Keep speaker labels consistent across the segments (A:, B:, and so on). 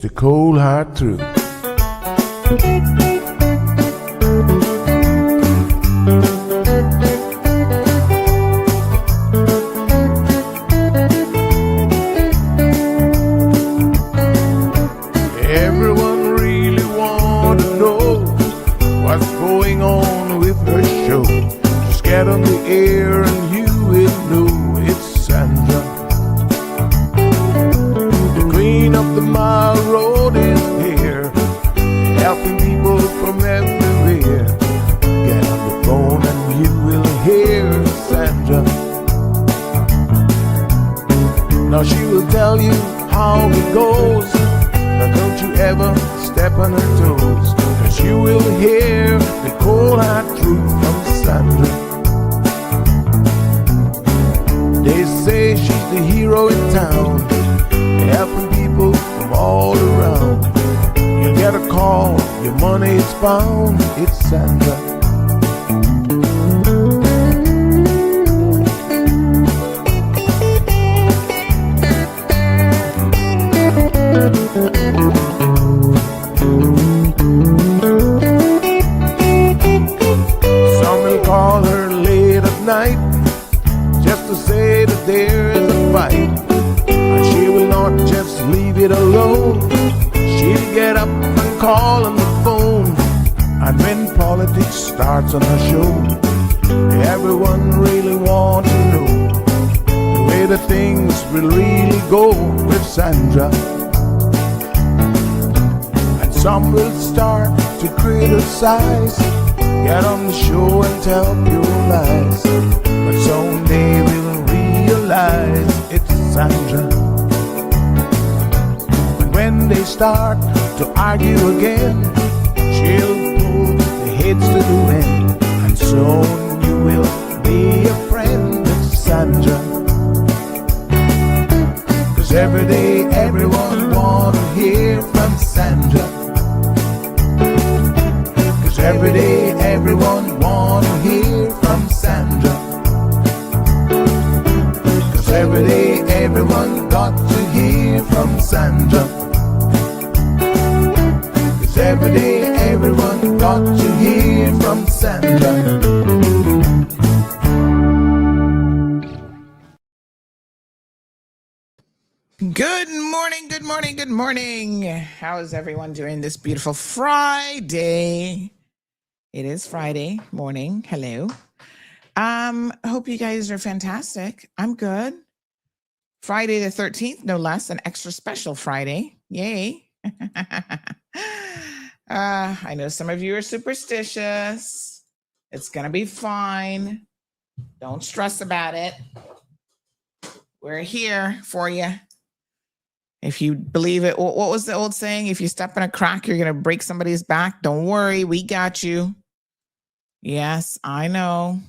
A: The cold hard truth. Everyone really want to know what's going on with her show. Just get on the air and you will know it's Sandra. The queen of the mile road is here, helping people from everywhere. Get on the phone and you will hear Sandra. Now she will tell you how it goes, but don't you ever step on her toes, 'cause you will hear the cold hard truth from Sandra. They say she's the hero in town, helping people from all around. You get a call, your money is found, it's Sandra. Some will call her late at night just to say that there is a fight, and she will not just leave it alone. She'll get up and call on the phone, and when politics starts on her show, everyone really wants to know the way the things will really go with Sandra. And some will start to criticize, get on the show and tell pure lies, but soon they will realize it's Sandra. And when they start to argue again, she'll pull the heads to the wind, and soon you will be a friend of Sandra. 'Cause every day everyone wanna hear from Sandra. 'Cause every day everyone wanna hear from Sandra. 'Cause every day everyone got to hear from Sandra. 'Cause every day everyone got to hear from Sandra.
B: Good morning, good morning, good morning. How is everyone doing this beautiful Friday? It is Friday morning. Hello. Hope you guys are fantastic. I'm good. Friday the 13th, no less, an extra special Friday. Yay. I know some of you are superstitious. It's going to be fine. Don't stress about it. We're here for you. If you believe it, what was the old saying? If you step in a crack, you're going to break somebody's back. Don't worry, we got you. Yes, I know.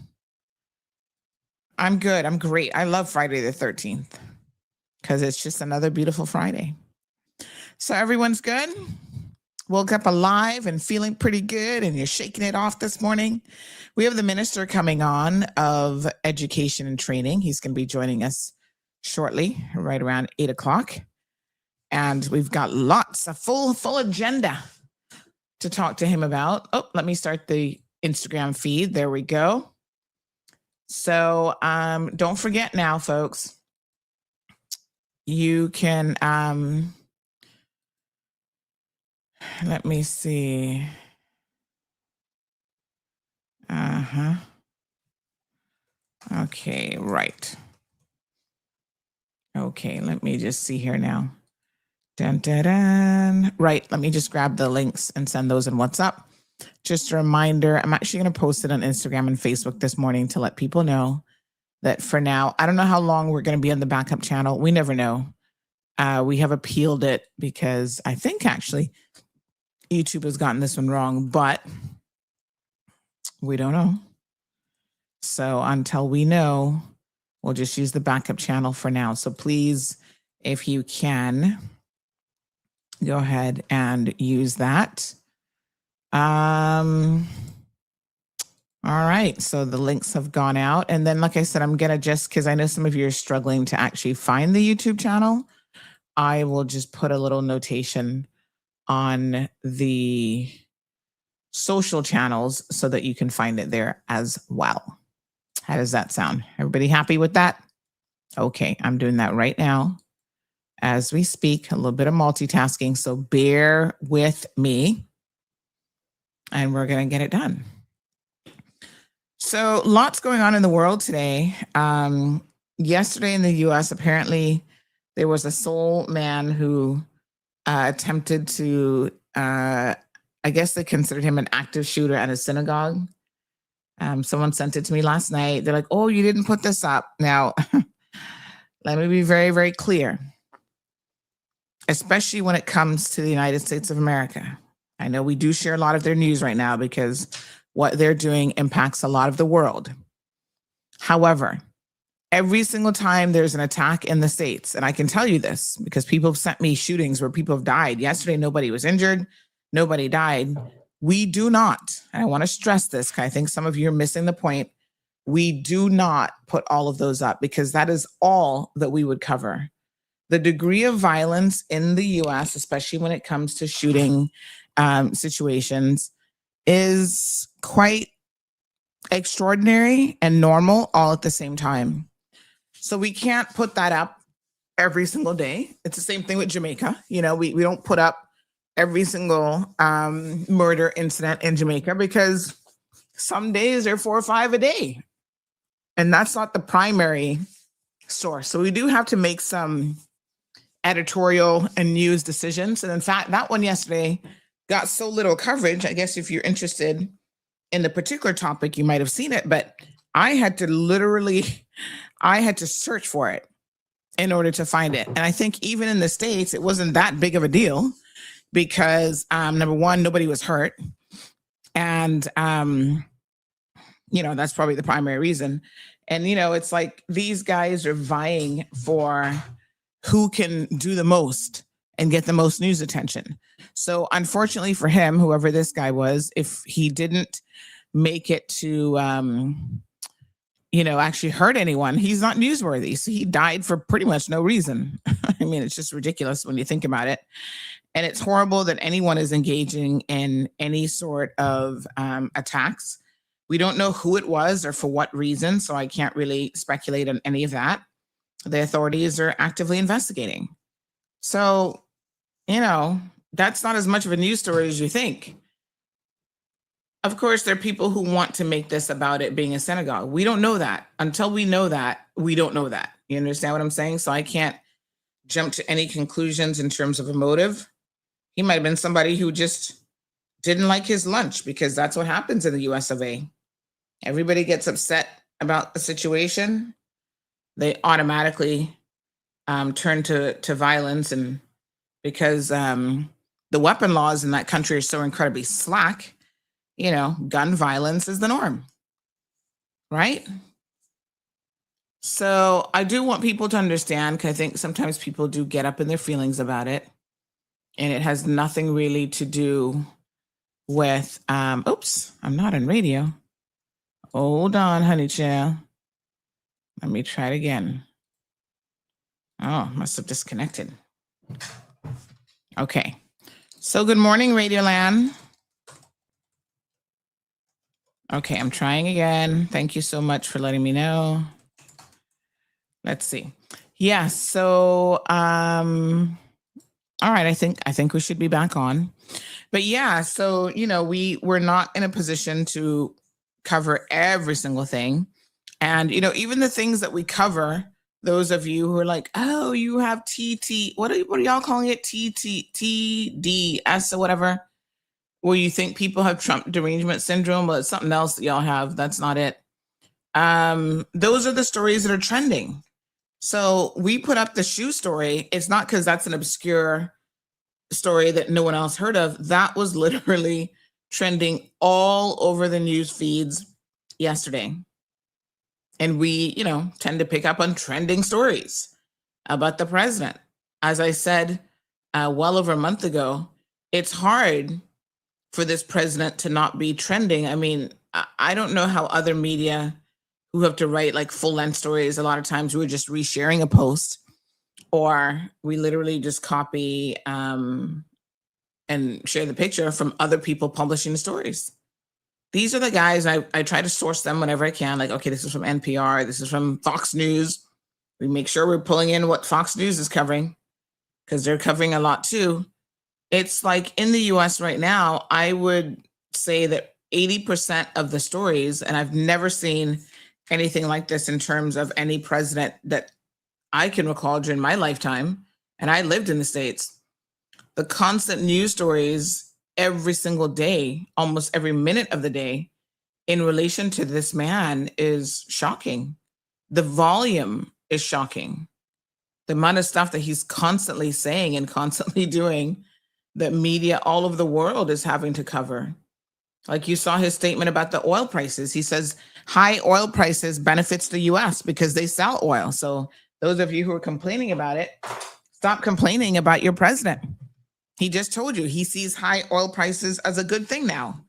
B: I'm good. I'm great. I love Friday the 13th because it's just another beautiful Friday. So everyone's good? Woke up alive and feeling pretty good, and you're shaking it off this morning. We have the minister coming on of education and training. He's going to be joining us shortly, right around 8 o'clock. And we've got lots of full agenda to talk to him about. Oh, let me start the Instagram feed. There we go. So don't forget now, folks. You can, let me see. Okay, right. Okay, let me just see here now. Dun, dun, dun. Right, let me just grab the links and send those in WhatsApp. Just a reminder, I'm actually going to post it on Instagram and Facebook this morning to let people know that for now, I don't know how long we're going to be on the backup channel. We never know. We have appealed it because I think actually YouTube has gotten this one wrong, but we don't know. So until we know, we'll just use the backup channel for now. So please, if you can, go ahead and use that. All right, so the links have gone out. And then, like I said, I'm going to just, because I know some of you are struggling to actually find the YouTube channel, I will just put a little notation on the social channels so that you can find it there as well. How does that sound? Everybody happy with that? Okay, I'm doing that right now as we speak, a little bit of multitasking. So bear with me and we're going to get it done. So lots going on in the world today. Yesterday in the US, apparently there was a Seoul man who attempted to, I guess they considered him an active shooter at a synagogue. Someone sent it to me last night. They're like, oh, you didn't put this up. Now, let me be very, very clear, especially when it comes to the United States of America. I know we do share a lot of their news right now because what they're doing impacts a lot of the world. However, every single time there's an attack in the States, and I can tell you this because people have sent me shootings where people have died. Yesterday, nobody was injured. Nobody died. We do not, and I want to stress this because I think some of you are missing the point. We do not put all of those up because that is all that we would cover. The degree of violence in the US, especially when it comes to shooting situations, is quite extraordinary and normal all at the same time. So we can't put that up every single day. It's the same thing with Jamaica. You know, we don't put up every single murder incident in Jamaica because some days there are 4 or 5 a day. And that's not the primary source. So we do have to make some editorial and news decisions. And in fact, that one yesterday got so little coverage. I guess if you're interested in the particular topic, you might have seen it, but I had to search for it in order to find it. And I think even in the States, it wasn't that big of a deal because number one, nobody was hurt. And, that's probably the primary reason. And, it's like these guys are vying for who can do the most and get the most news attention. So unfortunately for him, whoever this guy was, if he didn't make it to, actually hurt anyone, he's not newsworthy. So he died for pretty much no reason. I mean, it's just ridiculous when you think about it. And it's horrible that anyone is engaging in any sort of attacks. We don't know who it was or for what reason, so I can't really speculate on any of that. The authorities are actively investigating. So, that's not as much of a news story as you think. Of course, there are people who want to make this about it being a synagogue. We don't know that. Until we know that, we don't know that. You understand what I'm saying? So I can't jump to any conclusions in terms of a motive. He might have been somebody who just didn't like his lunch because that's what happens in the US of A. Everybody gets upset about the situation. They automatically turn to violence, and because the weapon laws in that country are so incredibly slack, gun violence is the norm, right? So I do want people to understand, because I think sometimes people do get up in their feelings about it, and it has nothing really to do with, oops, I'm not on radio. Hold on, honey child. Let me try it again. Oh, must have disconnected. Okay. So good morning, Radioland. Okay, I'm trying again. Thank you so much for letting me know. Let's see. Yeah, so all right, I think we should be back on. But yeah, so we're not in a position to cover every single thing. And even the things that we cover, those of you who are like, oh, you have TT, what are y'all calling it? TDS or whatever, where you think people have Trump derangement syndrome, but it's something else that y'all have. That's not it. Those are the stories that are trending. So we put up the shoe story. It's not because that's an obscure story that no one else heard of. That was literally trending all over the news feeds yesterday. And we, tend to pick up on trending stories about the president. As I said, well over a month ago, it's hard for this president to not be trending. I mean, I don't know how other media who have to write like full length stories, a lot of times we're just resharing a post. or we literally just copy and share the picture from other people publishing the stories. These are the guys, I try to source them whenever I can. Like, okay, this is from NPR, this is from Fox News. We make sure we're pulling in what Fox News is covering, because they're covering a lot too. It's like in the US right now, I would say that 80% of the stories, and I've never seen anything like this in terms of any president that I can recall during my lifetime, and I lived in the States. The constant news stories every single day, almost every minute of the day, in relation to this man is shocking. The volume is shocking. The amount of stuff that he's constantly saying and constantly doing that media all over the world is having to cover. Like you saw his statement about the oil prices. He says high oil prices benefits the US because they sell oil. So those of you who are complaining about it, stop complaining about your president. He just told you he sees high oil prices as a good thing now.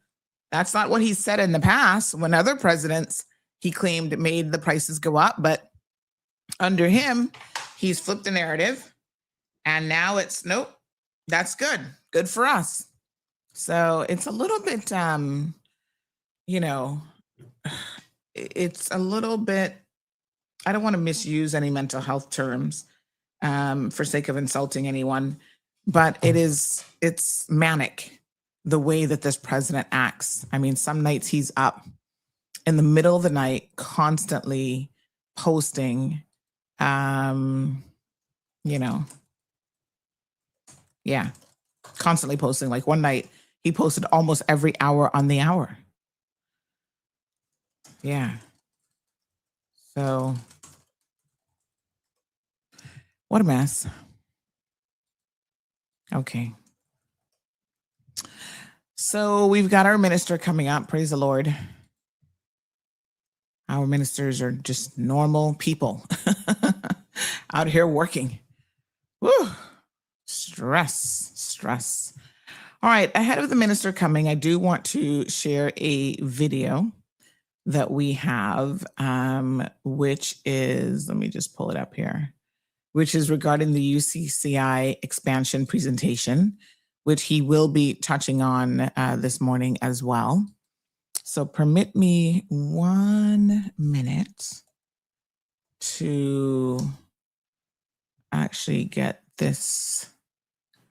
B: That's not what he said in the past when other presidents, he claimed, made the prices go up. But under him, he's flipped the narrative. And now it's, nope, that's good. Good for us. So it's a little bit, it's a little bit, I don't want to misuse any mental health terms for sake of insulting anyone, but it's manic the way that this president acts. I mean, some nights he's up in the middle of the night, constantly posting, constantly posting. Like one night he posted almost every hour on the hour. Yeah. So what a mess. Okay. So we've got our minister coming up. Praise the Lord. Our ministers are just normal people out here working. Woo. Stress. All right. Ahead of the minister coming, I do want to share a video that we have, which is, let me just pull it up here, which is regarding the UCCI expansion presentation, which he will be touching on this morning as well. So permit me 1 minute to actually get this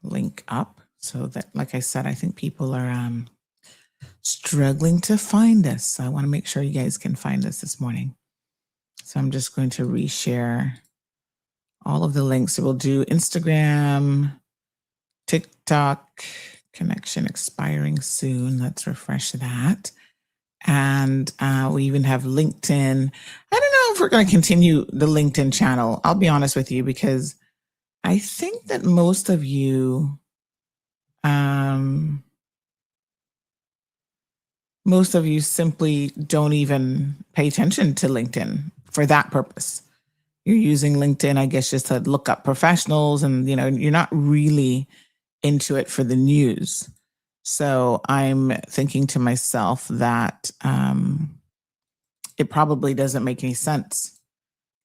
B: link up so that, like I said, I think people are struggling to find us. So I want to make sure you guys can find us this morning. So I'm just going to reshare all of the links. So we'll do Instagram, TikTok, connection expiring soon. Let's refresh that. And we even have LinkedIn. I don't know if we're going to continue the LinkedIn channel. I'll be honest with you, because I think that most of you, simply don't even pay attention to LinkedIn for that purpose. You're using LinkedIn, I guess, just to look up professionals, and you're not really into it for the news. So I'm thinking to myself that it probably doesn't make any sense.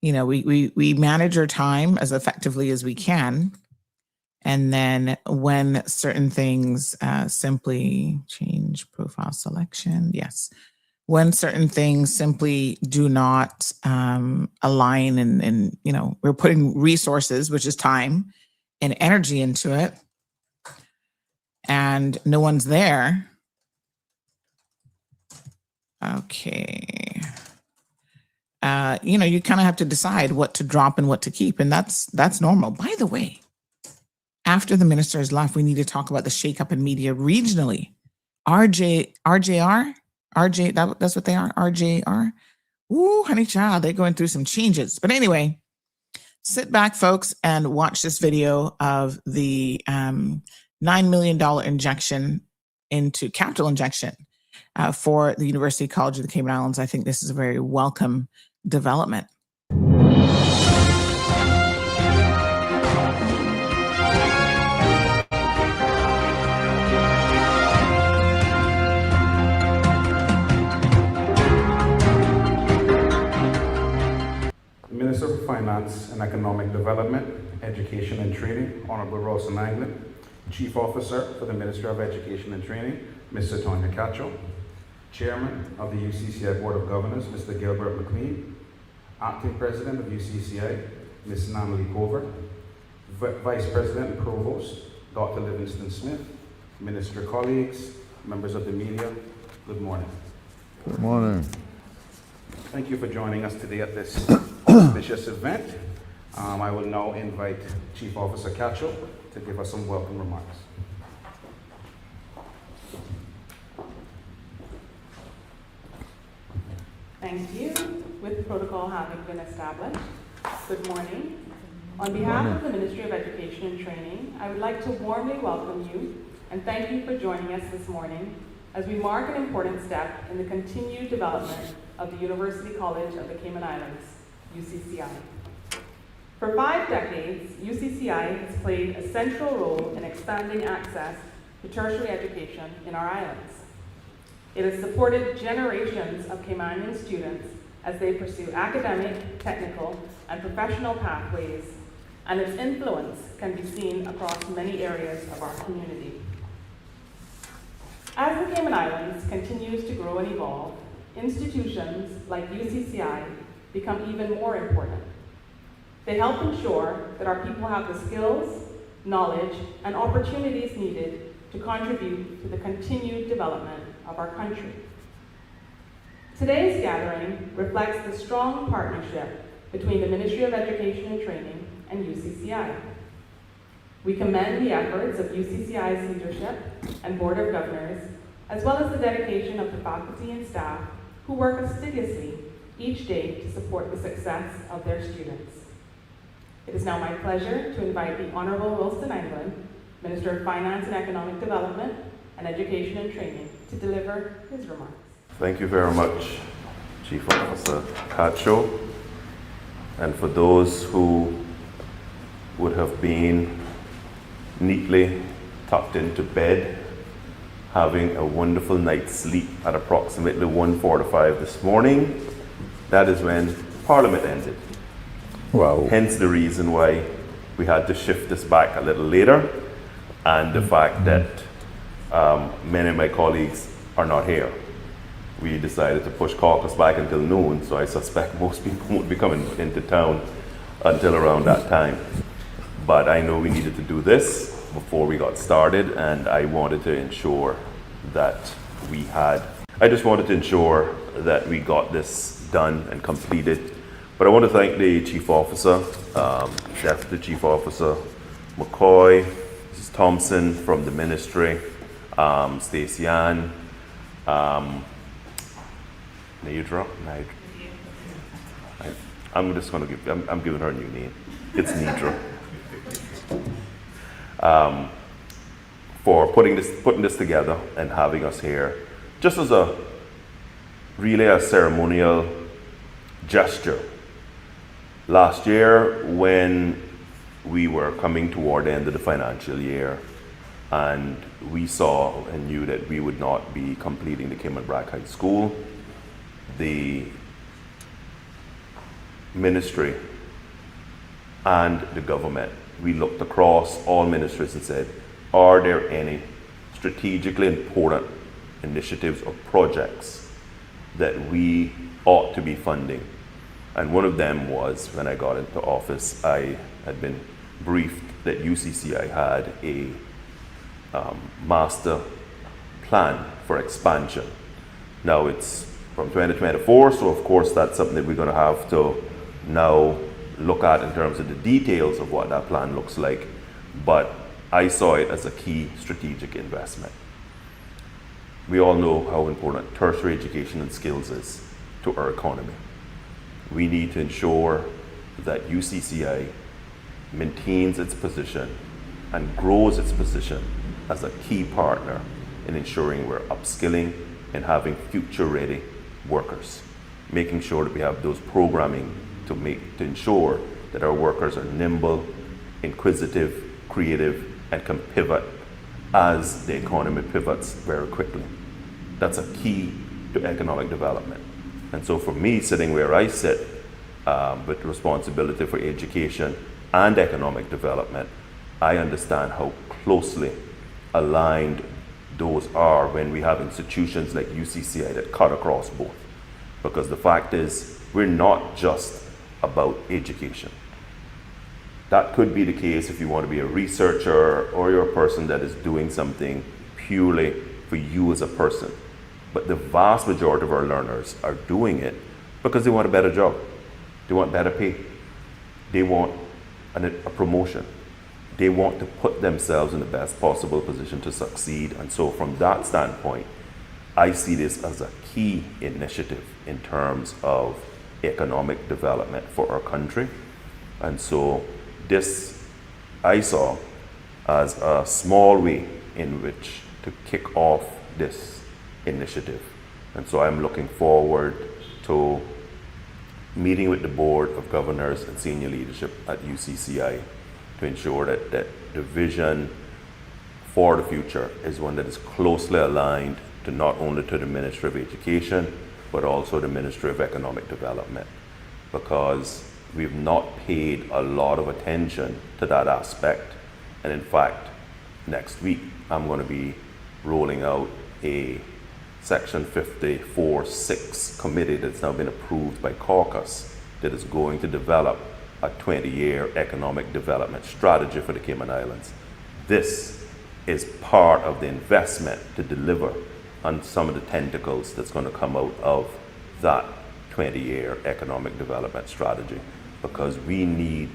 B: We manage our time as effectively as we can. And then when certain things simply change profile selection, yes. When certain things simply do not align and we're putting resources, which is time and energy into it, and no one's there. Okay. You kind of have to decide what to drop and what to keep. And that's normal. By the way, after the ministers left, we need to talk about the shakeup in media regionally. RJR, that's what they are, RJR. Ooh, honey child, they're going through some changes. But anyway, sit back, folks, and watch this video of the $9 million capital injection for the University College of the Cayman Islands. I think this is a very welcome development.
C: Minister for Finance and Economic Development, Education and Training, Honorable Rolston Anglin, Chief Officer for the Ministry of Education and Training, Mr. Tonya Cacho, Chairman of the UCCI Board of Governors, Mr. Gilbert McLean, Acting President of UCCI, Ms. Natalie Cover, Vice President and Provost, Dr. Livingston Smith, Minister colleagues, members of the media, good morning.
A: Good morning.
C: Thank you for joining us today at this auspicious event. I will now invite Chief Officer Cacho to give us some welcome remarks.
D: Thank you. With protocol having been established, good morning. On behalf of the Ministry of Education and Training, I would like to warmly welcome you and thank you for joining us this morning as we mark an important step in the continued development of the University College of the Cayman Islands, UCCI. For 5 decades, UCCI has played a central role in expanding access to tertiary education in our islands. It has supported generations of Caymanian students as they pursue academic, technical, and professional pathways, and its influence can be seen across many areas of our community. As the Cayman Islands continues to grow and evolve, institutions like UCCI become even more important. They help ensure that our people have the skills, knowledge, and opportunities needed to contribute to the continued development of our country. Today's gathering reflects the strong partnership between the Ministry of Education and Training and UCCI. We commend the efforts of UCCI's leadership and Board of Governors, as well as the dedication of the faculty and staff who work assiduously each day to support the success of their students. It is now my pleasure to invite the Honorable Rolston Anglin, Minister of Finance and Economic Development and Education and Training, to deliver his remarks.
E: Thank you very much, Chief Officer Cacho. And for those who would have been neatly tucked into bed, having a wonderful night's sleep at approximately 1:45 this morning, that is when Parliament ended.
A: Wow.
E: Hence the reason why we had to shift this back a little later, and the fact that many of my colleagues are not here. We decided to push caucus back until noon, so I suspect most people won't be coming into town until around that time. But I know we needed to do this before we got started, and I wanted to ensure that I just wanted to ensure that we got this done and completed. But I want to thank the Chief Officer, Deputy Chief Officer McCoy, Mrs. Thompson from the Ministry, Stacey Ann, Nidra. I'm just going to I'm giving her a new name. It's Nidra. For putting this together and having us here, just as a ceremonial gesture. Last year, when we were coming toward the end of the financial year, and we saw and knew that we would not be completing the Cayman Brac High School, the ministry and the government, we looked across all ministries and said, are there any strategically important initiatives or projects that we ought to be funding? And one of them was, when I got into office, I had been briefed that UCCI had a master plan for expansion. Now it's from 2024, so of course that's something that we're going to have to now look at in terms of the details of what that plan looks like. But I saw it as a key strategic investment. We all know how important tertiary education and skills is to our economy. We need to ensure that UCCI maintains its position and grows its position as a key partner in ensuring we're upskilling and having future-ready workers, making sure that we have those programming to ensure that our workers are nimble, inquisitive, creative, and can pivot as the economy pivots very quickly. That's a key to economic development. And so for me, sitting where I sit with responsibility for education and economic development, I understand how closely aligned those are when we have institutions like UCCI that cut across both. Because the fact is, we're not just about education. That could be the case if you want to be a researcher or you're a person that is doing something purely for you as a person. But the vast majority of our learners are doing it because they want a better job. They want better pay. They want a promotion. They want to put themselves in the best possible position to succeed. And so from that standpoint, I see this as a key initiative in terms of economic development for our country. And so this I saw as a small way in which to kick off this initiative. And so I'm looking forward to meeting with the Board of Governors and senior leadership at UCCI to ensure that the vision for the future is one that is closely aligned to not only to the Ministry of Education, but also the Ministry of Economic Development, because we've not paid a lot of attention to that aspect. And in fact, next week, I'm going to be rolling out a Section 54(6) committee that's now been approved by caucus that is going to develop a 20-year economic development strategy for the Cayman Islands. This is part of the investment to deliver on some of the tentacles that's going to come out of that 20-year economic development strategy, because we need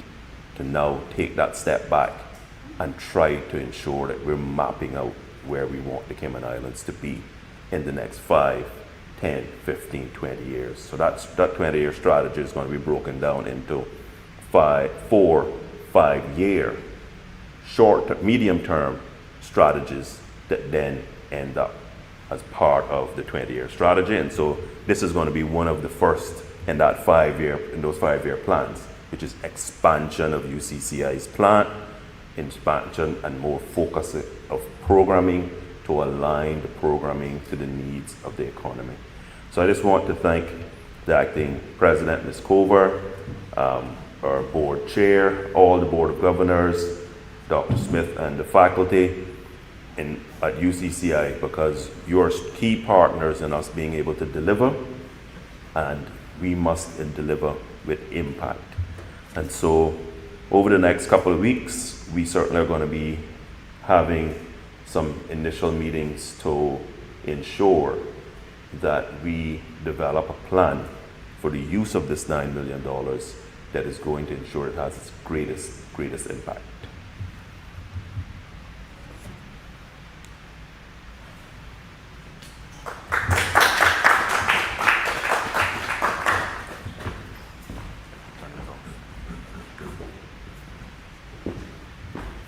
E: to now take that step back and try to ensure that we're mapping out where we want the Cayman Islands to be in the next 5, 10, 15, 20 years. So that 20-year strategy is going to be broken down into 4 5-year short, medium-term strategies that then end up as part of the 20-year strategy. And so this is going to be one of the first in those 5-year plans, which is expansion of UCCI's plant, expansion and more focus of programming to align the programming to the needs of the economy. So I just want to thank the acting president, Ms. Cover, our board chair, all the board of governors, Dr. Smith and the faculty at UCCI, because you're key partners in us being able to deliver, and we must deliver with impact. And so over the next couple of weeks, we certainly are going to be having some initial meetings to ensure that we develop a plan for the use of this $9 million that is going to ensure it has its greatest impact.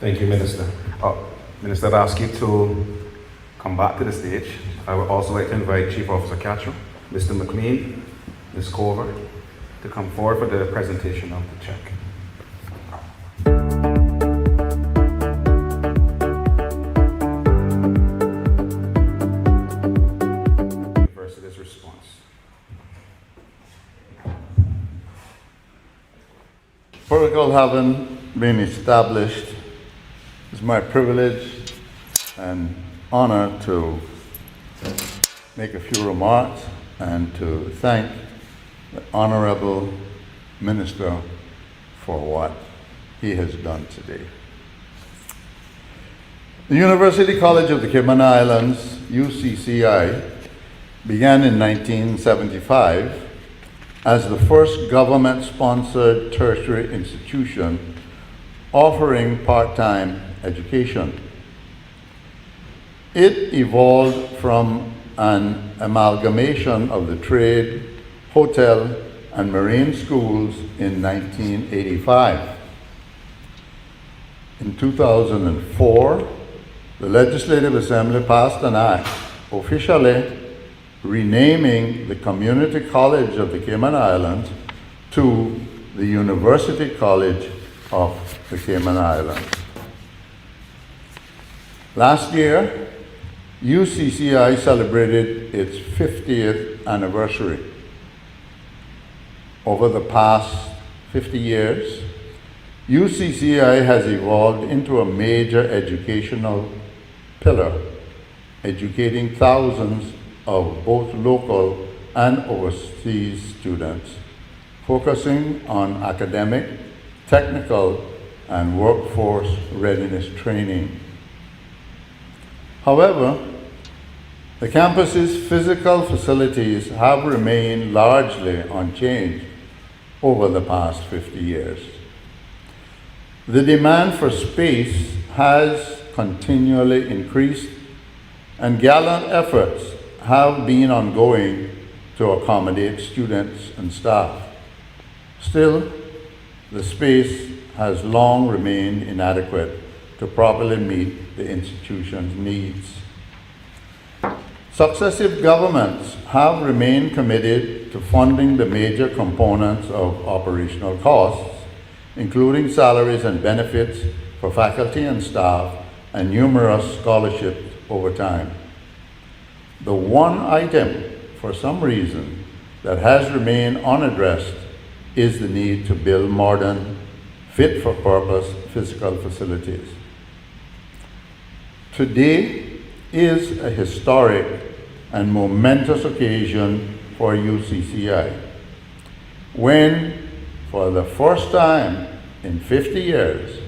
C: Thank you, Minister. Minister, I'd ask you to come back to the stage. I would also like to invite Chief Officer Catchell, Mr. McLean, Ms. Cover, to come forward for the presentation of the check. Versus response.
F: Protocol having been established, it's my privilege and honor to make a few remarks and to thank the Honorable Minister for what he has done today. The University College of the Cayman Islands, UCCI, began in 1975 as the first government-sponsored tertiary institution offering part-time education. It evolved from an amalgamation of the trade, hotel, and marine schools in 1985. In 2004, the Legislative Assembly passed an act officially renaming the Community College of the Cayman Islands to the University College of the Cayman Islands. Last year, UCCI celebrated its 50th anniversary. Over the past 50 years, UCCI has evolved into a major educational pillar, educating thousands of both local and overseas students, focusing on academic, technical, and workforce readiness training. However, the campus's physical facilities have remained largely unchanged over the past 50 years. The demand for space has continually increased, and gallant efforts have been ongoing to accommodate students and staff. Still, the space has long remained inadequate to properly meet the institution's needs. Successive governments have remained committed to funding the major components of operational costs, including salaries and benefits for faculty and staff, and numerous scholarships over time. The one item, for some reason, that has remained unaddressed is the need to build modern, fit-for-purpose physical facilities. Today is a historic and momentous occasion for UCCI, when, for the first time in 50 years,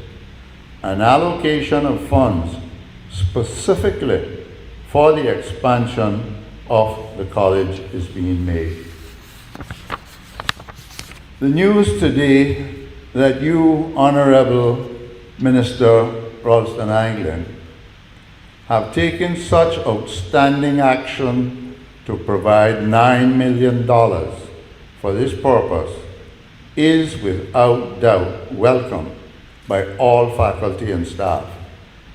F: an allocation of funds specifically for the expansion of the college is being made. The news today that you, Honorable Minister Rolston Anglin, have taken such outstanding action to provide $9 million for this purpose is without doubt welcome by all faculty and staff,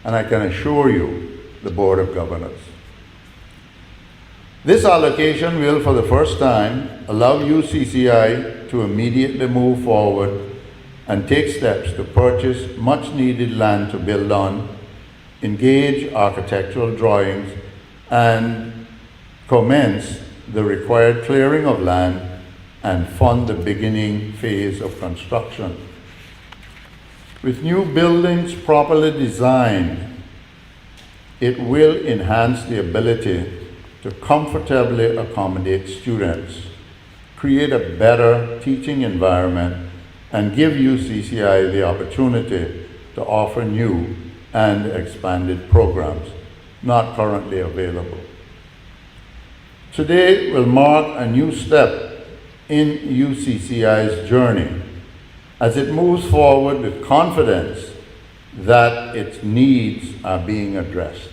F: and I can assure you, the Board of Governors. This allocation will, for the first time, allow UCCI to immediately move forward and take steps to purchase much-needed land to build on, engage architectural drawings, and commence the required clearing of land and fund the beginning phase of construction. With new buildings properly designed, it will enhance the ability to comfortably accommodate students, create a better teaching environment, and give UCCI the opportunity to offer new and expanded programs not currently available. Today will mark a new step in UCCI's journey as it moves forward with confidence that its needs are being addressed.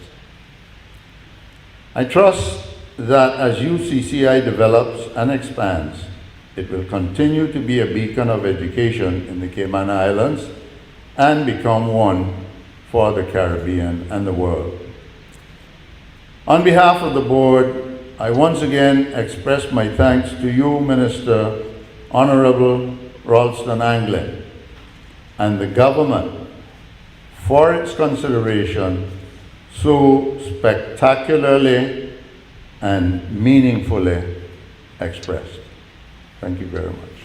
F: I trust that as UCCI develops and expands, it will continue to be a beacon of education in the Cayman Islands and become one for the Caribbean and the world. On behalf of the board, I once again express my thanks to you, Minister Honorable Rolston Anglin, and the government for its consideration so spectacularly and meaningfully expressed. Thank you very much.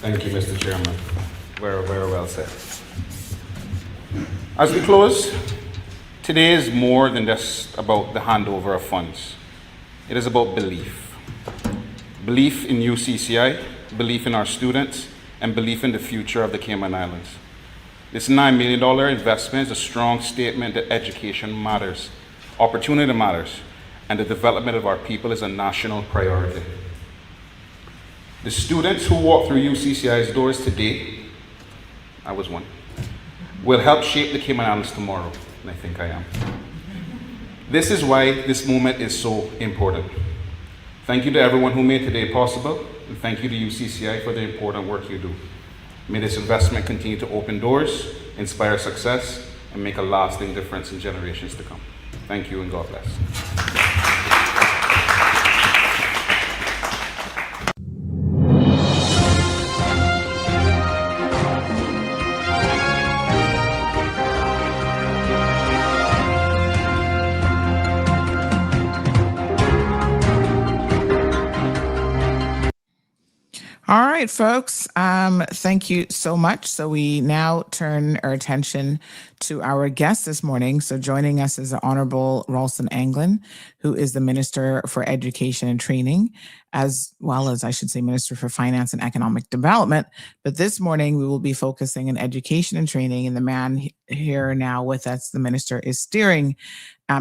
C: Thank you, Mr. Chairman. Very, very well said. As we close, today is more than just about the handover of funds. It is about belief. Belief in UCCI, belief in our students, and belief in the future of the Cayman Islands. This $9 million investment is a strong statement that education matters, opportunity matters, and the development of our people is a national priority. The students who walk through UCCI's doors today, I was one, will help shape the Cayman Islands tomorrow, and I think I am. This is why this moment is so important. Thank you to everyone who made today possible, and thank you to UCCI for the important work you do. May this investment continue to open doors, inspire success, and make a lasting difference in generations to come. Thank you, and God bless.
B: All right, folks. Thank you so much. So we now turn our attention to our guest this morning. So joining us is the Honorable Rolston Anglin, who is the Minister for Education and Training, as well as, I should say, Minister for Finance and Economic Development. But this morning we will be focusing on education and training, and the man here now with us, the minister, is steering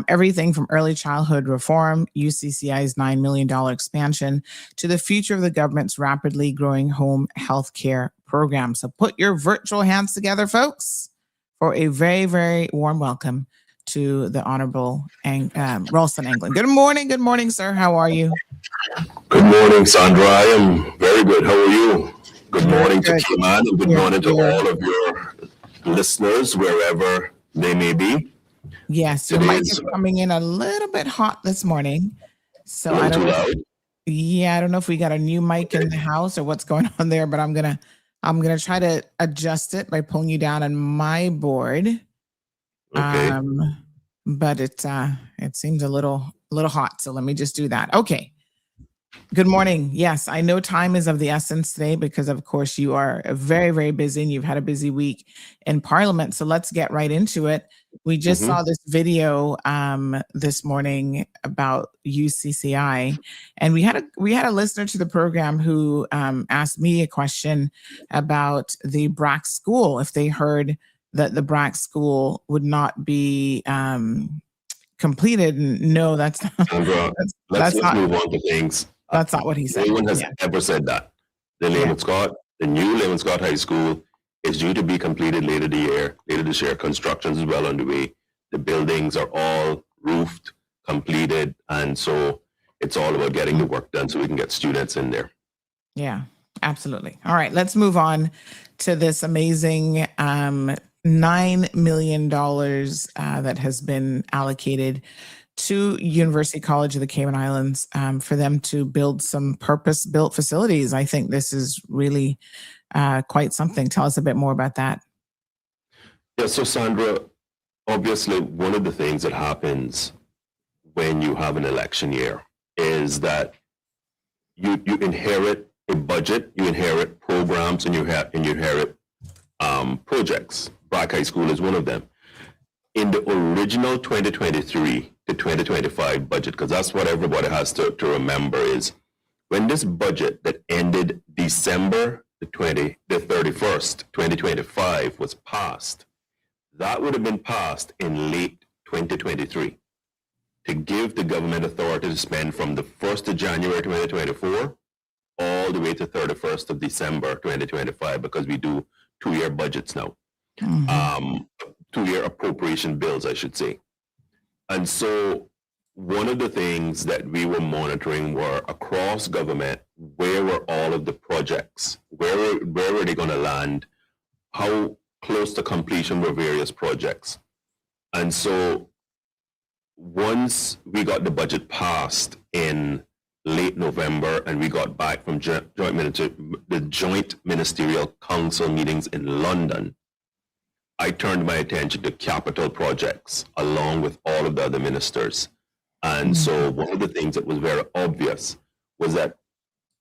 B: everything from early childhood reform, UCCI's $9 million expansion, to the future of the government's rapidly growing home health care program. So put your virtual hands together, folks, for a very, very warm welcome to the Honorable Rolston Anglin. Good morning, sir. How are you?
G: Good morning, Sandra. I am very good. How are you? Good morning to Kiman, and good morning to all of your listeners, wherever they may be.
B: Yes, your mic is coming in a little bit hot this morning. So I don't know. I don't know if we got a new mic in the house or what's going on there, but I'm gonna try to adjust it by pulling you down on my board.
G: Okay.
B: But it seems a little hot, so let me just do that. Okay. Good morning. Yes, I know time is of the essence today because, of course, you are very, very busy and you've had a busy week in Parliament. So let's get right into it. We just saw this video this morning about UCCI, and we had a listener to the program who asked me a question about the BRAC school, if they heard that the BRAC school would not be completed. No, that's not.
G: Sandra, let's move on to things.
B: That's not what he said.
G: No one has ever said that. The new Lehman Scott High School is due to be completed later this year. Construction is well underway. The buildings are all roofed, completed, and so it's all about getting the work done so we can get students in there.
B: Yeah, absolutely. All right, let's move on to this amazing $9 million that has been allocated to University College of the Cayman Islands for them to build some purpose-built facilities. I think this is really quite something. Tell us a bit more about that.
G: Yeah, so Sandra, obviously one of the things that happens when you have an election year is that you inherit a budget, you inherit programs, and you inherit projects. BRAC High School is one of them. In the original 2023 to 2025 budget, because that's what everybody has to remember, is when this budget that ended December the 31st, 2025 was passed, that would have been passed in late 2023 to give the government authority to spend from the 1st of January 2024 all the way to 31st of December 2025, because we do 2-year budgets now. 2-year appropriation bills, I should say. And so one of the things that we were monitoring were across government, where were all of the projects? Where were they going to land? How close to completion were various projects? And so once we got the budget passed in late November and we got back from the Joint Ministerial Council meetings in London, I turned my attention to capital projects along with all of the other ministers. And so one of the things that was very obvious was that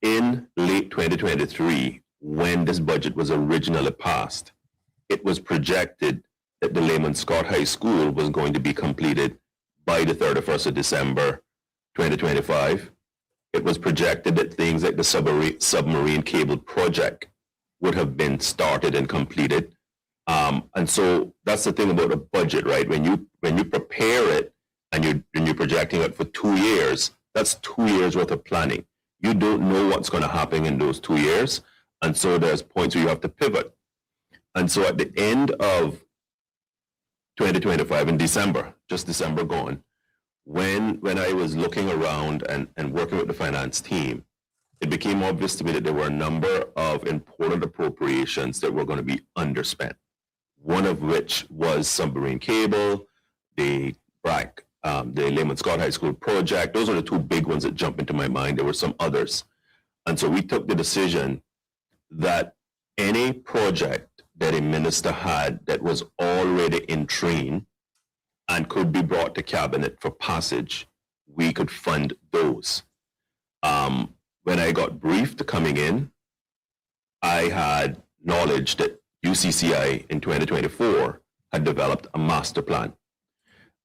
G: in late 2023, when this budget was originally passed, it was projected that the Lehman Scott High School was going to be completed by the 31st of December, 2025. It was projected that things like the submarine cable project would have been started and completed. And so that's the thing about a budget, right? When you prepare it and you're projecting it for 2 years, that's 2 years worth of planning. You don't know what's going to happen in those 2 years. And so there's points where you have to pivot. And so at the end of 2025, in December, just December gone, when I was looking around and working with the finance team, it became obvious to me that there were a number of important appropriations that were going to be underspent. One of which was submarine cable, the BRAC, the Lehman Scott High School project. Those are the two big ones that jump into my mind. There were some others. And so we took the decision that any project that a minister had that was already in train and could be brought to cabinet for passage, we could fund those. When I got briefed coming in, I had knowledge that UCCI in 2024 had developed a master plan.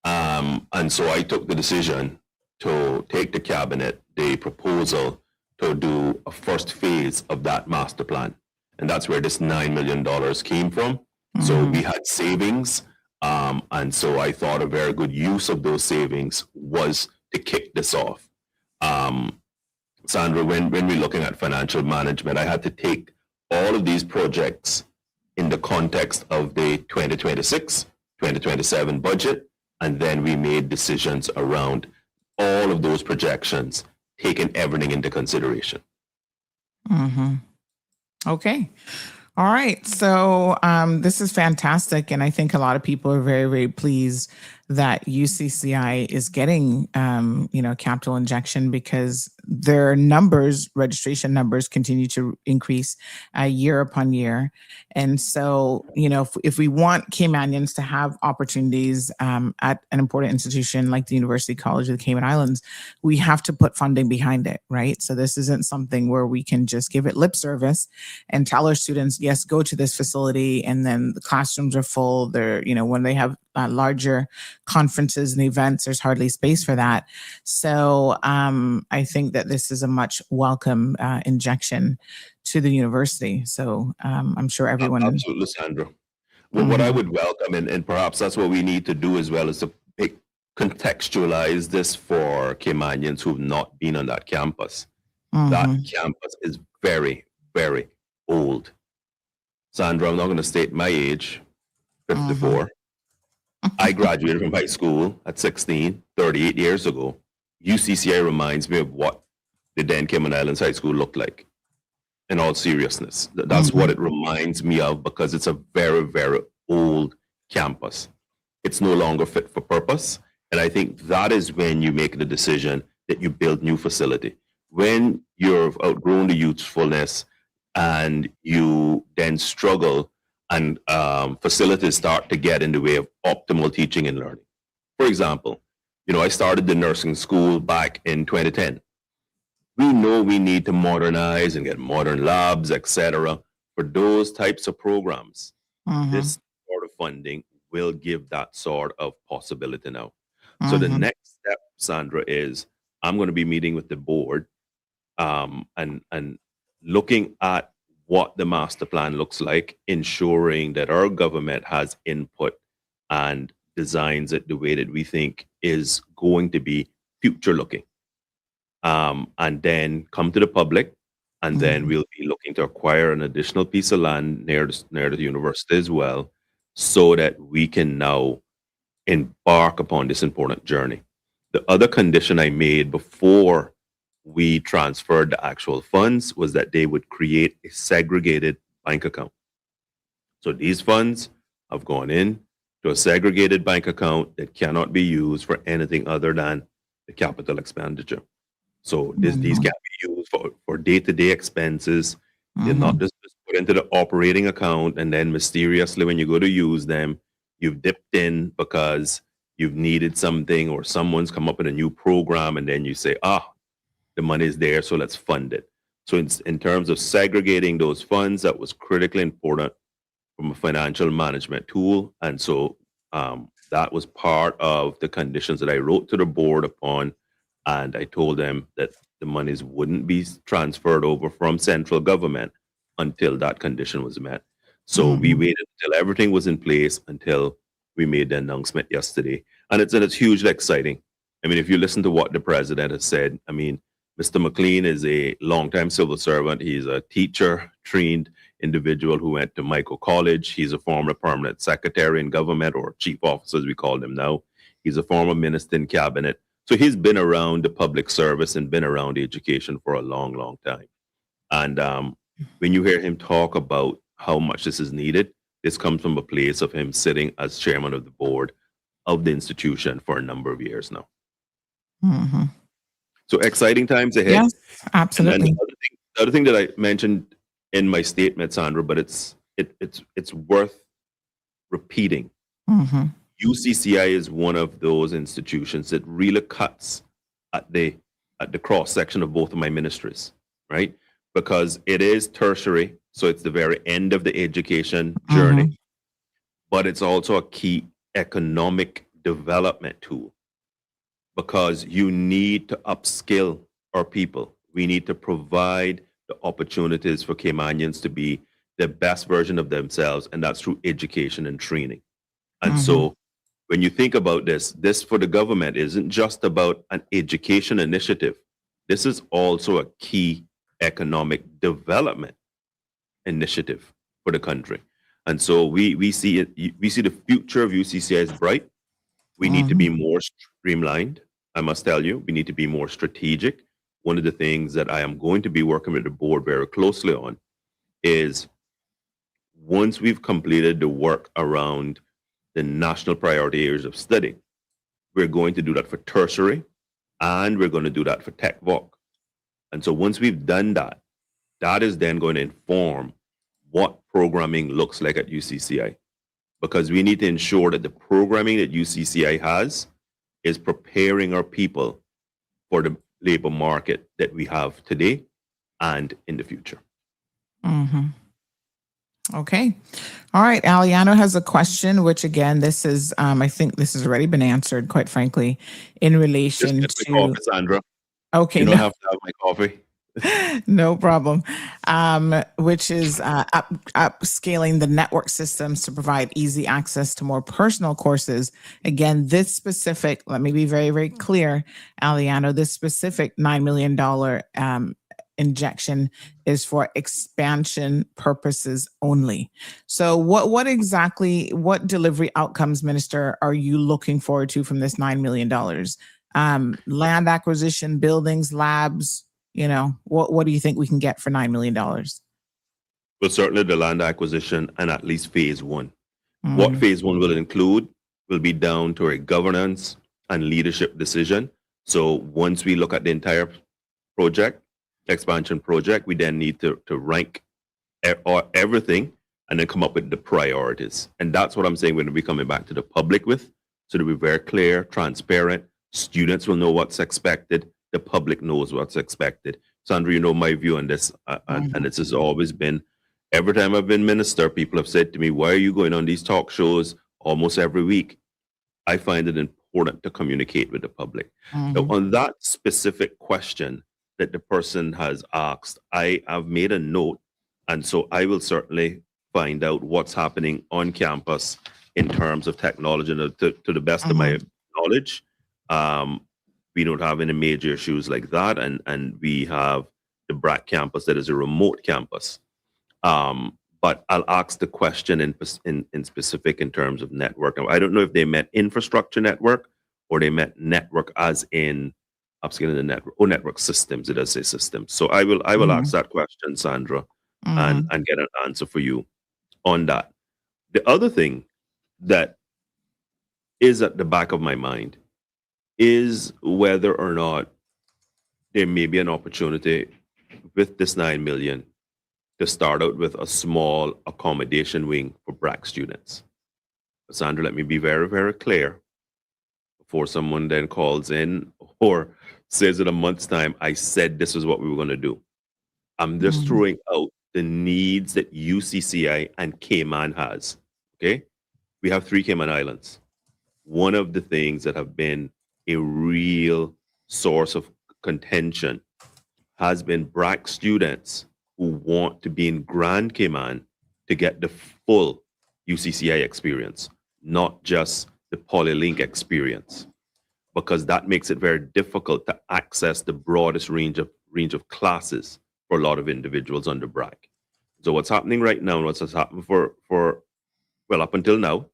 G: And so I took the decision to take to cabinet the proposal to do a first phase of that master plan. And that's where this $9 million came from. So we had savings. And so I thought a very good use of those savings was to kick this off. Sandra, when we're looking at financial management, I had to take all of these projects in the context of the 2026, 2027 budget, and then we made decisions around all of those projections, taking everything into consideration.
B: Okay. All right. So this is fantastic. And I think a lot of people are very, very pleased that UCCI is getting, capital injection, because their numbers, registration numbers, continue to increase year upon year. And so, if we want Caymanians to have opportunities at an important institution like the University College of the Cayman Islands, we have to put funding behind it, right? So this isn't something where we can just give it lip service and tell our students, yes, go to this facility, and then the classrooms are full. They're, when they have larger conferences and events, there's hardly space for that. So I think that this is a much welcome injection to the university. So I'm sure everyone.
G: Absolutely, Sandra. Well, what I would welcome, and perhaps that's what we need to do as well, is to contextualize this for Caymanians who've not been on that campus. That campus is very, very old. Sandra, I'm not going to state my age, 54. I graduated from high school at 16, 38 years ago. UCCI reminds me of what the then Cayman Islands High School looked like. In all seriousness, that's what it reminds me of, because it's a very, very old campus. It's no longer fit for purpose. And I think that is when you make the decision that you build new facility. When you've outgrown the usefulness and you then struggle and facilities start to get in the way of optimal teaching and learning. For example, I started the nursing school back in 2010. We know we need to modernize and get modern labs, etc. For those types of programs. This sort of funding will give that sort of possibility now. So the next step, Sandra, is I'm going to be meeting with the board and looking at what the master plan looks like, ensuring that our government has input and designs it the way that we think is going to be future looking. And then come to the public, and then we'll be looking to acquire an additional piece of land near the university as well, so that we can now embark upon this important journey. The other condition I made before we transferred the actual funds was that they would create a segregated bank account. So these funds have gone in to a segregated bank account that cannot be used for anything other than the capital expenditure. So these can't be used for day-to-day expenses. They're not just put into the operating account, and then mysteriously when you go to use them, you've dipped in because you've needed something, or someone's come up with a new program, and then you say, the money is there, so let's fund it. So in terms of segregating those funds, that was critically important from a financial management tool. And so that was part of the conditions that I wrote to the board upon. And I told them that the monies wouldn't be transferred over from central government until that condition was met. So we waited until everything was in place until we made the announcement yesterday. And it's hugely exciting. I mean, if you listen to what the president has said, I mean, Mr. McLean is a longtime civil servant. He's a teacher, trained individual who went to Michael College. He's a former permanent secretary in government, or chief officer, as we call them now. He's a former minister in cabinet. So he's been around the public service and been around education for a long, long time. And when you hear him talk about how much this is needed, this comes from a place of him sitting as chairman of the board of the institution for a number of years now. So exciting times ahead.
B: Yes, absolutely.
G: And the other thing that I mentioned in my statement, Sandra, but it's worth repeating. UCCI is one of those institutions that really cuts at the cross section of both of my ministries, right? because it is tertiary, so it's the very end of the education journey, but it's also a key economic development tool because you need to upskill our people. We need to provide the opportunities for Caymanians to be the best version of themselves, and that's through education and training. And so when you think about this for the government isn't just about an education initiative. This is also a key economic development initiative for the country. And so we see it, we see the future of UCCI is bright. We need to be more streamlined. I must tell you, we need to be more strategic. One of the things that I am going to be working with the board very closely on is once we've completed the work around the national priority areas of study, we're going to do that for tertiary and we're going to do that for tech voc. And so once we've done that, that is then going to inform what programming looks like at UCCI, because we need to ensure that the programming that UCCI has is preparing our people for the labor market that we have today and in the future.
B: Okay. All right. Aliano has a question, which again, this is, I think this has already been answered, quite frankly, in relation
G: Just get
B: to.
G: my coffee, Sandra.
B: Okay.
G: You don't have to have my coffee.
B: No problem. Which is upscaling the network systems to provide easy access to more personal courses. Again, this specific, let me be very, very clear, Aliano, this specific $9 million injection is for expansion purposes only. So what exactly, what delivery outcomes, Minister, are you looking forward to from this $9 million? Land acquisition, buildings, labs, you know, what do you think we can get for $9 million?
G: Well, certainly the land acquisition and at least phase one. What phase one will include will be down to a governance and leadership decision. So once we look at the entire project, expansion project, we then need to rank everything and then come up with the priorities. And that's what I'm saying we're going to be coming back to the public with, so that we're very clear, transparent. Students will know what's expected. The public knows what's expected. Sandra, you know my view on this, and this has always been, every time I've been minister, people have said to me, why are you going on these talk shows almost every week? I find it important to communicate with the public. Now, on that specific question that the person has asked, I have made a note, and so I will certainly find out what's happening on campus in terms of technology. And to the best of my knowledge, we don't have any major issues like that, and we have the BRAC campus that is a remote campus. But I'll ask the question in specific in terms of network. Now, I don't know if they meant infrastructure network or they meant network as in upscaling the network or network systems. It does say systems. So I will ask that question, Sandra, and get an answer for you on that. The other thing that is at the back of my mind is whether or not there may be an opportunity with this 9 million to start out with a small accommodation wing for BRAC students. Sandra, let me be very, very clear before someone then calls in or says in a month's time, I said this is what we were going to do. I'm just throwing out the needs that UCCI and Cayman has, okay? We have 3 Cayman Islands. One of the things that have been a real source of contention has been BRAC students who want to be in Grand Cayman to get the full UCCI experience, not just the Polylink experience, because that makes it very difficult to access the broadest range of classes for a lot of individuals under BRAC. So what's happening right now, and what's happened for well, up until now,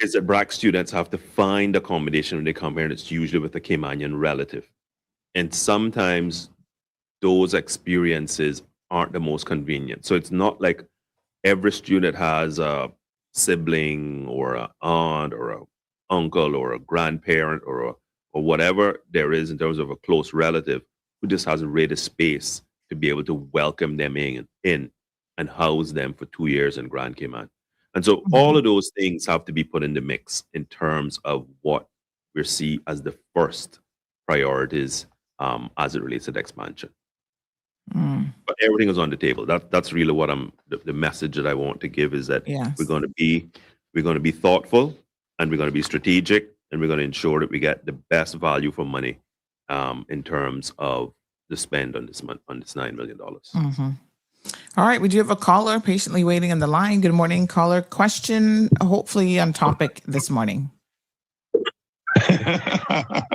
G: is that BRAC students have to find accommodation when they come here, and it's usually with a Caymanian relative. And sometimes those experiences aren't the most convenient. So it's not like every student has a sibling or an aunt or an uncle or a grandparent or whatever there is in terms of a close relative who just hasn't really space to be able to welcome them in and house them for 2 years in Grand Cayman. And so all of those things have to be put in the mix in terms of what we see as the first priorities as it relates to the expansion. everything is on the table. That's really what the message that I want to give is that
B: Yes.
G: we're going to be thoughtful, and we're going to be strategic, and we're going to ensure that we get the best value for money in terms of the spend on this $9 million.
B: Mhm. All right, we do have a caller patiently waiting on the line. Good morning, caller. Question, hopefully on topic this morning.
H: Yeah,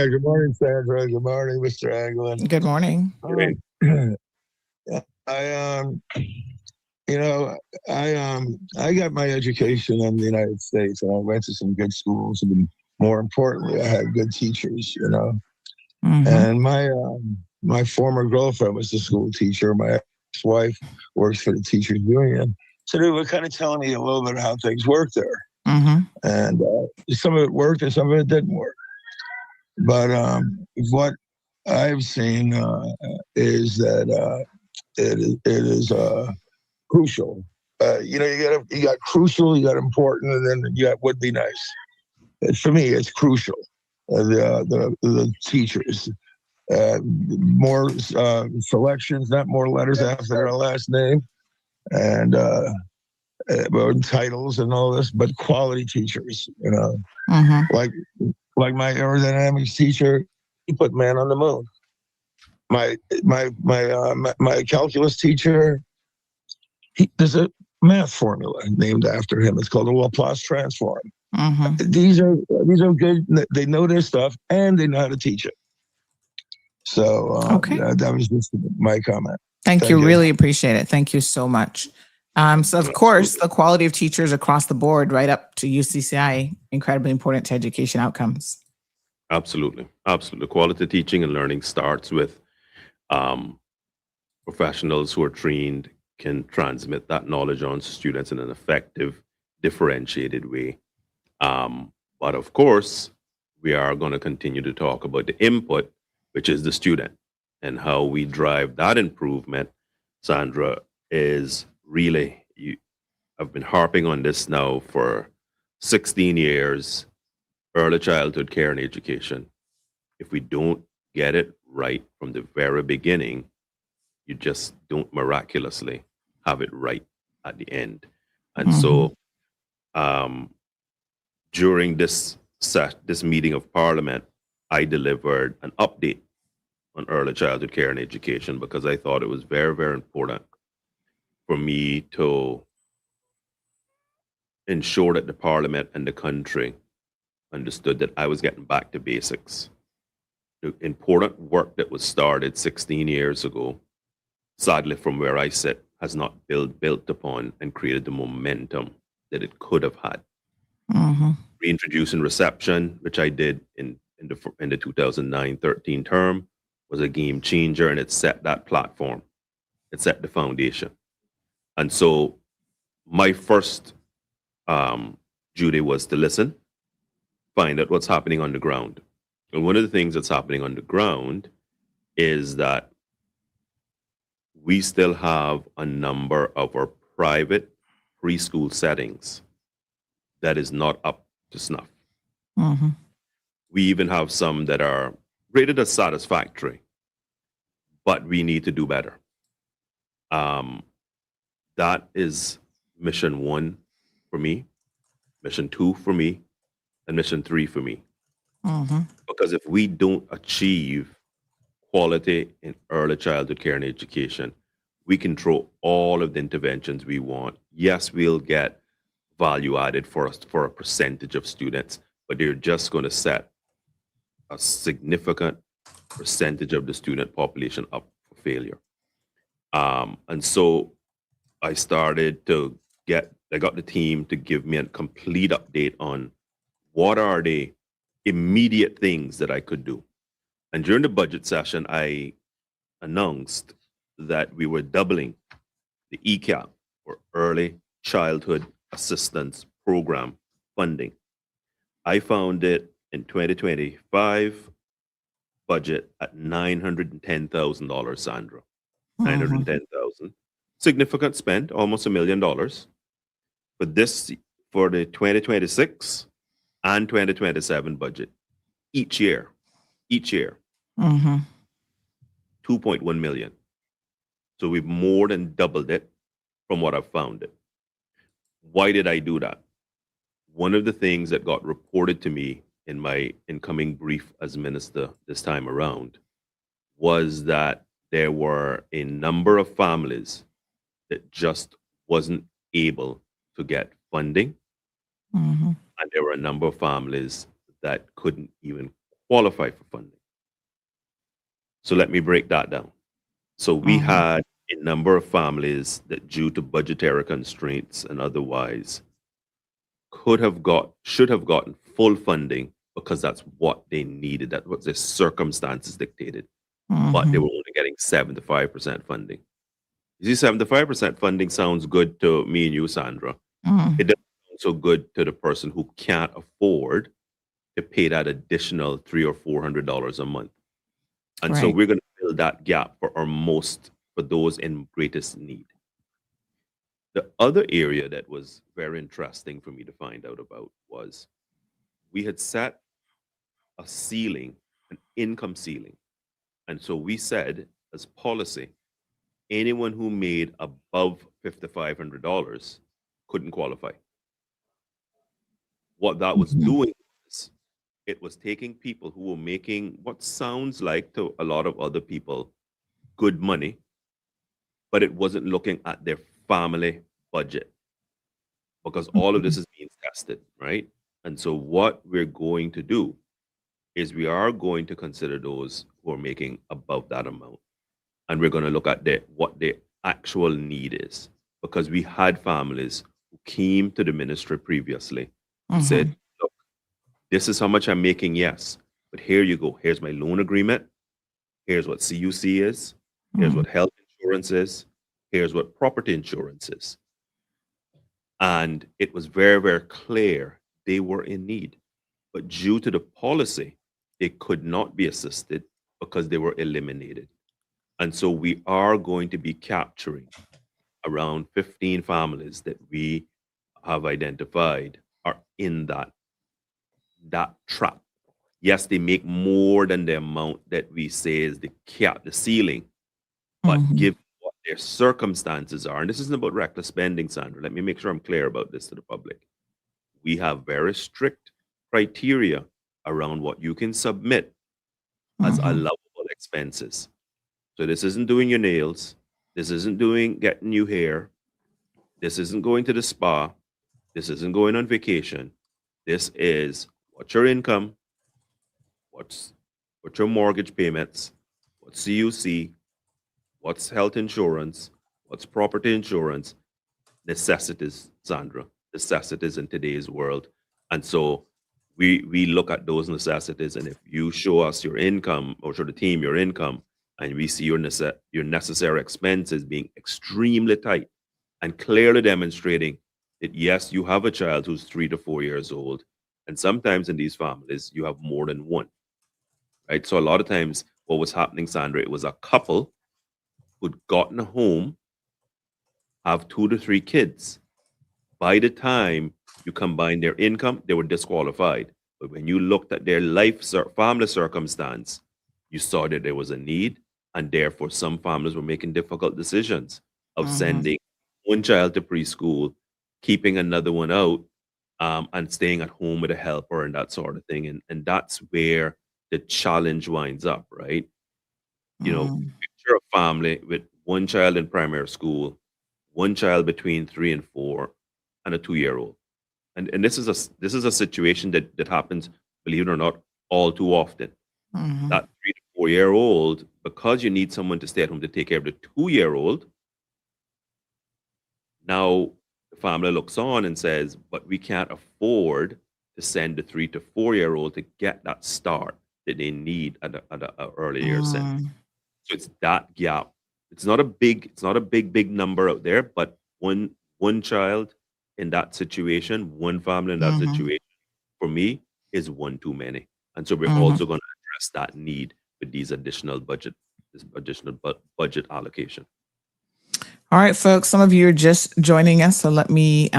H: good morning, Sandra. Good morning, Mr. Anglin.
B: Good morning.
H: I got my education in the United States, and I went to some good schools, and more importantly, I had good teachers.
B: Mhm.
H: And my former girlfriend was the school teacher. My ex-wife works for the teachers union, so they were kind of telling me a little bit how things work there.
B: Mhm.
H: And some of it worked and some of it didn't work. But what I've seen is that it is crucial. You got crucial, you got important, and then you got would be nice. For me, it's crucial. The teachers, more selections, not more letters after their last name, and titles and all this, but quality teachers.
B: Mhm.
H: Like my aerodynamics teacher, he put man on the moon. My calculus teacher, there's a math formula named after him. It's called the Laplace transform.
B: Mhm.
H: These are good. They know their stuff and they know how to teach it. So
B: Okay.
H: that was just my comment.
B: Thank
H: Thank
B: you.
H: you.
B: Really appreciate it. Thank you so much. So of course, the quality of teachers across the board, right up to UCCI, incredibly important to education outcomes.
G: Absolutely. Quality teaching and learning starts with professionals who are trained, can transmit that knowledge on to students in an effective, differentiated way. But of course, we are going to continue to talk about the input, which is the student, and how we drive that improvement. Sandra, is really, I've been harping on this now for 16 years, early childhood care and education. If we don't get it right from the very beginning, you just don't miraculously have it right at the end. And so during this meeting of Parliament, I delivered an update on early childhood care and education because I thought it was very, very important for me to ensure that the Parliament and the country understood that I was getting back to basics. The important work that was started 16 years ago, sadly from where I sit, has not built upon and created the momentum that it could have had. Reintroducing reception, which I did in the 2009-13 term, was a game changer, and it set that platform. It set the foundation. And so my first duty was to listen, find out what's happening on the ground. And one of the things that's happening on the ground is that we still have a number of our private preschool settings that is not up to snuff. We even have some that are rated as satisfactory, but we need to do better. That is mission 1 for me, mission 2 for me, and mission 3 for me. Because if we don't achieve quality in early childhood care and education, we can throw all of the interventions we want. Yes, we'll get value added for a percentage of students, but they're just going to set a significant percentage of the student population up for failure. And so I started to I got the team to give me a complete update on what are the immediate things that I could do. And during the budget session, I announced that we were doubling the ECAP, or Early Childhood Assistance Program funding. I found it in 2025 budget at $910,000, Sandra. $910,000. Significant spend, almost $1 million. But this, for the 2026 and 2027 budget, each year, 2.1 million. So we've more than doubled it from what I've found it. Why did I do that? One of the things that got reported to me in my incoming brief as minister this time around was that there were a number of families that just wasn't able to get funding.
B: Mhm.
G: And there were a number of families that couldn't even qualify for funding. So let me break that down. So we
B: Mhm.
G: had a number of families that, due to budgetary constraints and otherwise, should have gotten full funding because that's what they needed. That's what their circumstances dictated. But they
B: Mhm.
G: were only getting 75% funding. You see, 75% funding sounds good to me and you, Sandra.
B: Mhm.
G: It doesn't sound so good to the person who can't afford to pay that additional $300 or $400 a month. And so
B: Right.
G: we're going to fill that gap for those in greatest need. The other area that was very interesting for me to find out about was we had set a ceiling, an income ceiling. And so we said, as policy, anyone who made above $5,500 couldn't qualify. What that was
B: Mhm.
G: doing was it was taking people who were making what sounds like to a lot of other people good money, but it wasn't looking at their family budget because all of this is being tested, right? And so what we're going to do is we are going to consider those who are making above that amount. And we're going to look at what the actual need is. Because we had families who came to the ministry previously who said,
B: Mhm.
G: look, this is how much I'm making, yes. But here you go. Here's my loan agreement. Here's what CUC is. Here's
B: Mhm.
G: what health insurance is. Here's what property insurance is. And it was very, very clear they were in need. But due to the policy, they could not be assisted because they were eliminated. And so we are going to be capturing around 15 families that we have identified are in that trap. Yes, they make more than the amount that we say is the cap, the ceiling, but
B: Mhm.
G: given what their circumstances are, and this isn't about reckless spending, Sandra. Let me make sure I'm clear about this to the public. We have very strict criteria around what you can submit as
B: Mhm.
G: allowable expenses. So this isn't doing your nails. This isn't doing getting new hair. This isn't going to the spa. This isn't going on vacation. This is what's your income, what's your mortgage payments, what's CUC, what's health insurance, what's property insurance, necessities, Sandra, necessities in today's world. And so we look at those necessities, and if you show us your income or show the team your income, and we see your necessary expenses being extremely tight and clearly demonstrating that yes, you have a child who's 3 to 4 years old, and sometimes in these families you have more than one, right? So a lot of times what was happening, Sandra, it was a couple who'd gotten a home, have 2 to 3 kids. By the time you combine their income, they were disqualified. But when you looked at their family circumstance, you saw that there was a need, and therefore some families were making difficult decisions of
B: Mhm.
G: sending one child to preschool, keeping another one out, and staying at home with a helper and that sort of thing. And that's where the challenge winds up, right? You know,
B: Mhm.
G: picture a family with one child in primary school, one child between 3 and 4, and a 2-year-old. And this is a situation that happens, believe it or not, all too often.
B: Mhm.
G: That 3 to 4-year-old, because you need someone to stay at home to take care of the 2-year-old, now the family looks on and says, but we can't afford to send the 3 to 4-year-old to get that start that they need at a earlier sense.
B: Mhm.
G: So it's that gap. It's not a big number out there, but one child in that situation, one family in that
B: Mhm.
G: situation, for me, is one too many. And so we're
B: Mhm.
G: also going to address that need with this additional budget allocation.
B: All right, folks, some of you are just joining us, so let me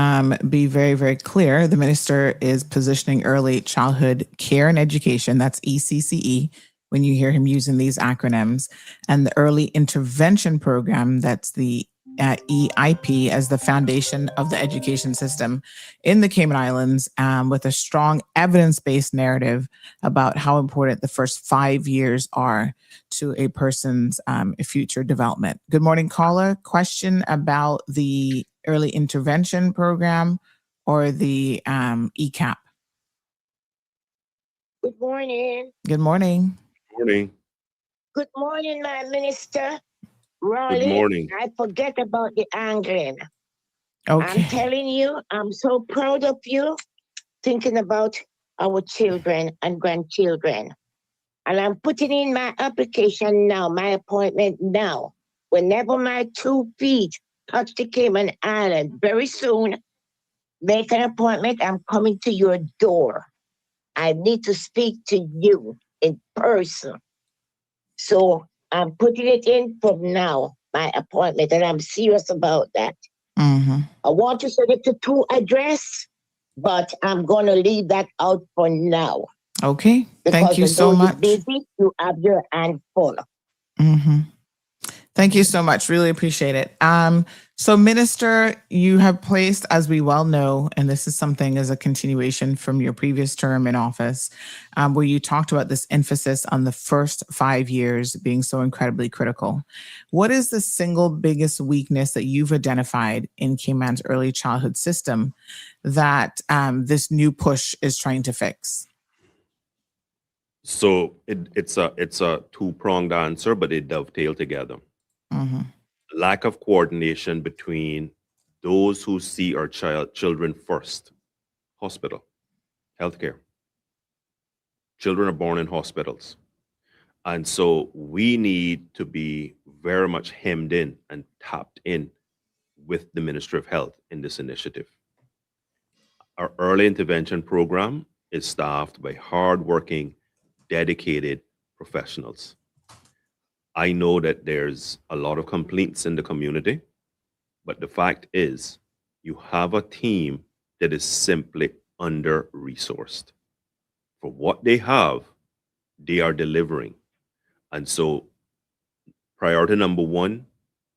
B: be very, very clear. The minister is positioning early childhood care and education, that's ECCE, when you hear him using these acronyms. And the early intervention program, that's the EIP, as the foundation of the education system in the Cayman Islands, with a strong evidence-based narrative about how important the first 5 years are to a person's future development. Good morning, caller. Question about the early intervention program or the ECAP?
I: Good morning.
B: Good morning.
G: Morning.
I: Good morning, my minister.
G: Good
I: Raleigh,
G: morning.
I: I forget about the Anglin.
B: Okay.
I: I'm telling you, I'm so proud of you thinking about our children and grandchildren. And I'm putting in my application now, my appointment now. Whenever my 2 feet touch the Cayman Island, very soon, make an appointment. I'm coming to your door. I need to speak to you in person. So I'm putting it in from now, my appointment, and I'm serious about that.
B: Mm-hmm.
I: I want to send it to 2 address, but I'm going to leave that out for now.
B: Okay.
I: Because
B: Thank you so
I: although
B: much.
I: you're busy, you have your hand full.
B: Mm-hmm. Thank you so much. Really appreciate it. So, Minister, you have placed, as we well know, and this is something as a continuation from your previous term in office, where you talked about this emphasis on the first 5 years being so incredibly critical. What is the single biggest weakness that you've identified in Cayman's early childhood system that this new push is trying to fix?
G: So it's a two-pronged answer, but it dovetail together.
B: Mm-hmm.
G: Lack of coordination between those who see our children first. Hospital, healthcare. Children are born in hospitals. And so we need to be very much hemmed in and tapped in with the Ministry of Health in this initiative. Our early intervention program is staffed by hardworking, dedicated professionals. I know that there's a lot of complaints in the community, but the fact is you have a team that is simply under-resourced. For what they have, they are delivering. And so priority number 1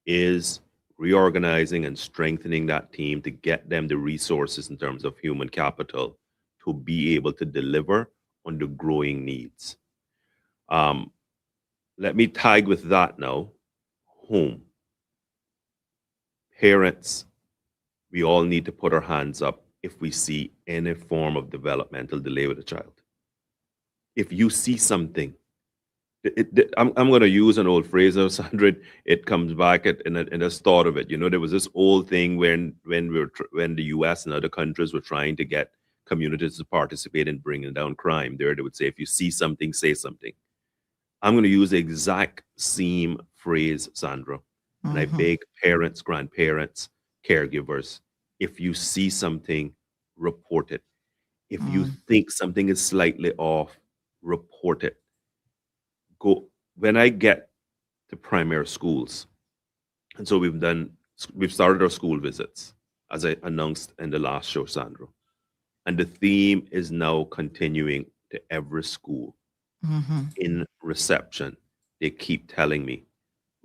G: is reorganizing and strengthening that team to get them the resources in terms of human capital to be able to deliver on the growing needs. Let me tag with that now. Home. Parents, we all need to put our hands up if we see any form of developmental delay with a child. If you see something, I'm going to use an old phrase of Sandra. It comes back in a thought of it. You know, there was this old thing when the U.S. and other countries were trying to get communities to participate in bringing down crime. They would say, if you see something, say something. I'm going to use the exact same phrase, Sandra. And I beg parents, grandparents, caregivers, if you see something, report it. If you think something is slightly off, report it. Go. When I get to primary schools, and so we've started our school visits, as I announced in the last show, Sandra. And the theme is now continuing to every school. In reception, they keep telling me,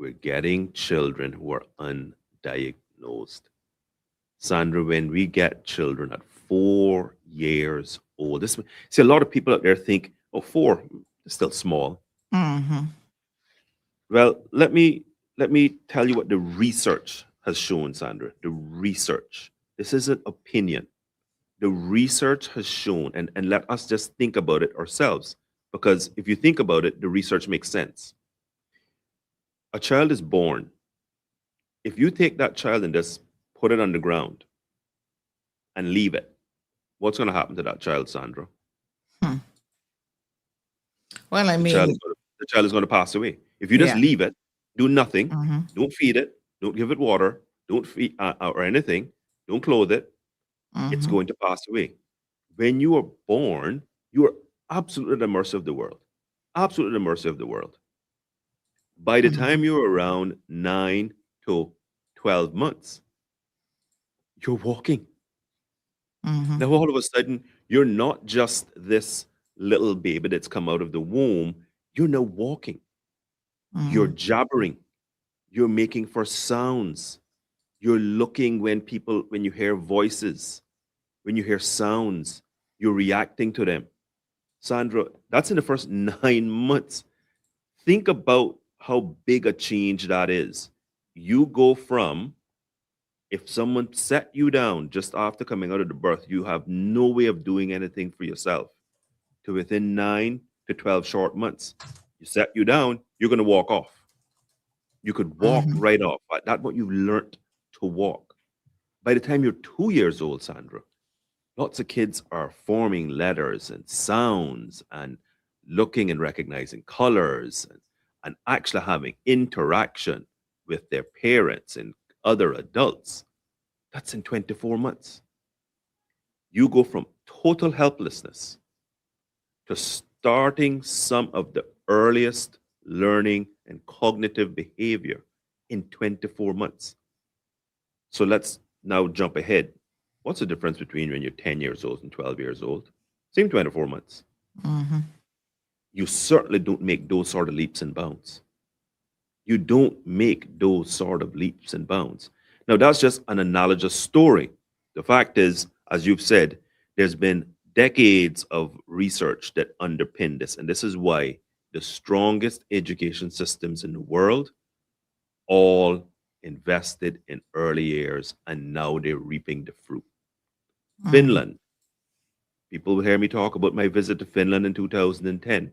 G: we're getting children who are undiagnosed. Sandra, when we get children at 4 years old, see, a lot of people out there think, oh, 4 is still small. Well, let me tell you what the research has shown, Sandra. The research. This isn't opinion. The research has shown, and let us just think about it ourselves, because if you think about it, the research makes sense. A child is born. If you take that child and just put it on the ground and leave it, what's going to happen to that child, Sandra?
B: Well, I mean,
G: the child is going to pass away. If you just leave it, do nothing, don't feed it, don't give it water, don't feed or anything, don't clothe it, it's going to pass away. When you are born, you are absolutely at the mercy of the world. Absolutely at the mercy of the world. By the time you're around 9 to 12 months, you're walking. Now, all of a sudden, you're not just this little baby that's come out of the womb. You're now walking. You're jabbering. You're making for sounds. You're looking when you hear voices, when you hear sounds, you're reacting to them. Sandra, that's in the first 9 months. Think about how big a change that is. You go from, if someone set you down just after coming out of the birth, you have no way of doing anything for yourself, to within 9 to 12 short months. You set you down, you're going to walk off. You could walk right off. That's what you've learned to walk. By the time you're 2 years old, Sandra, lots of kids are forming letters and sounds and looking and recognizing colors and actually having interaction with their parents and other adults. That's in 24 months. You go from total helplessness to starting some of the earliest learning and cognitive behavior in 24 months. So let's now jump ahead. What's the difference between when you're 10 years old and 12 years old? Same 24 months. You certainly don't make those sort of leaps and bounds. You don't make those sort of leaps and bounds. Now, that's just an analogous story. The fact is, as you've said, there's been decades of research that underpin this. And this is why the strongest education systems in the world all invested in early years, and now they're reaping the fruit. Finland. People will hear me talk about my visit to Finland in 2010.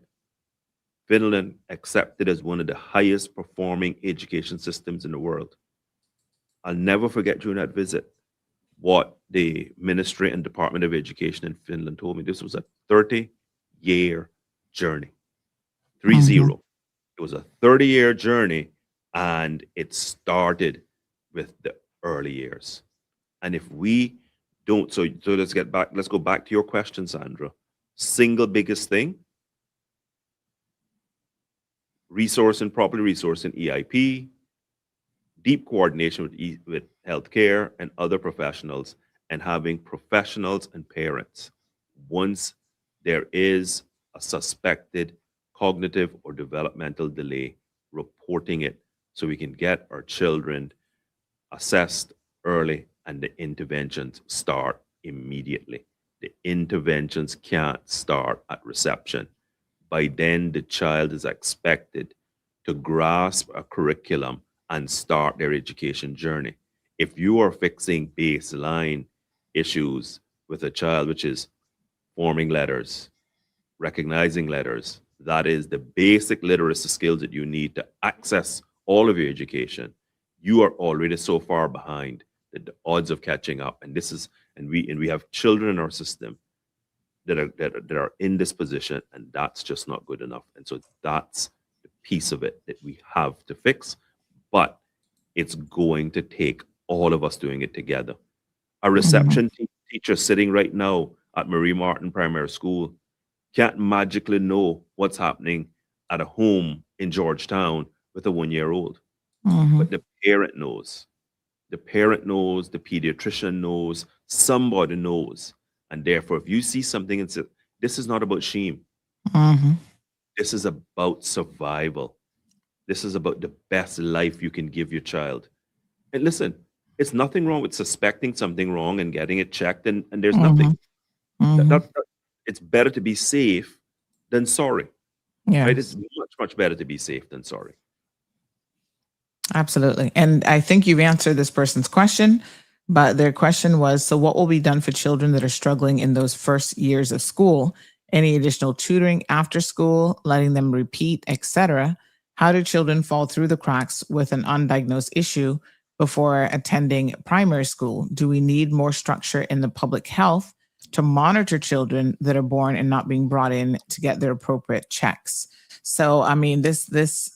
G: Finland accepted as one of the highest performing education systems in the world. I'll never forget during that visit what the Ministry and Department of Education in Finland told me. This was a 30-year journey. 3-0. It was a 30-year journey, and it started with the early years. And if we don't, so let's go back to your question, Sandra. Single biggest thing, properly resourcing EIP, deep coordination with healthcare and other professionals, and having professionals and parents, once there is a suspected cognitive or developmental delay, reporting it so we can get our children assessed early and the interventions start immediately. The interventions can't start at reception. By then, the child is expected to grasp a curriculum and start their education journey. If you are fixing baseline issues with a child, which is forming letters, recognizing letters, that is the basic literacy skills that you need to access all of your education, you are already so far behind that the odds of catching up, and we have children in our system that are in this position, and that's just not good enough. And so that's the piece of it that we have to fix, but it's going to take all of us doing it together. A reception teacher sitting right now at Marie Martin Primary School can't magically know what's happening at a home in Georgetown with a 1-year-old. But the parent knows. The parent knows, the pediatrician knows, somebody knows. And therefore, if you see something and say, this is not about shame. This is about survival. This is about the best life you can give your child. And listen, it's nothing wrong with suspecting something wrong and getting it checked, and there's nothing. It's better to be safe than sorry. Right? It's much, much better to be safe than sorry.
B: Absolutely. And I think you've answered this person's question, but their question was, so what will be done for children that are struggling in those first years of school? Any additional tutoring after school, letting them repeat, etc.? How do children fall through the cracks with an undiagnosed issue before attending primary school? Do we need more structure in the public health to monitor children that are born and not being brought in to get their appropriate checks? So, I mean, this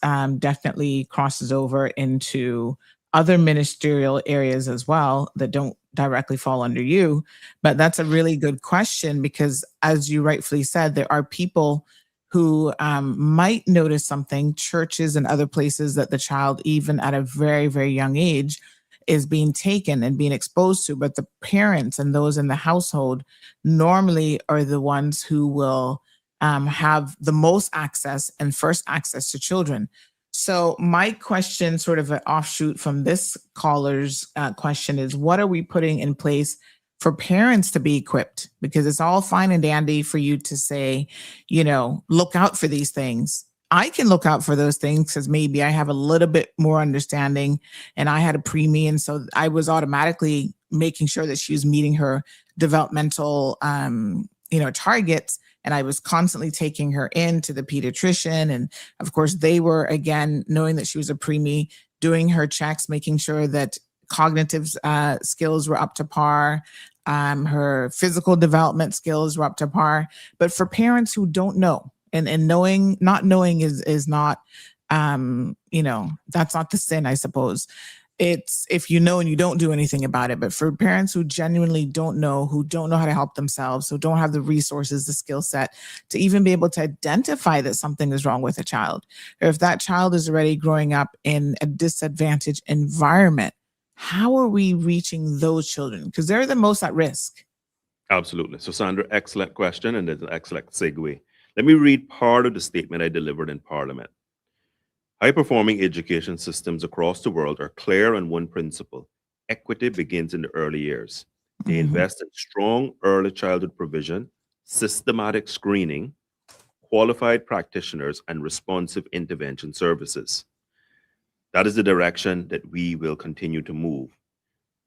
B: definitely crosses over into other ministerial areas as well that don't directly fall under you. But that's a really good question, because as you rightfully said, there are people who might notice something, churches and other places that the child, even at a very, very young age, is being taken and being exposed to. But the parents and those in the household normally are the ones who will have the most access and first access to children. So my question, sort of an offshoot from this caller's question, is what are we putting in place for parents to be equipped? Because it's all fine and dandy for you to say, look out for these things. I can look out for those things because maybe I have a little bit more understanding, and I had a preemie, and so I was automatically making sure that she was meeting her developmental targets. And I was constantly taking her in to the pediatrician. And of course, they were, again, knowing that she was a preemie, doing her checks, making sure that cognitive skills were up to par, her physical development skills were up to par. But for parents who don't know, and not knowing is not, that's not the sin, I suppose. It's if you know and you don't do anything about it. But for parents who genuinely don't know, who don't know how to help themselves, who don't have the resources, the skill set to even be able to identify that something is wrong with a child, or if that child is already growing up in a disadvantaged environment, how are we reaching those children? Because they're the most at risk.
G: Absolutely. So, Sandra, excellent question, and there's an excellent segue. Let me read part of the statement I delivered in Parliament. High-performing education systems across the world are clear on one principle: equity begins in the early years. They invest in strong early childhood provision, systematic screening, qualified practitioners, and responsive intervention services. That is the direction that we will continue to move.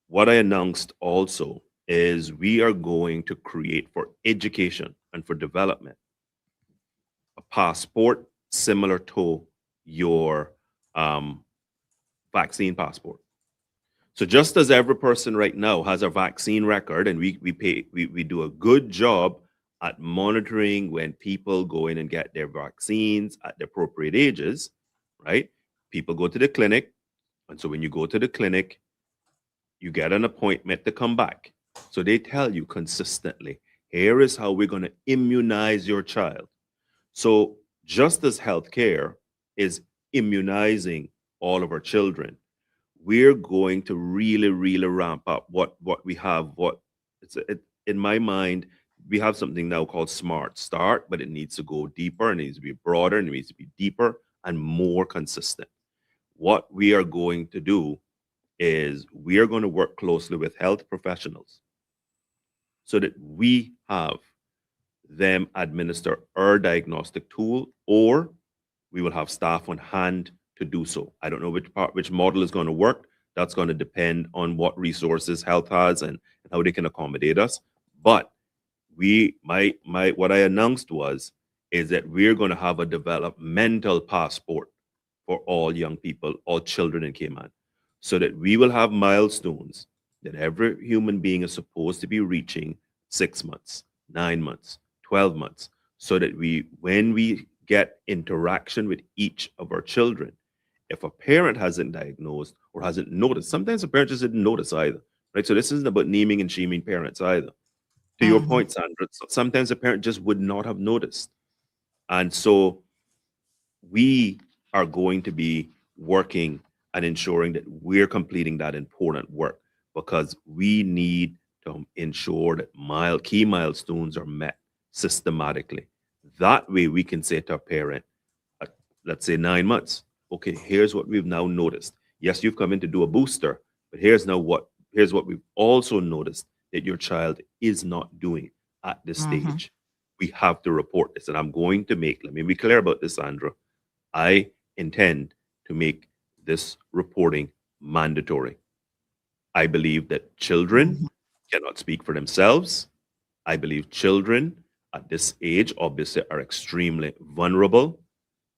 G: What I announced also is we are going to create for education and for development a passport similar to your vaccine passport. So just as every person right now has a vaccine record, and we do a good job at monitoring when people go in and get their vaccines at the appropriate ages, right? People go to the clinic, and so when you go to the clinic, you get an appointment to come back. So they tell you consistently, here is how we're going to immunize your child. So just as healthcare is immunizing all of our children, we're going to really, really ramp up what we have. In my mind, we have something now called Smart Start, but it needs to go deeper, and it needs to be broader, and it needs to be deeper and more consistent. What we are going to do is we are going to work closely with health professionals so that we have them administer our diagnostic tool, or we will have staff on hand to do so. I don't know which model is going to work. That's going to depend on what resources health has and how they can accommodate us. But what I announced is that we're going to have a developmental passport for all young people, all children in Cayman, so that we will have milestones that every human being is supposed to be reaching 6 months, 9 months, 12 months, so that when we get interaction with each of our children, if a parent hasn't diagnosed or hasn't noticed, sometimes a parent just didn't notice either, right? So this isn't about naming and shaming parents either. To your point, Sandra, sometimes a parent just would not have noticed. And so we are going to be working and ensuring that we're completing that important work, because we need to ensure that key milestones are met systematically. That way we can say to a parent, let's say 9 months, okay, here's what we've now noticed. Yes, you've come in to do a booster, but here's what we've also noticed that your child is not doing at this stage. We have to report this. And let me be clear about this, Sandra. I intend to make this reporting mandatory. I believe that children cannot speak for themselves. I believe children at this age obviously are extremely vulnerable.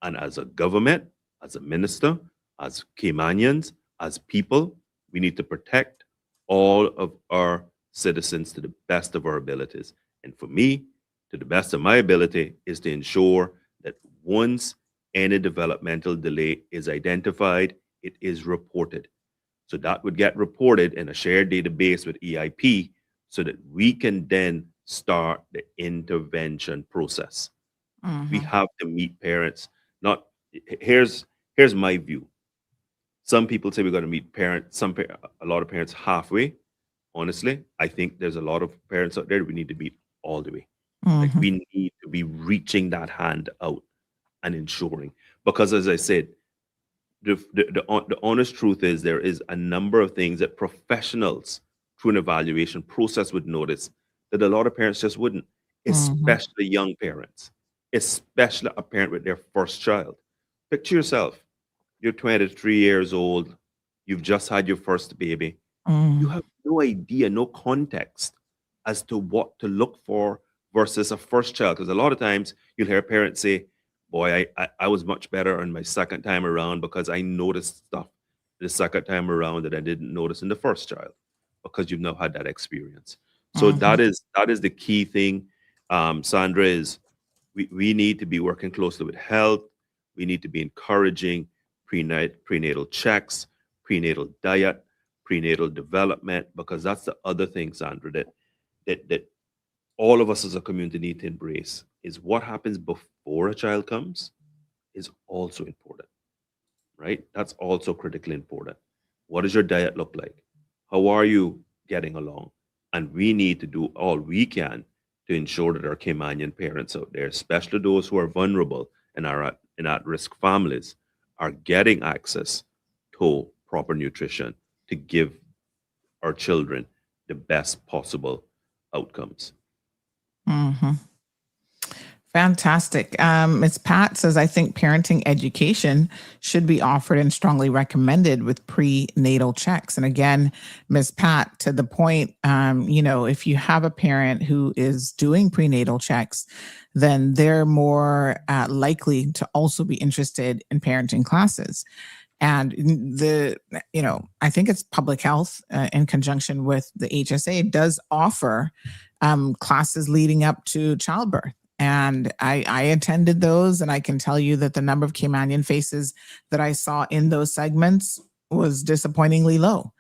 G: And as a government, as a minister, as Caymanians, as people, we need to protect all of our citizens to the best of our abilities. And for me, to the best of my ability, is to ensure that once any developmental delay is identified, it is reported. So that would get reported in a shared database with EIP so that we can then start the intervention process. We have to meet parents. Here's my view. Some people say we're going to meet parents, a lot of parents halfway. Honestly, I think there's a lot of parents out there we need to meet all the way. Like
B: Mhm.
G: we need to be reaching that hand out and ensuring, because as I said, the honest truth is there is a number of things that professionals through an evaluation process would notice that a lot of parents just wouldn't,
B: Mhm.
G: especially young parents, especially a parent with their first child. Picture yourself, you're 23 years old, you've just had your first baby, you
B: Mhm.
G: have no idea, no context as to what to look for versus a first child. Because a lot of times you'll hear parents say, boy, I was much better on my second time around because I noticed stuff the second time around that I didn't notice in the first child, because you've now had that experience. So
B: Mhm.
G: that is the key thing, Sandra, is we need to be working closely with health. We need to be encouraging prenatal checks, prenatal diet, prenatal development, because that's the other thing, Sandra, that all of us as a community need to embrace is what happens before a child comes is also important, right? That's also critically important. What does your diet look like? How are you getting along? And we need to do all we can to ensure that our Caymanian parents out there, especially those who are vulnerable and are in at-risk families, are getting access to proper nutrition to give our children the best possible outcomes.
B: Mhm. Fantastic. Ms. Pat says, I think parenting education should be offered and strongly recommended with prenatal checks. And again, Ms. Pat, to the point, if you have a parent who is doing prenatal checks, then they're more likely to also be interested in parenting classes. And I think it's public health in conjunction with the HSA does offer classes leading up to childbirth. And I attended those, and I can tell you that the number of Caymanian faces that I saw in those segments was disappointingly low.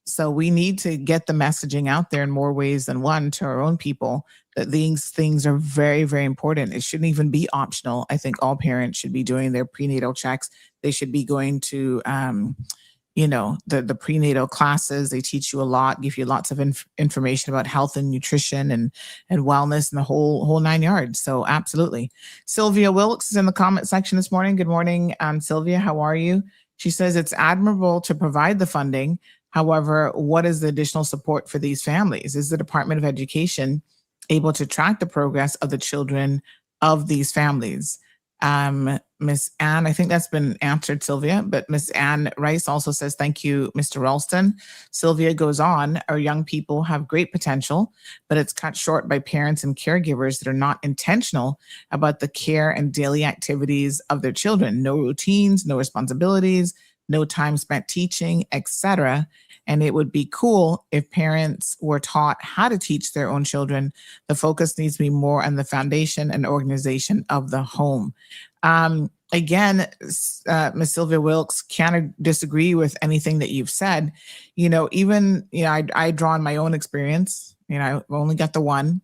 B: So we need to get the messaging out there in more ways than one to our own people that these things are very, very important. It shouldn't even be optional. I think all parents should be doing their prenatal checks. They should be going to the prenatal classes. They teach you a lot, give you lots of information about health and nutrition and wellness and the whole nine yards. So absolutely. Sylvia Wilkes is in the comment section this morning. Good morning, Sylvia. How are you? She says it's admirable to provide the funding. However, what is the additional support for these families? Is the Department of Education able to track the progress of the children of these families? Miss Anne, I think that's been answered, Sylvia, but Miss Anne Rice also says, thank you, Mr. Rolston. Sylvia goes on, our young people have great potential, but it's cut short by parents and caregivers that are not intentional about the care and daily activities of their children. No routines, no responsibilities, no time spent teaching, etc. And it would be cool if parents were taught how to teach their own children. The focus needs to be more on the foundation and organization of the home. Again, Ms. Sylvia Wilkes, can't disagree with anything that you've said. I draw on my own experience. I've only got the one.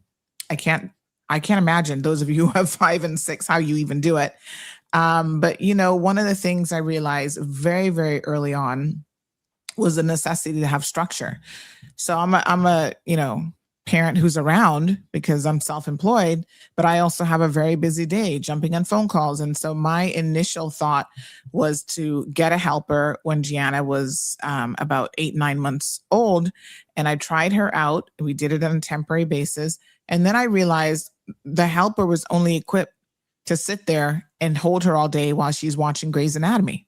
B: I can't imagine those of you who have 5 and 6, how you even do it. But one of the things I realized very, very early on was the necessity to have structure. So I'm a parent who's around because I'm self-employed, but I also have a very busy day jumping on phone calls. And so my initial thought was to get a helper when Gianna was about 8-9 months old. And I tried her out. We did it on a temporary basis. And then I realized the helper was only equipped to sit there and hold her all day while she's watching Grey's Anatomy.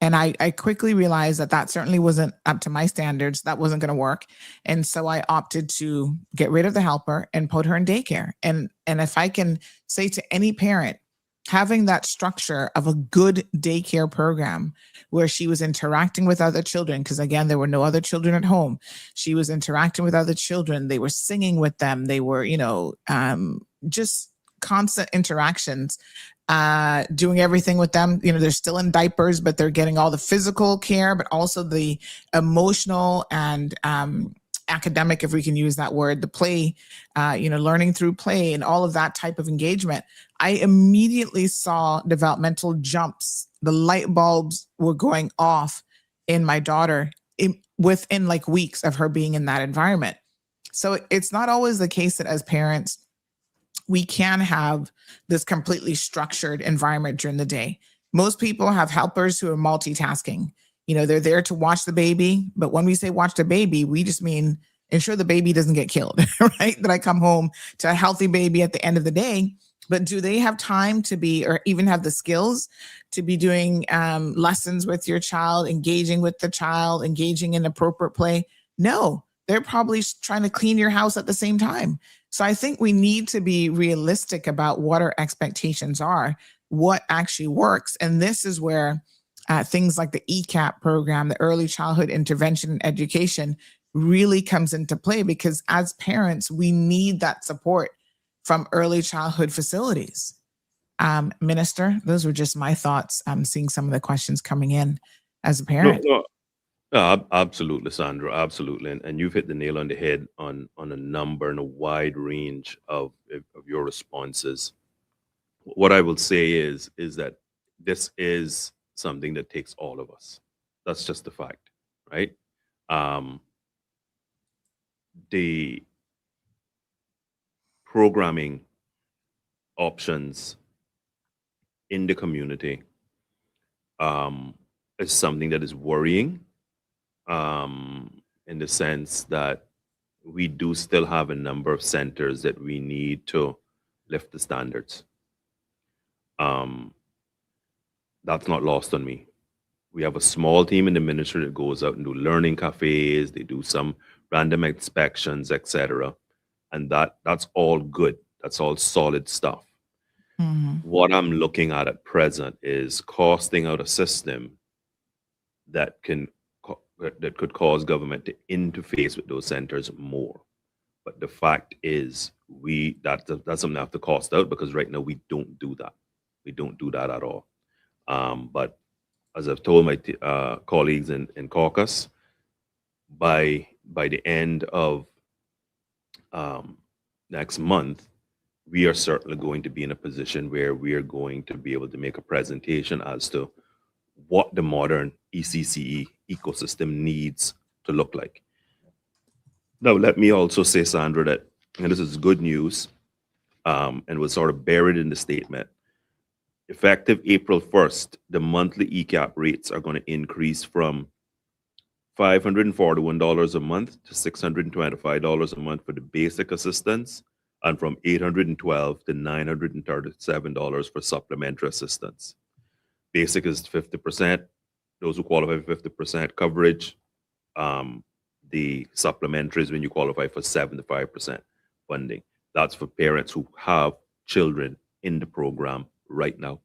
B: And I quickly realized that certainly wasn't up to my standards. That wasn't going to work. And so I opted to get rid of the helper and put her in daycare. And if I can say to any parent, having that structure of a good daycare program where she was interacting with other children, because again, there were no other children at home. She was interacting with other children. They were singing with them. They were, just constant interactions, doing everything with them. They're still in diapers, but they're getting all the physical care, but also the emotional and academic, if we can use that word, the play, learning through play and all of that type of engagement. I immediately saw developmental jumps. The light bulbs were going off in my daughter within like weeks of her being in that environment. So it's not always the case that as parents, we can have this completely structured environment during the day. Most people have helpers who are multitasking. They're there to watch the baby, but when we say watch the baby, we just mean ensure the baby doesn't get killed, right? That I come home to a healthy baby at the end of the day. But do they have time to be, or even have the skills to be doing lessons with your child, engaging with the child, engaging in appropriate play? No, they're probably trying to clean your house at the same time. So I think we need to be realistic about what our expectations are, what actually works. And this is where things like the ECAP program, the Early Childhood Intervention and Education, really comes into play, because as parents, we need that support from early childhood facilities. Minister, those were just my thoughts. I'm seeing some of the questions coming in as a parent.
G: No, absolutely, Sandra, absolutely, and you've hit the nail on the head on a number and a wide range of your responses. What I will say is that this is something that takes all of us. That's just the fact, right? The programming options in the community is something that is worrying, in the sense that we do still have a number of centers that we need to lift the standards. That's not lost on me. We have a small team in the ministry that goes out and do learning cafes, they do some random inspections, etc. And that's all good. That's all solid stuff.
B: Mm-hmm.
G: What I'm looking at present is costing out a system that could cause government to interface with those centers more. But the fact is, that's something I have to cost out, because right now we don't do that. We don't do that at all. But as I've told my colleagues in caucus, by the end of next month, we are certainly going to be in a position where we are going to be able to make a presentation as to what the modern ECCE ecosystem needs to look like. Now, let me also say, Sandra, that, and this is good news, and was sort of buried in the statement, effective April 1st, the monthly ECAP rates are going to increase from $541 a month to $625 a month for the basic assistance, and from $812 to $937 for supplementary assistance. Basic is 50%. Those who qualify for 50% coverage. The supplementary is when you qualify for 75% funding. That's for parents who have children in the program right now.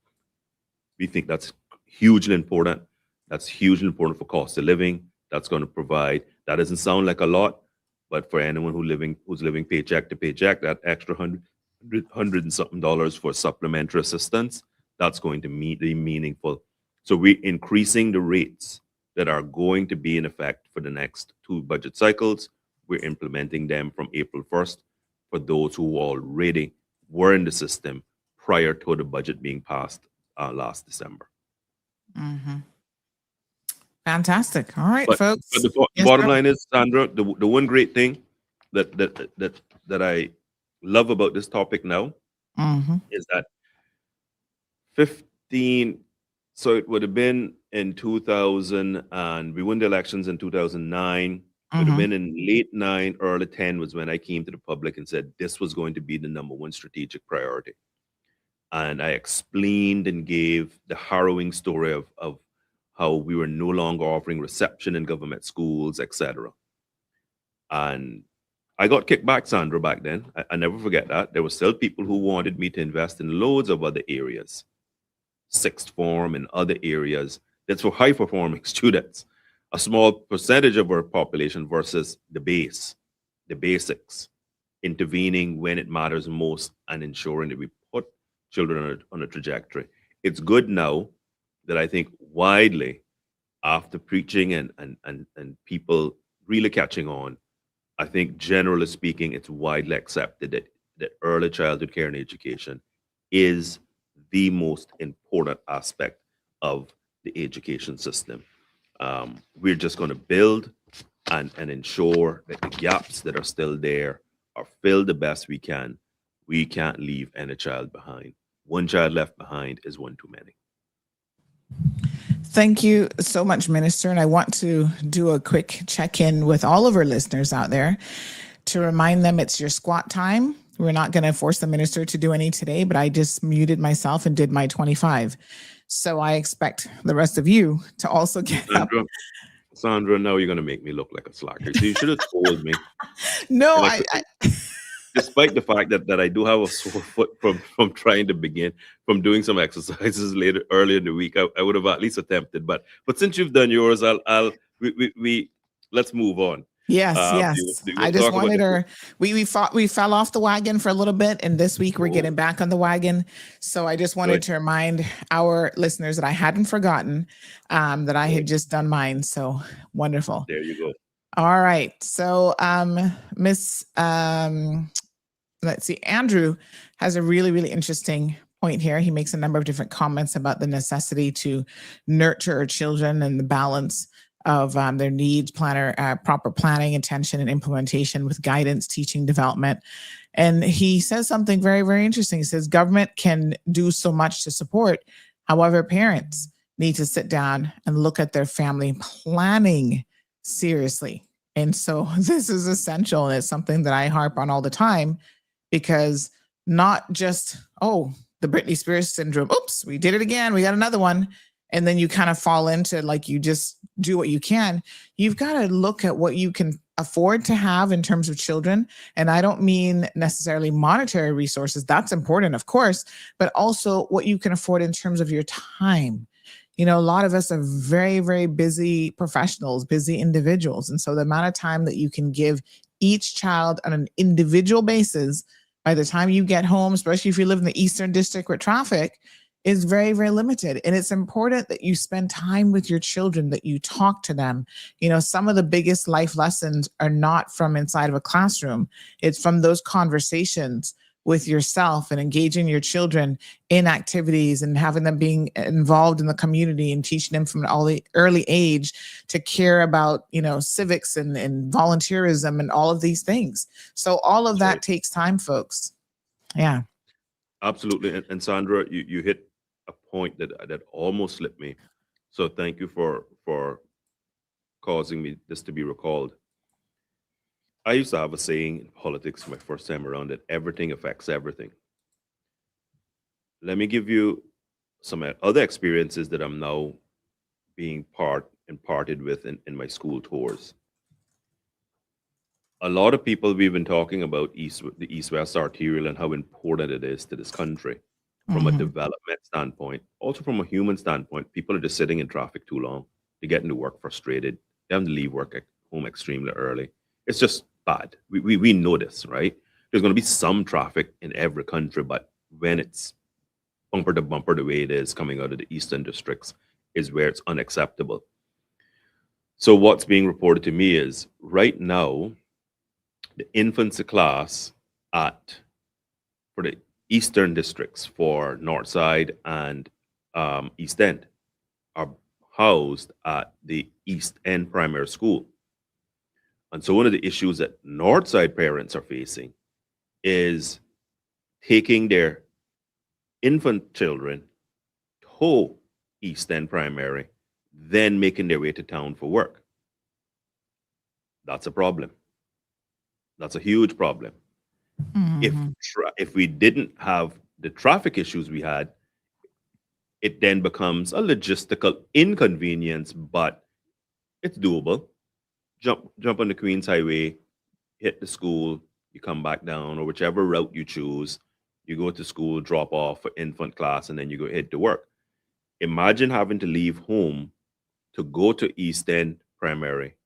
G: We think that's hugely important. That's hugely important for cost of living. That's going to provide, that doesn't sound like a lot, but for anyone who's living paycheck to paycheck, that extra $100 and something for supplementary assistance, that's going to be meaningful. So we're increasing the rates that are going to be in effect for the next 2 budget cycles. We're implementing them from April 1st for those who already were in the system prior to the budget being passed last December.
B: Mm-hmm. Fantastic. All right,
G: But
B: folks.
G: But the bottom line is, Sandra, the one great thing that I love about this topic now is that 15. So it would have been in 2000, and we won the elections in 2009. It would have been in late 9, early 10 was when I came to the public and said this was going to be the #1 strategic priority. And I explained and gave the harrowing story of how we were no longer offering reception in government schools, etc. And I got kicked back, Sandra, back then. I never forget that. There were still people who wanted me to invest in loads of other areas, sixth form and other areas. That's for high-performing students. A small percentage of our population versus the basics, intervening when it matters most and ensuring that we put children on a trajectory. It's good now that I think widely, after preaching and people really catching on, I think generally speaking, it's widely accepted that early childhood care and education is the most important aspect of the education system. We're just going to build and ensure that the gaps that are still there are filled the best we can we can't leave any child behind. One child left behind is one too many.
B: Thank you so much, Minister. And I want to do a quick check-in with all of our listeners out there to remind them it's your squat time. We're not going to force the minister to do any today, but I just muted myself and did my 25. So I expect the rest of you to also get up.
G: Sandra, now you're going to make me look like a slacker. So you should have told me.
B: No,
G: Like, despite the fact that I do have a sore foot from trying to begin, from doing some exercises earlier in the week, I would have at least attempted. But since you've done yours, let's move on.
B: Yes, yes. I just wanted her. We fell off the wagon for a little bit, and this week we're getting back on the wagon. So I just wanted to remind our listeners that I hadn't forgotten that I had just done mine. So wonderful.
G: There you go.
B: All right. So let's see. Andrew has a really, really interesting point here. He makes a number of different comments about the necessity to nurture our children and the balance of their needs, proper planning, attention, and implementation with guidance, teaching, development. And he says something very, very interesting. He says government can do so much to support. However, parents need to sit down and look at their family planning seriously. And so this is essential. And it's something that I harp on all the time, because not just, the Britney Spears syndrome. Oops, we did it again. We got another one. And then you kind of fall into like, you just do what you can. You've got to look at what you can afford to have in terms of children. And I don't mean necessarily monetary resources. That's important, of course, but also what you can afford in terms of your time. You know, a lot of us are very, very busy professionals, busy individuals. And so the amount of time that you can give each child on an individual basis, by the time you get home, especially if you live in the Eastern District with traffic, is very, very limited. And it's important that you spend time with your children, that you talk to them. You know, some of the biggest life lessons are not from inside of a classroom. It's from those conversations with yourself and engaging your children in activities and having them being involved in the community and teaching them from an early age to care about, you know, civics and volunteerism and all of these things. So all of that takes time, folks. Yeah.
G: Absolutely. And Sandra, you hit a point that almost slipped me. So thank you for causing me this to be recalled. I used to have a saying in politics my first time around, that everything affects everything. Let me give you some other experiences that I'm now being imparted with in my school tours. A lot of people, we've been talking about the East-West arterial and how important it is to this country from a development standpoint, also from a human standpoint. People are just sitting in traffic too long. They're getting to work frustrated. They have to leave work at home extremely early. It's just bad. We know this, right? There's going to be some traffic in every country, but when it's bumper to bumper the way it is coming out of the Eastern districts is where it's unacceptable. So what's being reported to me is right now, the infancy class for the Eastern districts, for Northside and East End, are housed at the East End Primary School. And so one of the issues that Northside parents are facing is taking their infant children to East End Primary, then making their way to town for work. That's a problem. That's a huge problem. If we didn't have the traffic issues we had, it then becomes a logistical inconvenience, but it's doable. Jump on the Queens Highway, hit the school, you come back down, or whichever route you choose, you go to school, drop off for infant class, and then you go head to work. Imagine having to leave home to go to East End Primary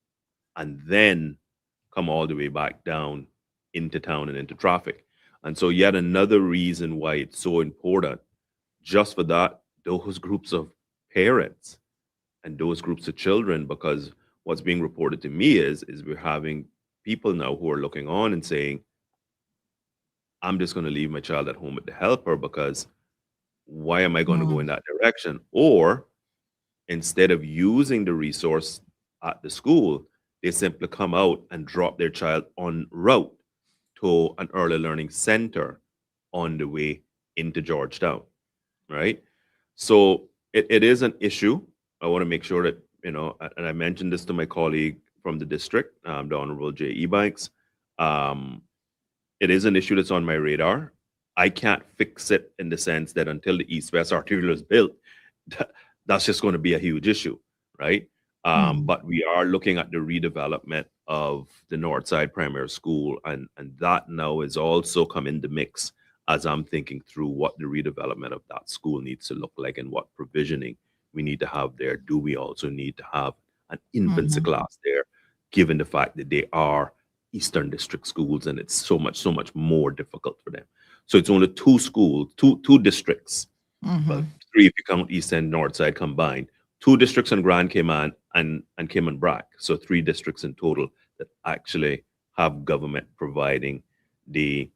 G: and then come all the way back down into town and into traffic. And so yet another reason why it's so important, just for that, those groups of parents and those groups of children, because what's being reported to me is we're having people now who are looking on and saying, I'm just going to leave my child at home with the helper, because why am I going to go in that direction? Or instead of using the resource at the school, they simply come out and drop their child en route to an early learning center on the way into Georgetown, right? So it is an issue. I want to make sure that, and I mentioned this to my colleague from the district, the Honorable J.E. Banks. It is an issue that's on my radar. I can't fix it in the sense that until the East-West Arterial is built, that's just going to be a huge issue, right? But we are looking at the redevelopment of the Northside Primary School, and that now is also come in the mix as I'm thinking through what the redevelopment of that school needs to look like and what provisioning we need to have there. Do we also need to have an infancy class there, given the fact that they are Eastern District schools and it's so much more difficult for them? So it's only two schools, two districts, well, three if you count East and North Side combined. Two districts in Grand Cayman and Cayman Brac. So three districts in total that actually have government providing the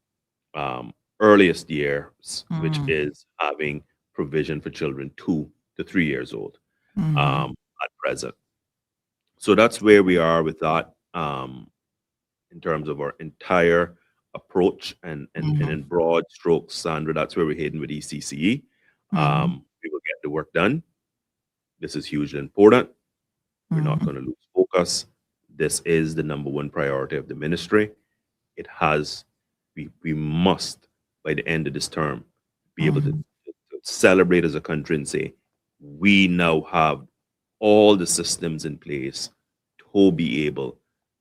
G: earliest years, which is having provision for children 2 to 3 years old at present. So that's where we are with that in terms of our entire approach and in broad strokes, Sandra, that's where we're heading with ECCE. We will get the work done. This is hugely important. We're not going to lose focus. This is the number one priority of the ministry. It has, we must, by the end of this term, be able to celebrate as a country and say, we now have all the systems in place to be able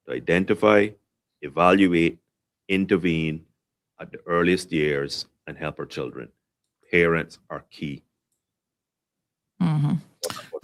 G: to identify, evaluate, intervene at the earliest years and help our children. Parents are key.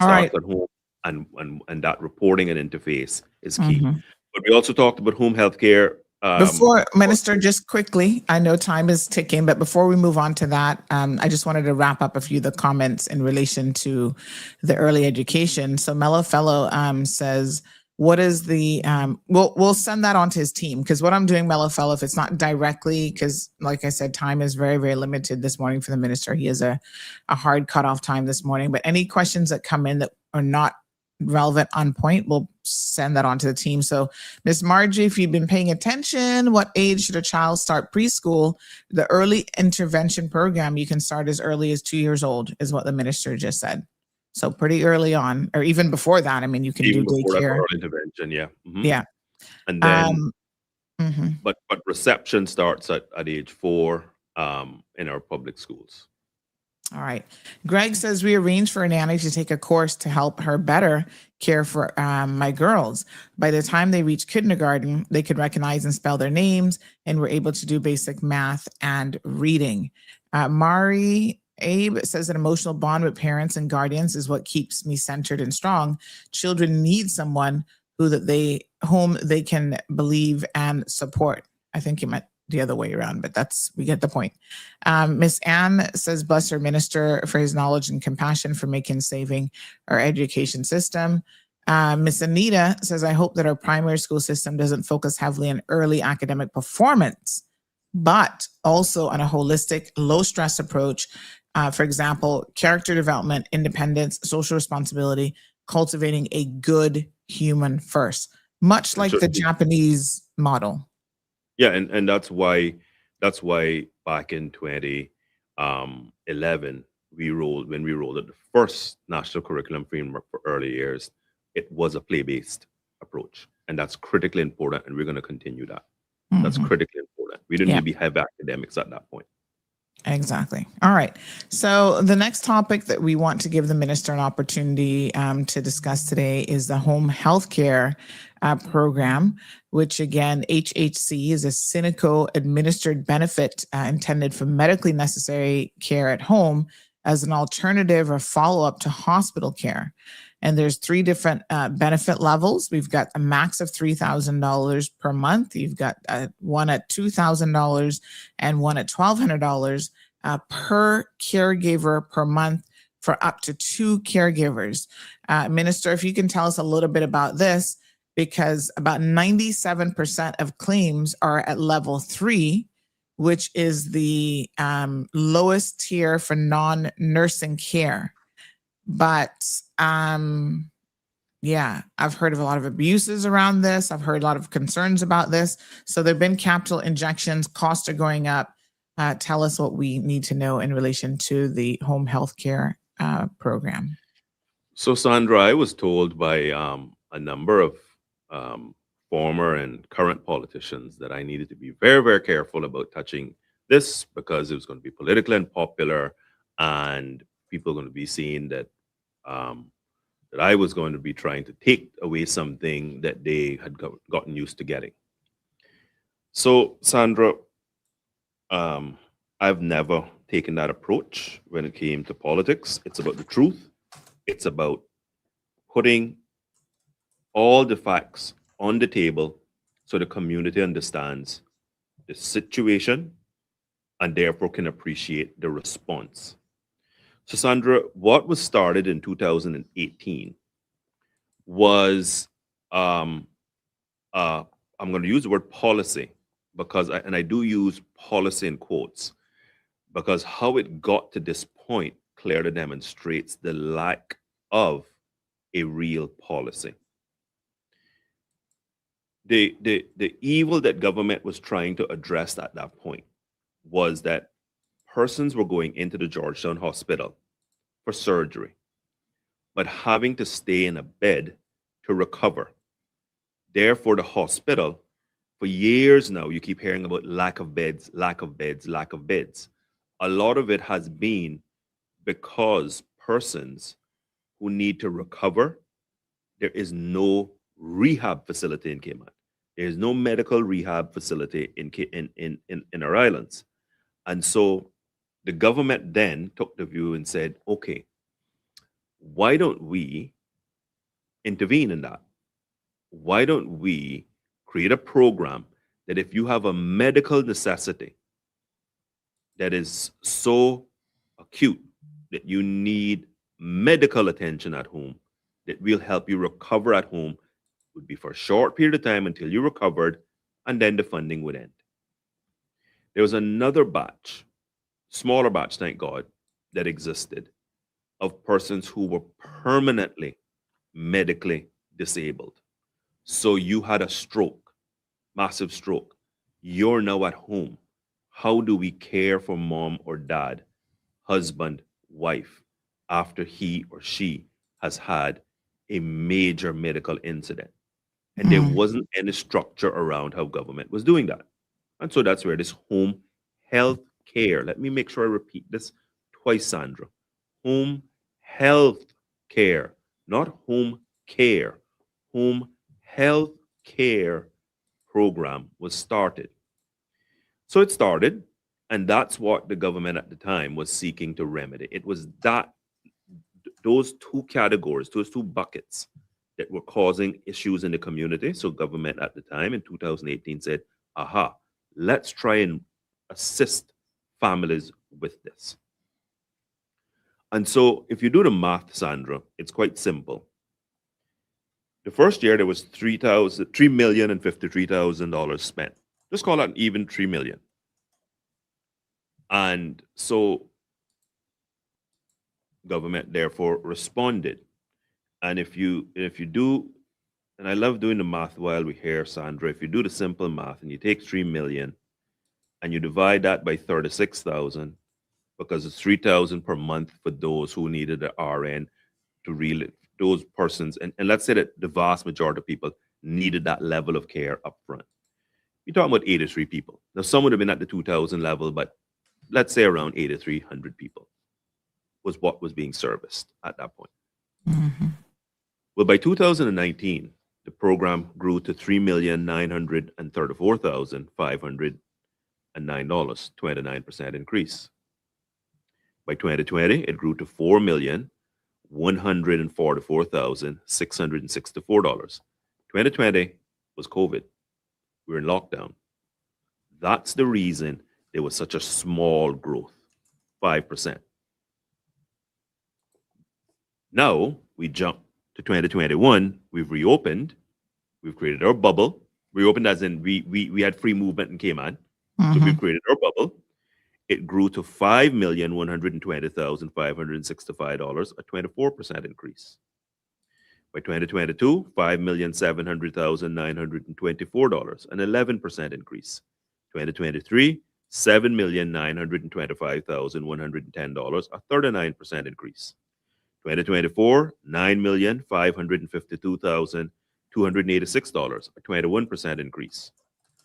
B: All right.
G: At home and that reporting and interface is key. But we also talked about home health care.
B: Before, Minister, just quickly, I know time is ticking, but before we move on to that, I just wanted to wrap up a few of the comments in relation to the early education. So Mellow Fellow says, what is the, we'll send that on to his team, because what I'm doing, Mellow Fellow, if it's not directly, because like I said, time is very, very limited this morning for the minister. He has a hard cutoff time this morning, but any questions that come in that are not relevant on point, we'll send that on to the team. So Ms. Margie, if you've been paying attention, what age should a child start preschool? The early intervention program, you can start as early as 2 years old, is what the minister just said. So pretty early on, or even before that, I mean, you can
G: even
B: do
G: before that
B: daycare.
G: early intervention, yeah.
B: Yeah.
G: And then, but reception starts at age 4 in our public schools.
B: All right. Greg says we arranged for a nanny to take a course to help her better care for my girls. By the time they reach kindergarten, they could recognize and spell their names and were able to do basic math and reading. Mari Abe says an emotional bond with parents and guardians is what keeps me centered and strong. Children need someone whom they can believe and support. I think you meant the other way around, but we get the point. Miss Anne says, bless her minister for his knowledge and compassion for saving our education system. Miss Anita says, I hope that our primary school system doesn't focus heavily on early academic performance, but also on a holistic, low stress approach. For example, character development, independence, social responsibility, cultivating a good human first, much like the Japanese model.
G: Yeah, and that's why back in 2011 when we rolled out the first national curriculum framework for early years, it was a play-based approach, and that's critically important, and we're going to continue that. That's critically important. We didn't need to be heavy academics at that point.
B: Exactly. All right. So the next topic that we want to give the minister an opportunity to discuss today is the home health care program, which again, HHC is a Cineco administered benefit intended for medically necessary care at home as an alternative or follow-up to hospital care. And there's 3 different benefit levels. We've got a max of $3,000 per month. You've got one at $2,000 and one at $1,200 per caregiver per month for up to 2 caregivers. Minister, if you can tell us a little bit about this, because about 97% of claims are at level 3, which is the lowest tier for non-nursing care. But yeah, I've heard of a lot of abuses around this. I've heard a lot of concerns about this. So there've been capital injections, costs are going up. tell us what we need to know in relation to the home health care program.
G: So, Sandra, I was told by a number of former and current politicians that I needed to be very, very careful about touching this because it was going to be politically unpopular, and people are going to be seeing that that I was going to be trying to take away something that they had gotten used to getting. So, Sandra, I've never taken that approach when it came to politics. It's about the truth. It's about putting all the facts on the table so the community understands the situation and therefore can appreciate the response. So, Sandra, what was started in 2018 was, I'm going to use the word policy because, I do use policy in quotes, because how it got to this point clearly demonstrates the lack of a real policy. The evil that government was trying to address at that point was that persons were going into the Georgetown Hospital for surgery, but having to stay in a bed to recover. Therefore, the hospital, for years now, you keep hearing about lack of beds, lack of beds, lack of beds. A lot of it has been because persons who need to recover, there is no rehab facility in Cayman. There is no medical rehab facility in our islands. And so the government then took the view and said, okay, why don't we intervene in that? Why don't we create a program that if you have a medical necessity that is so acute that you need medical attention at home, that will help you recover at home, would be for a short period of time until you recovered, and then the funding would end. There was another batch, smaller batch, thank God, that existed of persons who were permanently medically disabled. So you had a stroke, massive stroke. You're now at home. How do we care for mom or dad, husband, wife, after he or she has had a major medical incident? And there wasn't any structure around how government was doing that. And so that's where this home health care, let me make sure I repeat this twice, Sandra. Home health care, not home care. Home health care program was started. So it started, and that's what the government at the time was seeking to remedy. It was those two categories, those two buckets that were causing issues in the community. So government at the time in 2018 said, aha, let's try and assist families with this. And so if you do the math, Sandra, it's quite simple. The first year there was $3,053,000 spent. Just call that an even 3 million. And so government therefore responded. And if you do, and I love doing the math while we're here, Sandra, if you do the simple math and you take 3 million and you divide that by 36,000, because it's 3,000 per month for those who needed the RN to really, those persons, and let's say that the vast majority of people needed that level of care up front. You're talking about 83 people. Now, some would have been at the 2,000 level, but let's say around 8,300 people was what was being serviced at that point. Well, by 2019, the program grew to $3,934,509, 29% increase. By 2020, it grew to $4,144,664. 2020 was COVID. We were in lockdown. That's the reason there was such a small growth, 5%. Now we jump to 2021. We've reopened. We've created our bubble. Reopened as in we had free movement in Cayman. So we've created our bubble. It grew to $5,120,565, a 24% increase. By 2022, $5,700,924, an 11% increase. 2023, $7,925,110, a 39% increase. 2024, $9,552,286, a 21% increase.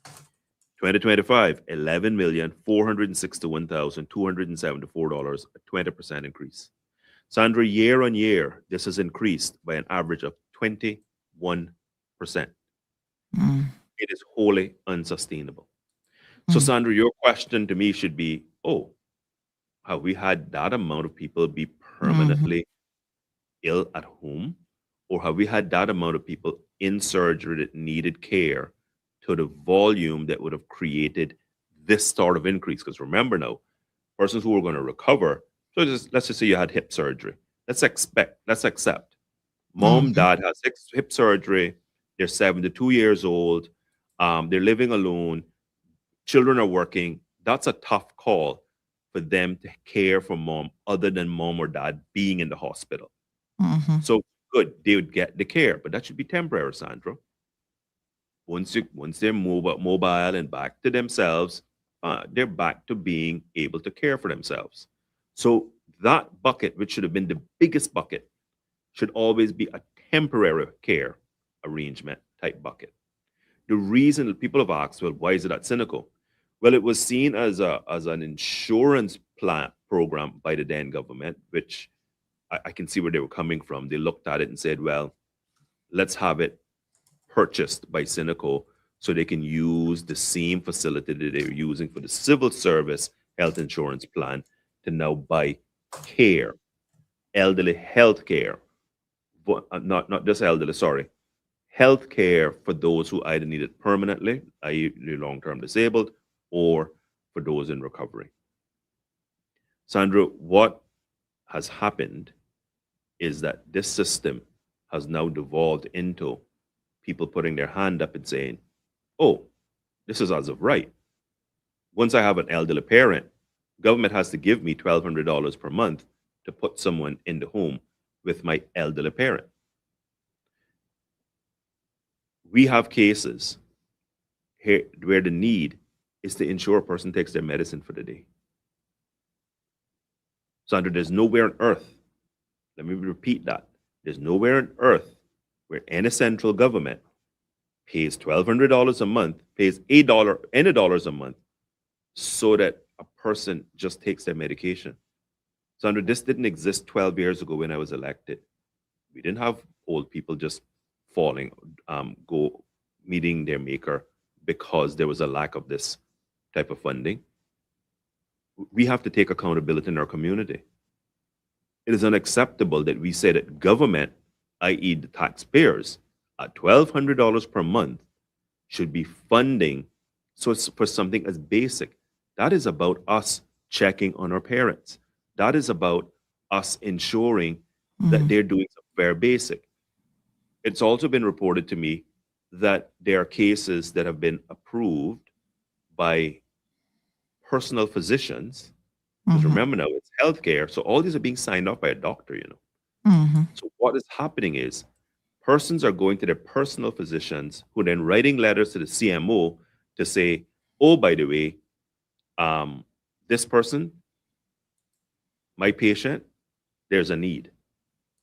G: 2025, $11,461,274, a 20% increase. Sandra, year on year, this has increased by an average of 21%. It is wholly unsustainable. So, Sandra, your question to me should be, oh, have we had that amount of people be permanently ill at home? Or have we had that amount of people in surgery that needed care to the volume that would have created this sort of increase? Because remember now, persons who are going to recover, so let's just say you had hip surgery. Let's accept. Mom, dad has hip surgery. They're 72 years old. They're living alone. Children are working. That's a tough call for them to care for mom other than mom or dad being in the hospital. So good, they would get the care, but that should be temporary, Sandra. Once they're mobile and back to themselves, they're back to being able to care for themselves. So that bucket, which should have been the biggest bucket, should always be a temporary care arrangement type bucket. The reason that people have asked, well, why is it that cynical? Well, it was seen as an insurance plan program by the then government, which I can see where they were coming from. They looked at it and said, well, let's have it purchased by Cineco so they can use the same facility that they were using for the civil service health insurance plan to now buy care, elderly health care, not just elderly, sorry, health care for those who either need it permanently, i.e. long-term disabled, or for those in recovery. Sandra, what has happened is that this system has now devolved into people putting their hand up and saying, oh, this is as of right. Once I have an elderly parent, government has to give me $1,200 per month to put someone in the home with my elderly parent. We have cases here where the need is to ensure a person takes their medicine for the day. Sandra, there's nowhere on earth, let me repeat that, there's nowhere on earth where any central government pays $1,200 a month, pays any dollars a month, so that a person just takes their medication. Sandra, this didn't exist 12 years ago when I was elected. We didn't have old people just meeting their maker because there was a lack of this type of funding. We have to take accountability in our community. It is unacceptable that we say that government, i.e. the taxpayers, at $1,200 per month should be funding for something as basic. That is about us checking on our parents. That is about us ensuring that they're doing something very basic. It's also been reported to me that there are cases that have been approved by personal physicians. Because remember now, it's healthcare. So all these are being signed off by a doctor, you know. So what is happening is persons are going to their personal physicians who are then writing letters to the CMO to say, oh, by the way, this person, my patient, there's a need.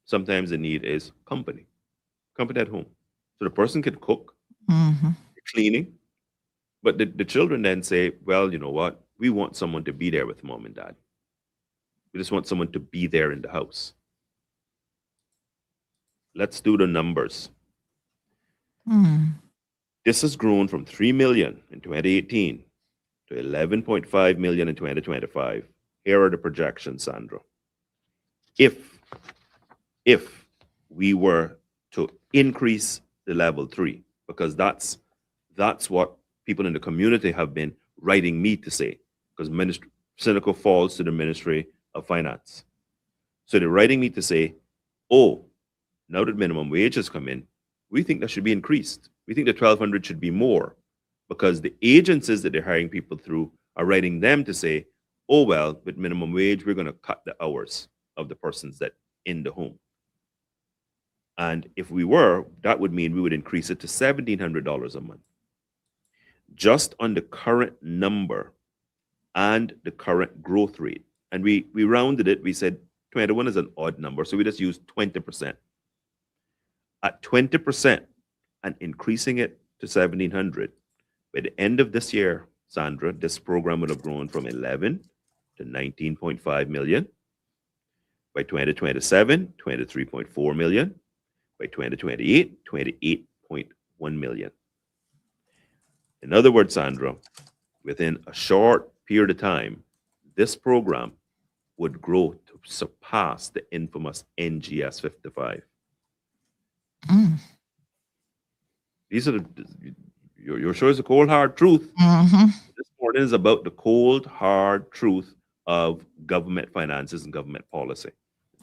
G: Sometimes the need is company at home. So the person can cook, cleaning, but the children then say, well, you know what? We want someone to be there with mom and dad. We just want someone to be there in the house. Let's do the numbers. This has grown from 3 million in 2018 to 11.5 million in 2025. Here are the projections, Sandra. If we were to increase the level 3, because that's what people in the community have been writing me to say, because Cineco falls to the Ministry of Finance. So they're writing me to say, oh, now that minimum wage has come in, we think that should be increased. We think the 1,200 should be more, because the agencies that they're hiring people through are writing them to say, oh, well, with minimum wage, we're going to cut the hours of the persons that in the home. And if we were, that would mean we would increase it to $1,700 a month. Just on the current number and the current growth rate. And we rounded it. We said 21 is an odd number, so we just used 20%. At 20% and increasing it to 1,700, by the end of this year, Sandra, this program would have grown from 11 to 19.5 million. By 2027, 23.4 million. By 2028, 28.1 million. In other words, Sandra, within a short period of time, this program would grow to surpass the infamous NGS 55. These are your show is the cold hard truth. This morning is about the cold hard truth of government finances and government policy.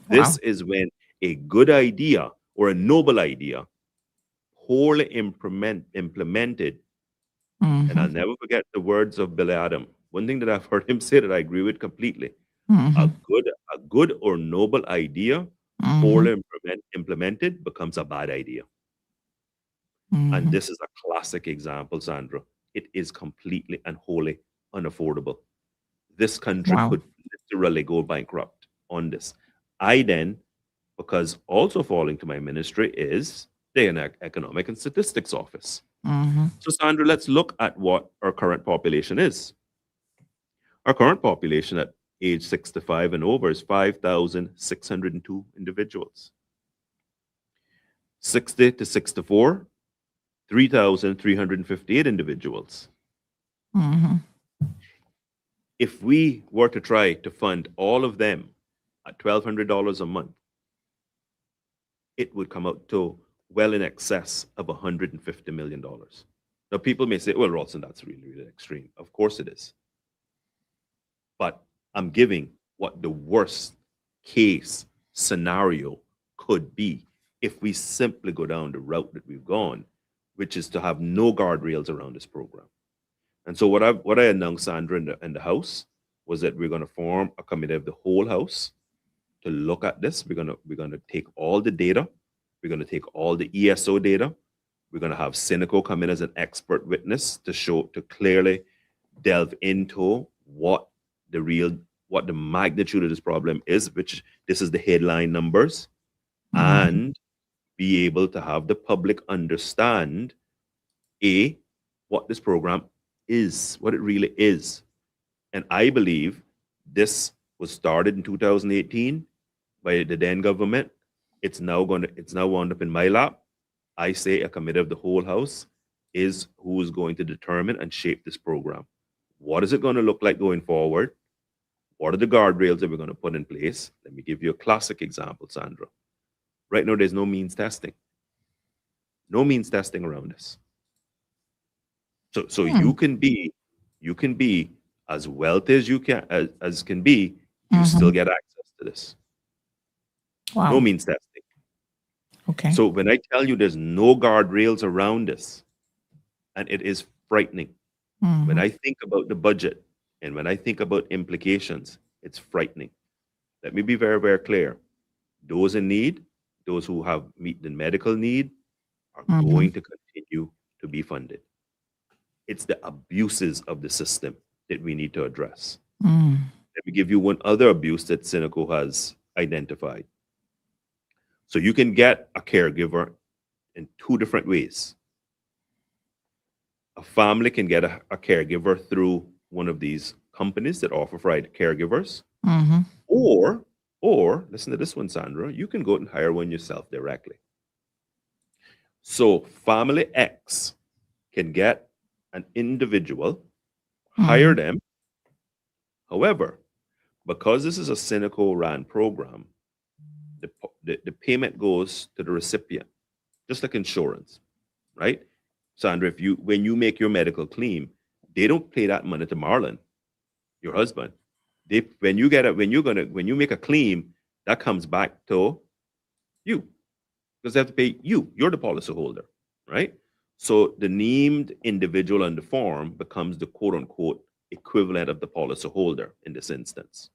G: This is when a good idea or a noble idea, poorly implemented, and I'll never forget the words of Billy Adam. One thing that I've heard him say that I agree with completely: a good or noble idea, poorly implemented, becomes a bad idea. And this is a classic example, Sandra. It is completely and wholly unaffordable. This country could literally go bankrupt on this. I then, because also falling to my ministry is the Economic and Statistics Office. So, Sandra, let's look at what our current population is. Our current population at age 65 and over is 5,602 individuals. 60 to 64, 3,358 individuals. If we were to try to fund all of them at $1,200 a month, it would come out to well in excess of $150 million. Now, people may say, well, Rolston, that's really, really extreme. Of course it is. But I'm giving what the worst case scenario could be if we simply go down the route that we've gone, which is to have no guardrails around this program. And so what I announced, Sandra, in the House was that we're going to form a committee of the whole House to look at this. We're going to take all the data. We're going to take all the ESO data. We're going to have Cineco come in as an expert witness to clearly delve into what the magnitude of this problem is, which this is the headline numbers, and be able to have the public understand what this program is, what it really is. And I believe this was started in 2018 by the then government. It's now wound up in my lap. I say a committee of the whole House is who is going to determine and shape this program. What is it going to look like going forward? What are the guardrails that we're going to put in place? Let me give you a classic example, Sandra. Right now, there's no means testing. No means testing around this. So you can be as wealthy as you can as can be, you still get access to this. No means testing.
B: Okay.
G: So when I tell you there's no guardrails around this, and it is frightening. When I think about the budget and when I think about implications, it's frightening. Let me be very, very clear. Those in need, those who have meet the medical need, are going to continue to be funded. It's the abuses of the system that we need to address. Let me give you one other abuse that Cineco has identified. So you can get a caregiver in two different ways. A family can get a caregiver through one of these companies that offer caregivers. Or listen to this one, Sandra, you can go and hire one yourself directly. So Family X can get an individual, hire them. However, because this is a Cineco ran program, the payment goes to the recipient, just like insurance, right? Sandra, when you make your medical claim, they don't pay that money to Marlon, your husband. When you make a claim, that comes back to you, because they have to pay you. You're the policyholder, right? So the named individual on the form becomes the quote unquote equivalent of the policyholder in this instance.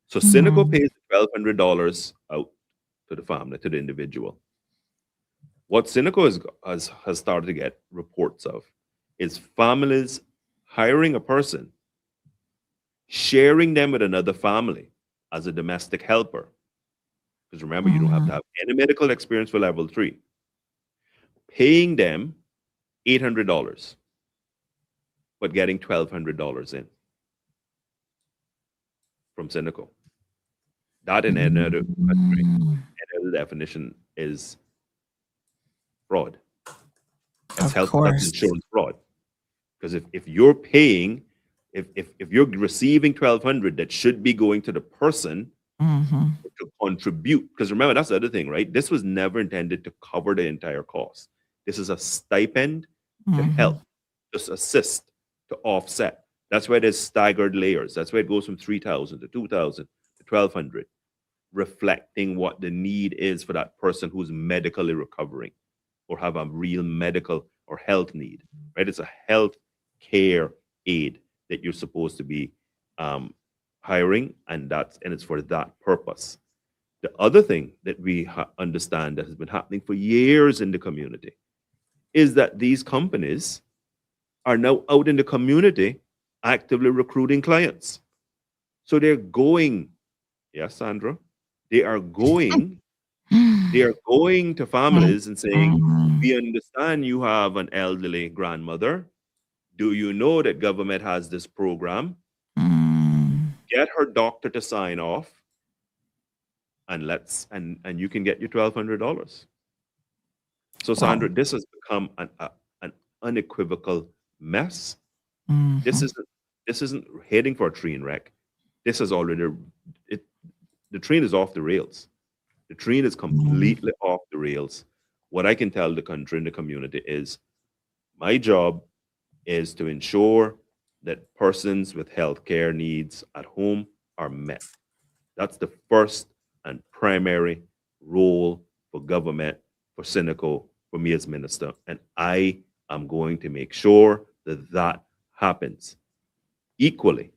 G: So Cineco pays $1,200 out to the family, to the individual. What Cineco has started to get reports of is families hiring a person sharing them with another family as a domestic helper. Because remember, you don't have to have any medical experience for level 3. Paying them $800, but getting $1,200 in from Cynical. That in another country, another definition is fraud. That's
B: Of
G: that's
B: course.
G: insurance fraud. Because if you're paying, if you're receiving $1,200 that should be going to the person to contribute, because remember, that's the other thing, right? This was never intended to cover the entire cost. This is a stipend to help, just assist, to offset. That's why there's staggered layers. That's why it goes from 3,000 to 2,000 to 1,200, reflecting what the need is for that person who's medically recovering or have a real medical or health need, right? It's a health care aid that you're supposed to be hiring, and it's for that purpose. The other thing that we understand that has been happening for years in the community is that these companies are now out in the community actively recruiting clients. So they're going, yes, Sandra, they are going to families and saying, we understand you have an elderly grandmother. Do you know that government has this program? Get her doctor to sign off, and you can get your $1,200. So Sandra, this has become an unequivocal mess. This isn't heading for a train wreck. This is already the train is off the rails. The train is completely off the rails. What I can tell the country and the community is my job is to ensure that persons with healthcare needs at home are met. That's the first and primary role for government, for Cynical, for me as minister. And I am going to make sure that that happens. Equally,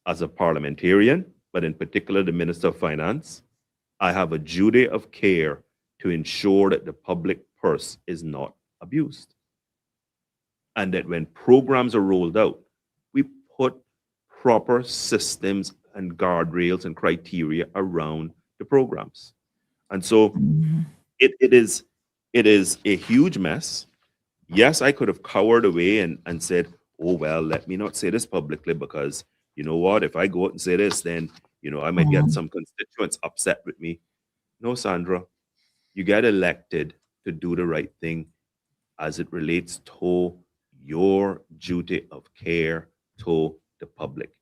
G: as a parliamentarian, but in particular the Minister of Finance, I have a duty of care to ensure that the public purse is not abused. And that when programs are rolled out, we put proper systems and guardrails and criteria around the programs. And so it is a huge mess. Yes, I could have cowered away and said, oh, well, let me not say this publicly because you know what, if I go out and say this, then, I might get some constituents upset with me. No, Sandra, you get elected to do the right thing as it relates to your duty of care to the public.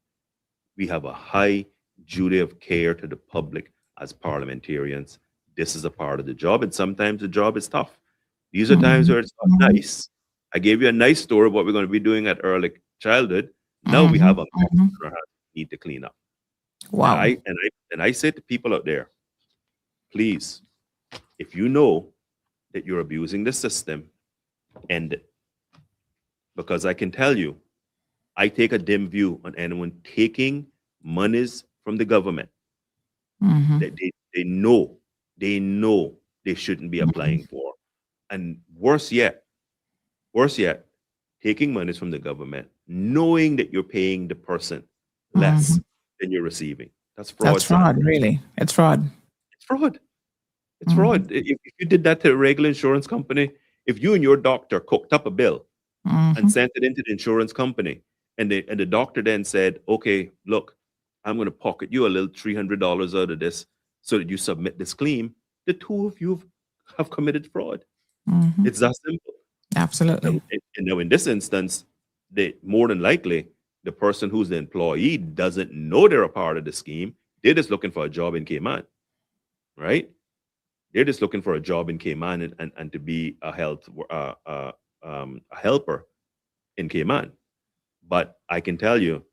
G: We have a high duty of care to the public as parliamentarians. This is a part of the job, and sometimes the job is tough. These are times where it's not nice. I gave you a nice story of what we're going to be doing at early childhood. Now we have a need to clean up.
B: Wow.
G: And I say to people out there, please, if you know that you're abusing the system, end it. Because I can tell you, I take a dim view on anyone taking monies from the government that they know they shouldn't be applying for. And worse yet, taking monies from the government, knowing that you're paying the person less than you're receiving. That's fraud.
B: That's fraud, really. It's fraud.
G: It's fraud. It's fraud. If you did that to a regular insurance company, if you and your doctor cooked up a bill and sent it into the insurance company, and the doctor then said, okay, look, I'm going to pocket you a little $300 out of this so that you submit this claim, the two of you have committed fraud. It's that simple.
B: Absolutely.
G: And now in this instance, more than likely, the person who's the employee doesn't know they're a part of the scheme. They're just looking for a job in Cayman, right? They're just looking for a job in Cayman and to be a helper in Cayman. But I can tell you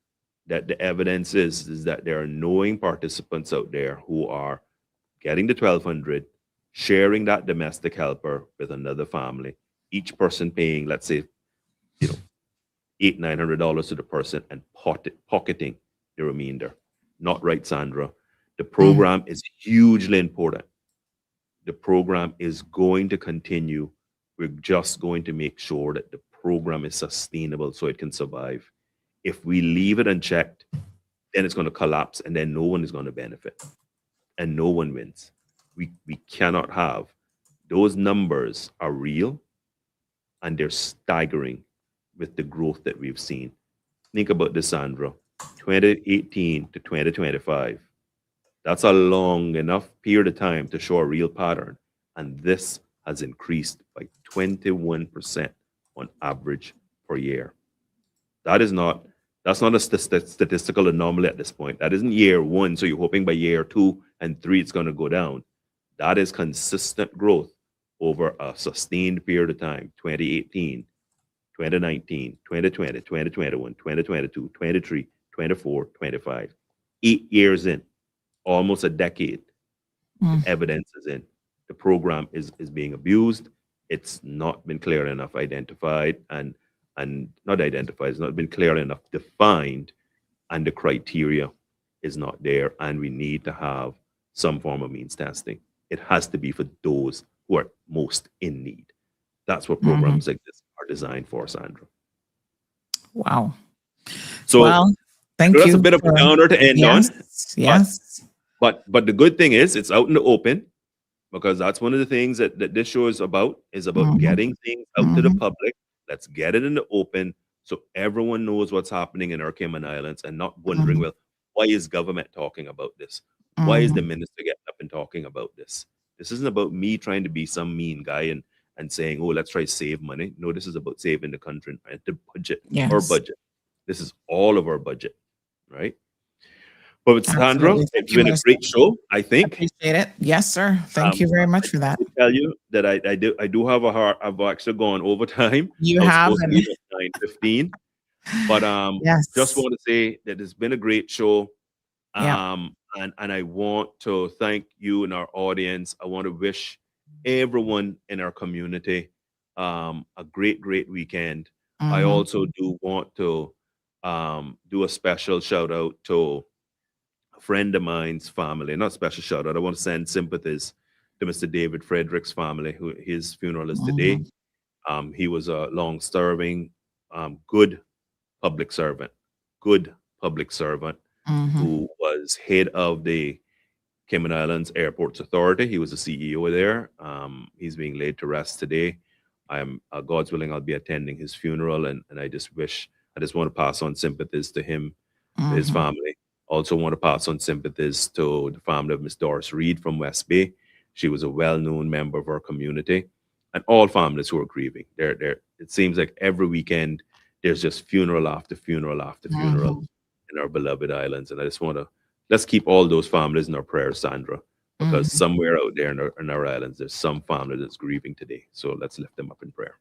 G: that the evidence is that there are knowing participants out there who are getting the $1,200, sharing that domestic helper with another family, each person paying, let's say, $800-900 to the person and pocketing the remainder. Not right, Sandra. The program is hugely important. The program is going to continue. We're just going to make sure that the program is sustainable so it can survive. If we leave it unchecked, then it's going to collapse, and then no one is going to benefit, and no one wins. We cannot have those numbers are real, and they're staggering with the growth that we've seen. Think about this, Sandra. 2018 to 2025. That's a long enough period of time to show a real pattern. And this has increased by 21% on average per year. That's not a statistical anomaly at this point. That isn't year one. So you're hoping by year 2 and 3, it's going to go down. That is consistent growth over a sustained period of time. 2018, 2019, 2020, 2021, 2022, 23, 24, 25. 8 years in, almost a decade. The evidence is in. The program is being abused. It's not been clear enough identified and not identified. It's not been clear enough defined, and the criteria is not there. And we need to have some form of means testing. It has to be for those who are most in need. That's what programs like this are designed for, Sandra.
B: Wow.
G: So,
B: well, thank
G: so
B: you.
G: that's a bit of a downer to end on.
B: Yes.
G: But the good thing is it's out in the open, because that's one of the things that this show is about getting things out to the public. Let's get it in the open so everyone knows what's happening in our Cayman Islands, and not wondering, well, why is government talking about this? Why is the minister getting up and talking about this? This isn't about me trying to be some mean guy and saying, oh, let's try to save money. No, this is about saving the country and the budget, our budget. This is all of our budget, right? But with Sandra, it's been a great show, I think.
B: Appreciate it. Yes, sir. Thank you very much for that.
G: I tell you that I do have a heart. I've actually gone overtime.
B: You have.
G: Supposed to leave at 9:15. But just want to say that it's been a great show. And I want to thank you and our audience. I want to wish everyone in our community a great weekend. I also do want to do a special shout out to a friend of mine's family. Not special shout out. I want to send sympathies to Mr. David Frederick's family, who his funeral is today. He was a long-serving, good public servant, who was head of the Cayman Islands Airports Authority. He was the CEO there. He's being laid to rest today. God's willing, I'll be attending his funeral, and I just want to pass on sympathies to him, to his family. Also want to pass on sympathies to the family of Miss Doris Reed from West Bay. She was a well-known member of our community, and all families who are grieving. It seems like every weekend there's just funeral after funeral after funeral in our beloved islands. And I just want to, let's keep all those families in our prayers, Sandra, because somewhere out there in our islands, there's some family that's grieving today. So let's lift them up in prayer.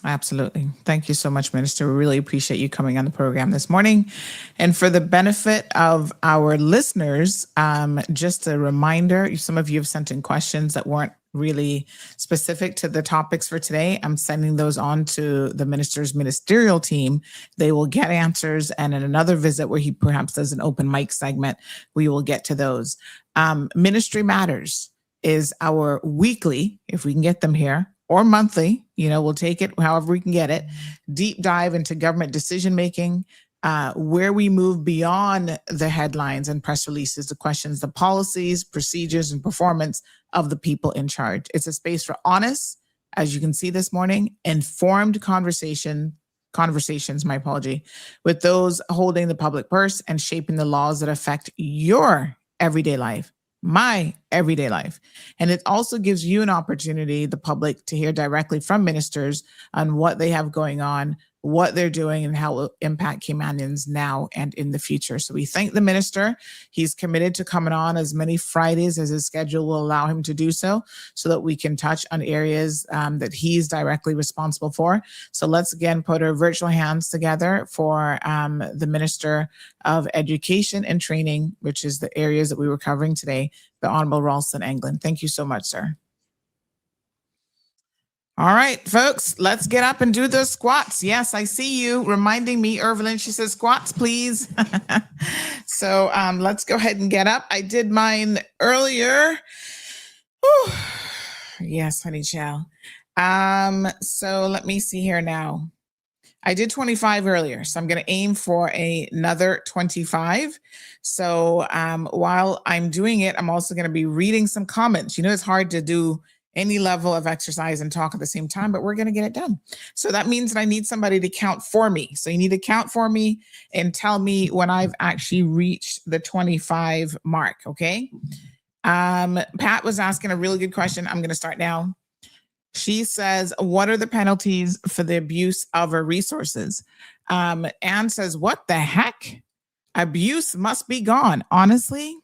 B: Absolutely. Thank you so much, Minister. We really appreciate you coming on the program this morning. And for the benefit of our listeners, just a reminder, some of you have sent in questions that weren't really specific to the topics for today. I'm sending those on to the minister's ministerial team. They will get answers, and in another visit where he perhaps does an open mic segment, we will get to those. Ministry Matters is our weekly, if we can get them here, or monthly, we'll take it however we can get it, deep dive into government decision-making, where we move beyond the headlines and press releases, the questions, the policies, procedures, and performance of the people in charge. It's a space for honest, as you can see this morning, informed conversations, with those holding the public purse and shaping the laws that affect your everyday life, my everyday life. And it also gives you an opportunity, the public, to hear directly from ministers on what they have going on, what they're doing, and how it will impact Caymanians now and in the future. So we thank the minister. He's committed to coming on as many Fridays as his schedule will allow him to do so that we can touch on areas that he's directly responsible for. So let's again put our virtual hands together for the Minister of Education and Training, which is the areas that we were covering today, the Honorable Rolston Anglin. Thank you so much, sir. All right, folks, let's get up and do the squats. Yes, I see you reminding me, Evelyn. She says, squats, please. So let's go ahead and get up. I did mine earlier. Whew. Yes, honey child. So let me see here now. I did 25 earlier, so I'm going to aim for another 25. So while I'm doing it, I'm also going to be reading some comments. You know, it's hard to do any level of exercise and talk at the same time, but we're going to get it done. So that means that I need somebody to count for me. So you need to count for me and tell me when I've actually reached the 25 mark, okay? Pat was asking a really good question. I'm going to start now. She says, what are the penalties for the abuse of our resources? Anne says, what the heck? Abuse must be gone. Honestly,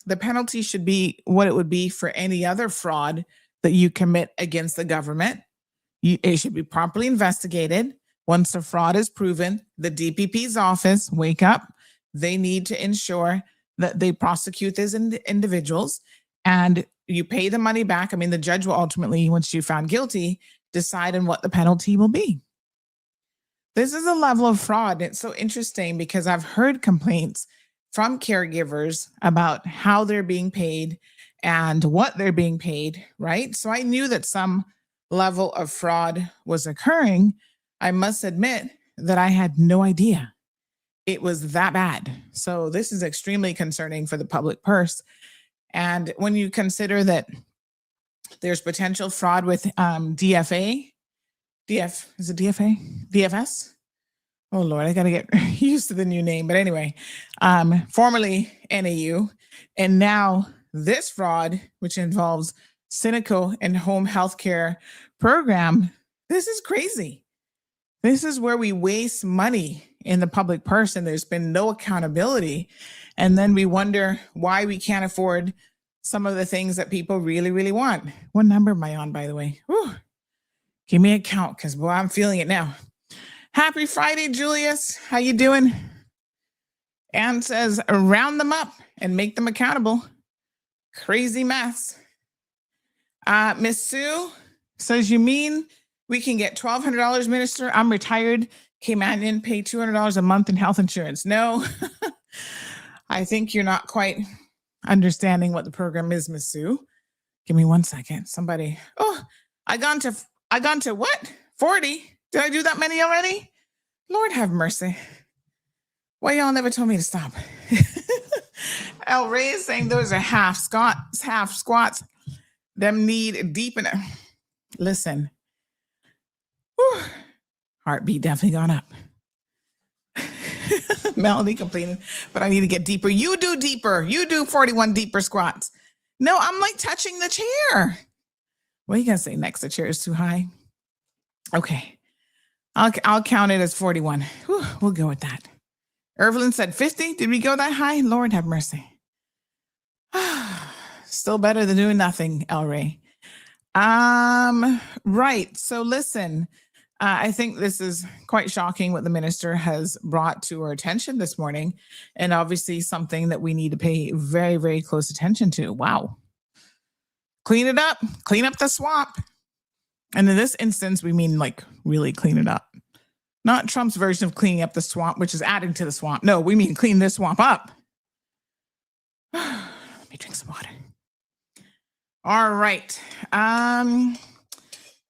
B: the penalty should be what it would be for any other fraud that you commit against the government. It should be properly investigated. Once the fraud is proven, the DPP's office, wake up. They need to ensure that they prosecute these individuals and you pay the money back. I mean, the judge will ultimately, once you're found guilty, decide on what the penalty will be. This is a level of fraud. It's so interesting because I've heard complaints from caregivers about how they're being paid and what they're being paid, right? So I knew that some level of fraud was occurring. I must admit that I had no idea it was that bad. So this is extremely concerning for the public purse. And when you consider that there's potential fraud with DFS? Oh Lord, I gotta get used to the new name. But anyway, formerly NAU, and now this fraud, which involves Cynical and home healthcare program. This is crazy. This is where we waste money in the public purse and there's been no accountability. And then we wonder why we can't afford some of the things that people really, really want. What number am I on, by the way? Whew. Give me a count because, boy, I'm feeling it now. Happy Friday, Julius. How you doing? Anne says, round them up and make them accountable. Crazy mess. Miss Sue says, you mean we can get $1,200, Minister? I'm retired. Came in, pay $200 a month in health insurance. No, I think you're not quite understanding what the program is, Miss Sue. Give me 1 second. Somebody. Oh, I gone to what? 40? Did I do that many already? Lord have mercy. Why y'all never told me to stop? El Ray is saying those are half squats. Them need deep in it. Listen. Whew. Heartbeat definitely gone up. Melody complaining, but I need to get deeper. You do deeper. You do 41 deeper squats. No, I'm like touching the chair. What are you gonna say next? The chair is too high. Okay, I'll count it as 41. Whew, we'll go with that. Evelyn said 50. Did we go that high? Lord have mercy. Still better than doing nothing, El Ray. Right. So listen. I think this is quite shocking what the minister has brought to our attention this morning, and obviously something that we need to pay very, very close attention to. Wow. Clean it up. Clean up the swamp. And in this instance, we mean like really clean it up. Not Trump's version of cleaning up the swamp, which is adding to the swamp. No, we mean clean this swamp up. Let me drink some water. All right.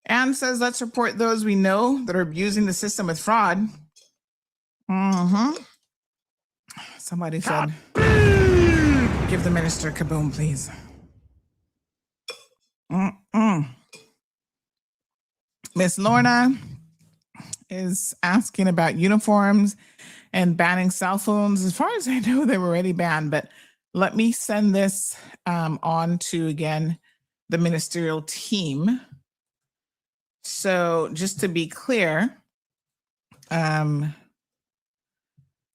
B: Anne says, let's report those we know that are abusing the system with fraud. Somebody said, give the minister a kaboom, please. Miss Lorna is asking about uniforms and banning cell phones. As far as I know, they were already banned, but let me send this on to, again, the ministerial team. So just to be clear,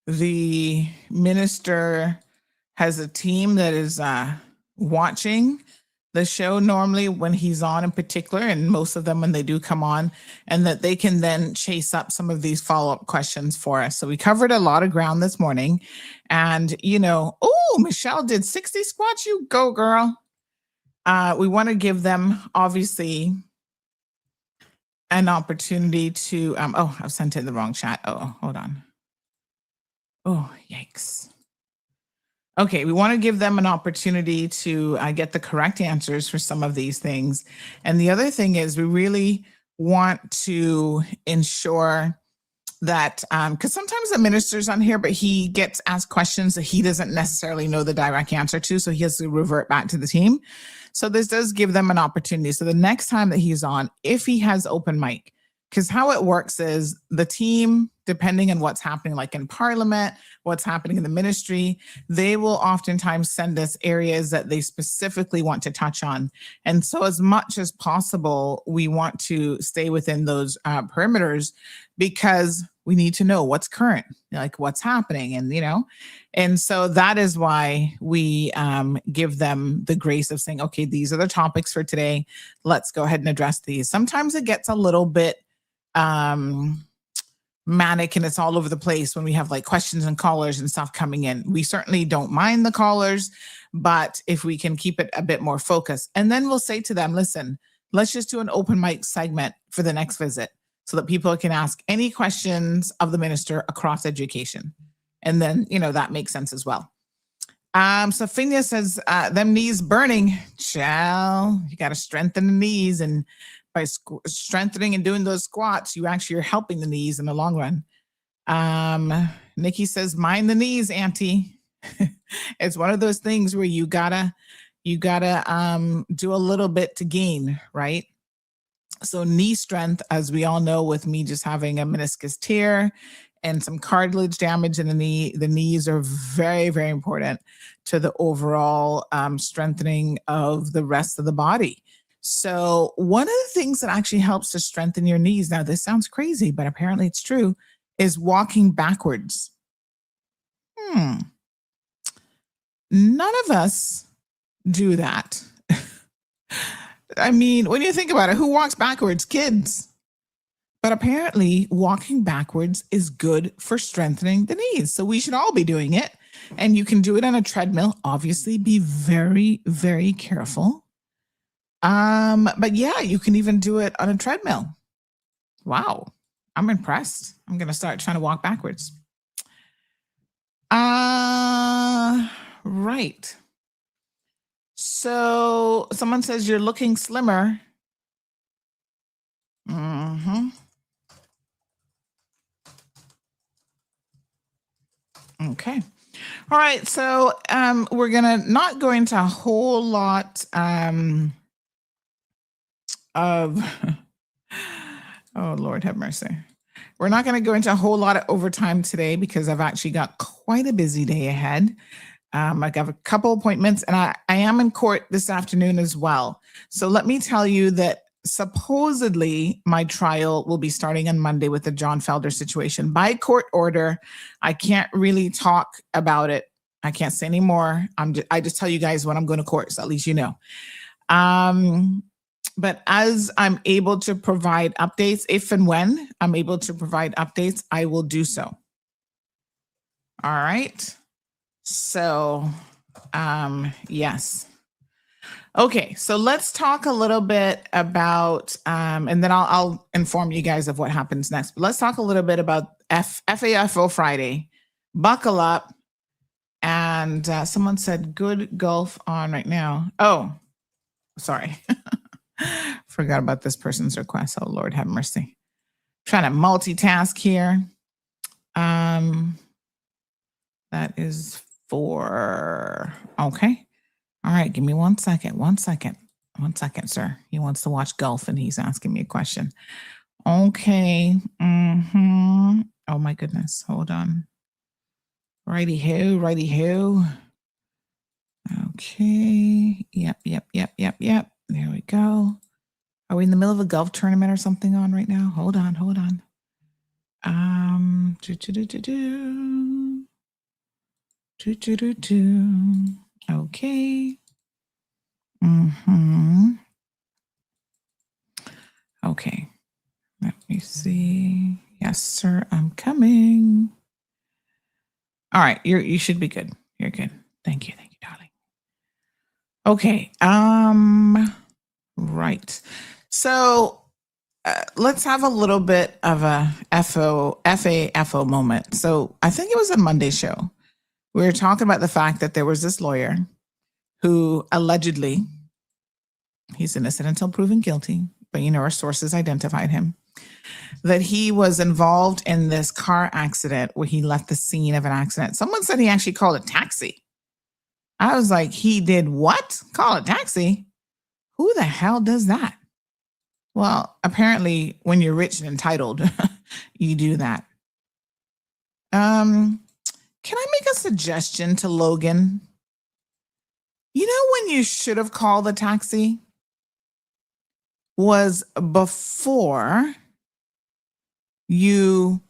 B: the minister has a team that is watching the show normally when he's on in particular, and most of them when they do come on, and that they can then chase up some of these follow-up questions for us. So we covered a lot of ground this morning. And, you know, oh, Michelle did 60 squats. You go, girl. We want to give them, obviously, an opportunity to, oh, I've sent it in the wrong chat. Oh, hold on. Oh, yikes. Okay, we want to give them an opportunity to get the correct answers for some of these things. And the other thing is we really want to ensure that because sometimes the minister's on here, but he gets asked questions that he doesn't necessarily know the direct answer to, so he has to revert back to the team. So this does give them an opportunity. So the next time that he's on, if he has open mic, because how it works is the team, depending on what's happening, like in Parliament, what's happening in the ministry, they will oftentimes send us areas that they specifically want to touch on. And so as much as possible, we want to stay within those perimeters, because we need to know what's current, like what's happening. And, and so that is why we give them the grace of saying, okay, these are the topics for today. Let's go ahead and address these. Sometimes it gets a little bit manic and it's all over the place when we have like questions and callers and stuff coming in. We certainly don't mind the callers, but if we can keep it a bit more focused, and then we'll say to them, listen, let's just do an open mic segment for the next visit so that people can ask any questions of the minister across education. And then, that makes sense as well. So Phineas says, them knees burning. Child, you got to strengthen the knees, and by strengthening and doing those squats, you actually are helping the knees in the long run. Nikki says, mind the knees, Auntie. It's one of those things where you gotta do a little bit to gain, right? So knee strength, as we all know, with me just having a meniscus tear and some cartilage damage in the knee, the knees are very, very important to the overall strengthening of the rest of the body. So one of the things that actually helps to strengthen your knees, now this sounds crazy, but apparently it's true, is walking backwards. None of us do that. I mean, when you think about it, who walks backwards? Kids. But apparently walking backwards is good for strengthening the knees. So we should all be doing it. And you can do it on a treadmill. Obviously, be very, very careful. But yeah, you can even do it on a treadmill. Wow. I'm impressed. I'm going to start trying to walk backwards. Right. So someone says you're looking slimmer. Okay. All right. So we're gonna not go into a whole lot of oh Lord have mercy. We're not going to go into a whole lot of overtime today because I've actually got quite a busy day ahead. I have a couple appointments, and I am in court this afternoon as well. So let me tell you that supposedly my trial will be starting on Monday with the John Felder situation. By court order, I can't really talk about it. I can't say any more. I just tell you guys when I'm going to court, so at least you know. But as I'm able to provide updates, if and when I'm able to provide updates, I will do so. All right. So, yes. Okay, so let's talk a little bit about, and then I'll inform you guys of what happens next. But let's talk a little bit about FAFO Friday. Buckle up. And someone said, good golf on right now. Oh, sorry. Forgot about this person's request. Oh, Lord, have mercy. Trying to multitask here. That is for, okay. All right, give me 1 second. 1 second. 1 second, sir. He wants to watch golf and he's asking me a question. Okay. Oh my goodness. Hold on. Righty ho, righty ho. Okay. Yep. There we go. Are we in the middle of a golf tournament or something on right now? Hold on. Okay. Okay. Let me see. Yes, sir. I'm coming. All right. You should be good. You're good. Thank you, darling. Okay. Right. So let's have a little bit of a FAFO moment. So I think it was a Monday show. We were talking about the fact that there was this lawyer who allegedly, he's innocent until proven guilty, but our sources identified him. that he was involved in this car accident where he left the scene of an accident. Someone said he actually called a taxi. I was like, he did what? Call a taxi? Who the hell does that? Well, apparently when you're rich and entitled, you do that. Can I make a suggestion to Logan? You know when you should have called a taxi? Was before you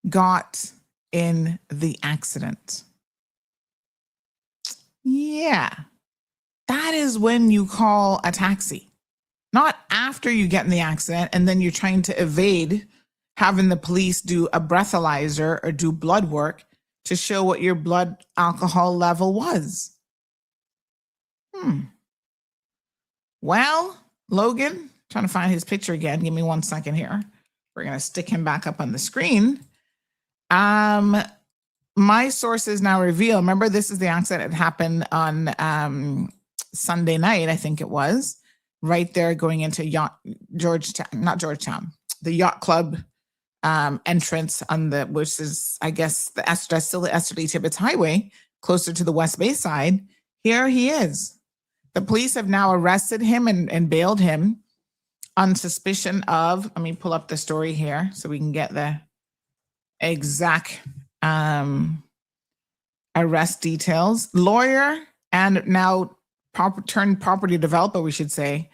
B: got in the accident. Yeah, that is when you call a taxi, not after you get in the accident and then you're trying to evade having the police do a breathalyzer or do blood work to show what your blood alcohol level was. Well, Logan, trying to find his picture again. Give me 1 second here. We're going to stick him back up on the screen. My sources now reveal, remember, this is the accident that happened on Sunday night, I think it was, right there going into the yacht club entrance on which is, I guess, that's still the Esther Lee Tibbetts Highway, closer to the West Bay side. Here he is. The police have now arrested him and bailed him on suspicion of, let me pull up the story here so we can get the exact arrest details. Lawyer and now turned property developer, we should say,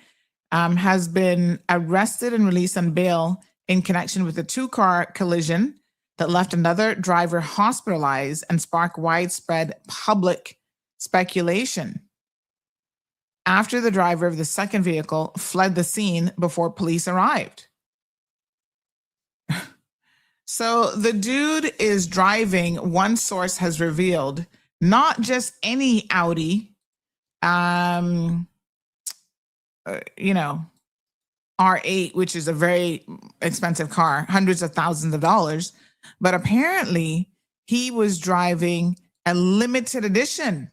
B: has been arrested and released on bail in connection with a two-car collision that left another driver hospitalized and sparked widespread public speculation after the driver of the second vehicle fled the scene before police arrived. So the dude is driving, one source has revealed, not just any Audi, R8, which is a very expensive car, hundreds of thousands of dollars, but apparently he was driving a limited edition,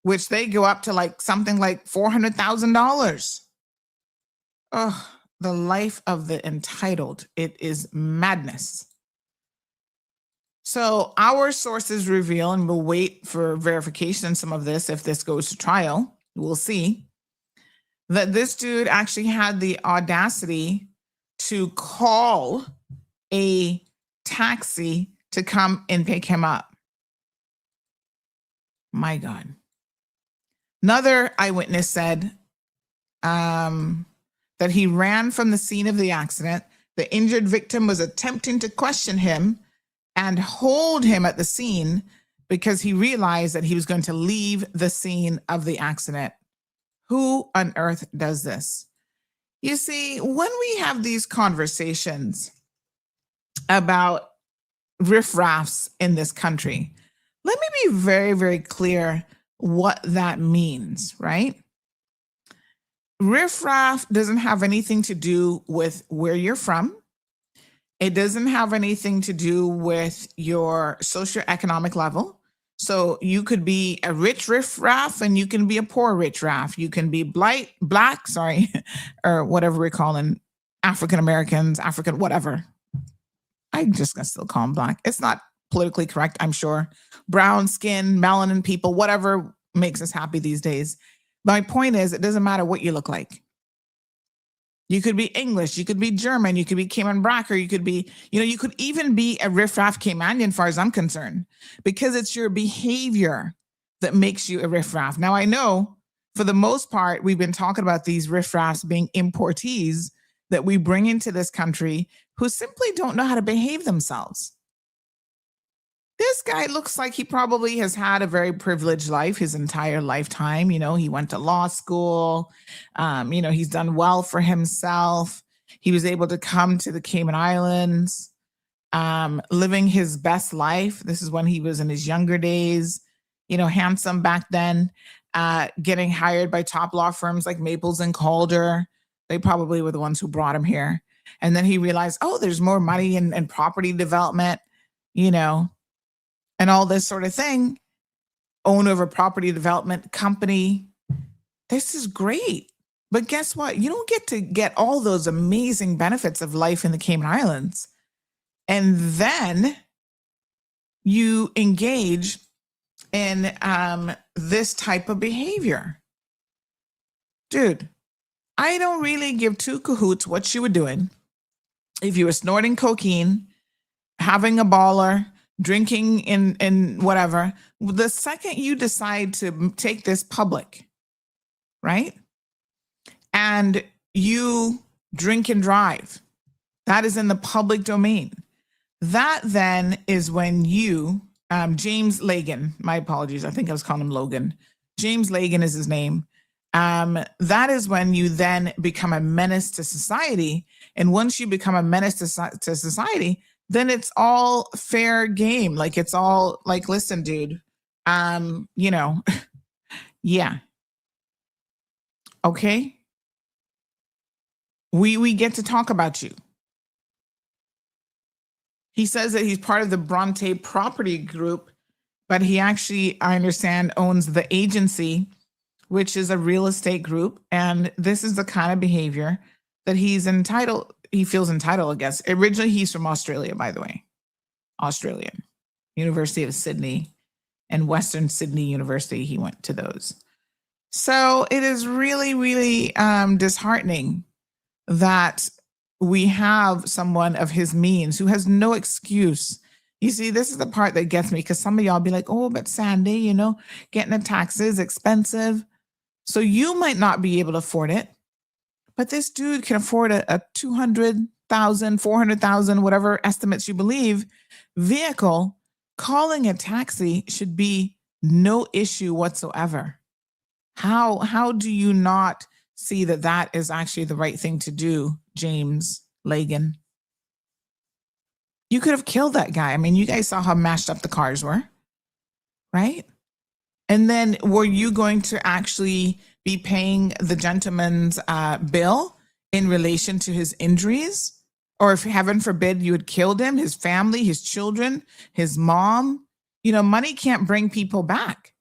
B: which they go up to like something like $400,000. Oh, the life of the entitled. It is madness. So our sources reveal, and we'll wait for verification on some of this if this goes to trial, we'll see, that this dude actually had the audacity to call a taxi to come and pick him up. My God. Another eyewitness said that he ran from the scene of the accident. The injured victim was attempting to question him and hold him at the scene because he realized that he was going to leave the scene of the accident. Who on earth does this? You see, when we have these conversations about riffraffs in this country, let me be very, very clear what that means, right? Riffraff doesn't have anything to do with where you're from. It doesn't have anything to do with your socioeconomic level. So you could be a rich riffraff and you can be a poor riffraff. You can be black, or whatever we're calling African Americans, African, whatever. I'm just gonna still call them black. It's not politically correct, I'm sure. Brown skin, melanin people, whatever makes us happy these days. My point is, it doesn't matter what you look like. You could be English, you could be German, you could be Cayman Bracker, you could be, you could even be a riffraff Caymanian, as far as I'm concerned, because it's your behavior that makes you a riffraff. Now, I know for the most part, we've been talking about these riffraffs being importees that we bring into this country who simply don't know how to behave themselves. This guy looks like he probably has had a very privileged life his entire lifetime. He went to law school. He's done well for himself. He was able to come to the Cayman Islands, living his best life. This is when he was in his younger days, handsome back then, getting hired by top law firms like Maples and Calder. They probably were the ones who brought him here. And then he realized, there's more money in property development, and all this sort of thing, owner of a property development company. This is great. But guess what? You don't get to get all those amazing benefits of life in the Cayman Islands. And then you engage in this type of behavior. Dude, I don't really give two cahoots what you were doing. If you were snorting cocaine, having a baller, drinking in whatever, the second you decide to take this public, right? And you drink and drive, that is in the public domain. That then is when you, James Lagan, my apologies, I think I was calling him Logan. James Lagan is his name. That is when you then become a menace to society. And once you become a menace to society, then it's all fair game. Like it's all like, listen, dude, you know, yeah. Okay. We get to talk about you. He says that he's part of the Bronte Property Group, but he actually, I understand, owns the agency, which is a real estate group. And this is the kind of behavior that he feels entitled, I guess. Originally, he's from Australia, by the way. Australian. University of Sydney and Western Sydney University, he went to those. So it is really, really disheartening that we have someone of his means who has no excuse. You see, this is the part that gets me, because some of y'all be like, oh, but Sandy, you know, getting a tax is expensive. So you might not be able to afford it, but this dude can afford a 200,000, 400,000, whatever estimates you believe, vehicle. Calling a taxi should be no issue whatsoever. How do you not see that that is actually the right thing to do, James Lagan? You could have killed that guy. I mean, you guys saw how mashed up the cars were, right? And then were you going to actually be paying the gentleman's bill in relation to his injuries? Or if heaven forbid you had killed him, his family, his children, his mom? You know, money can't bring people back.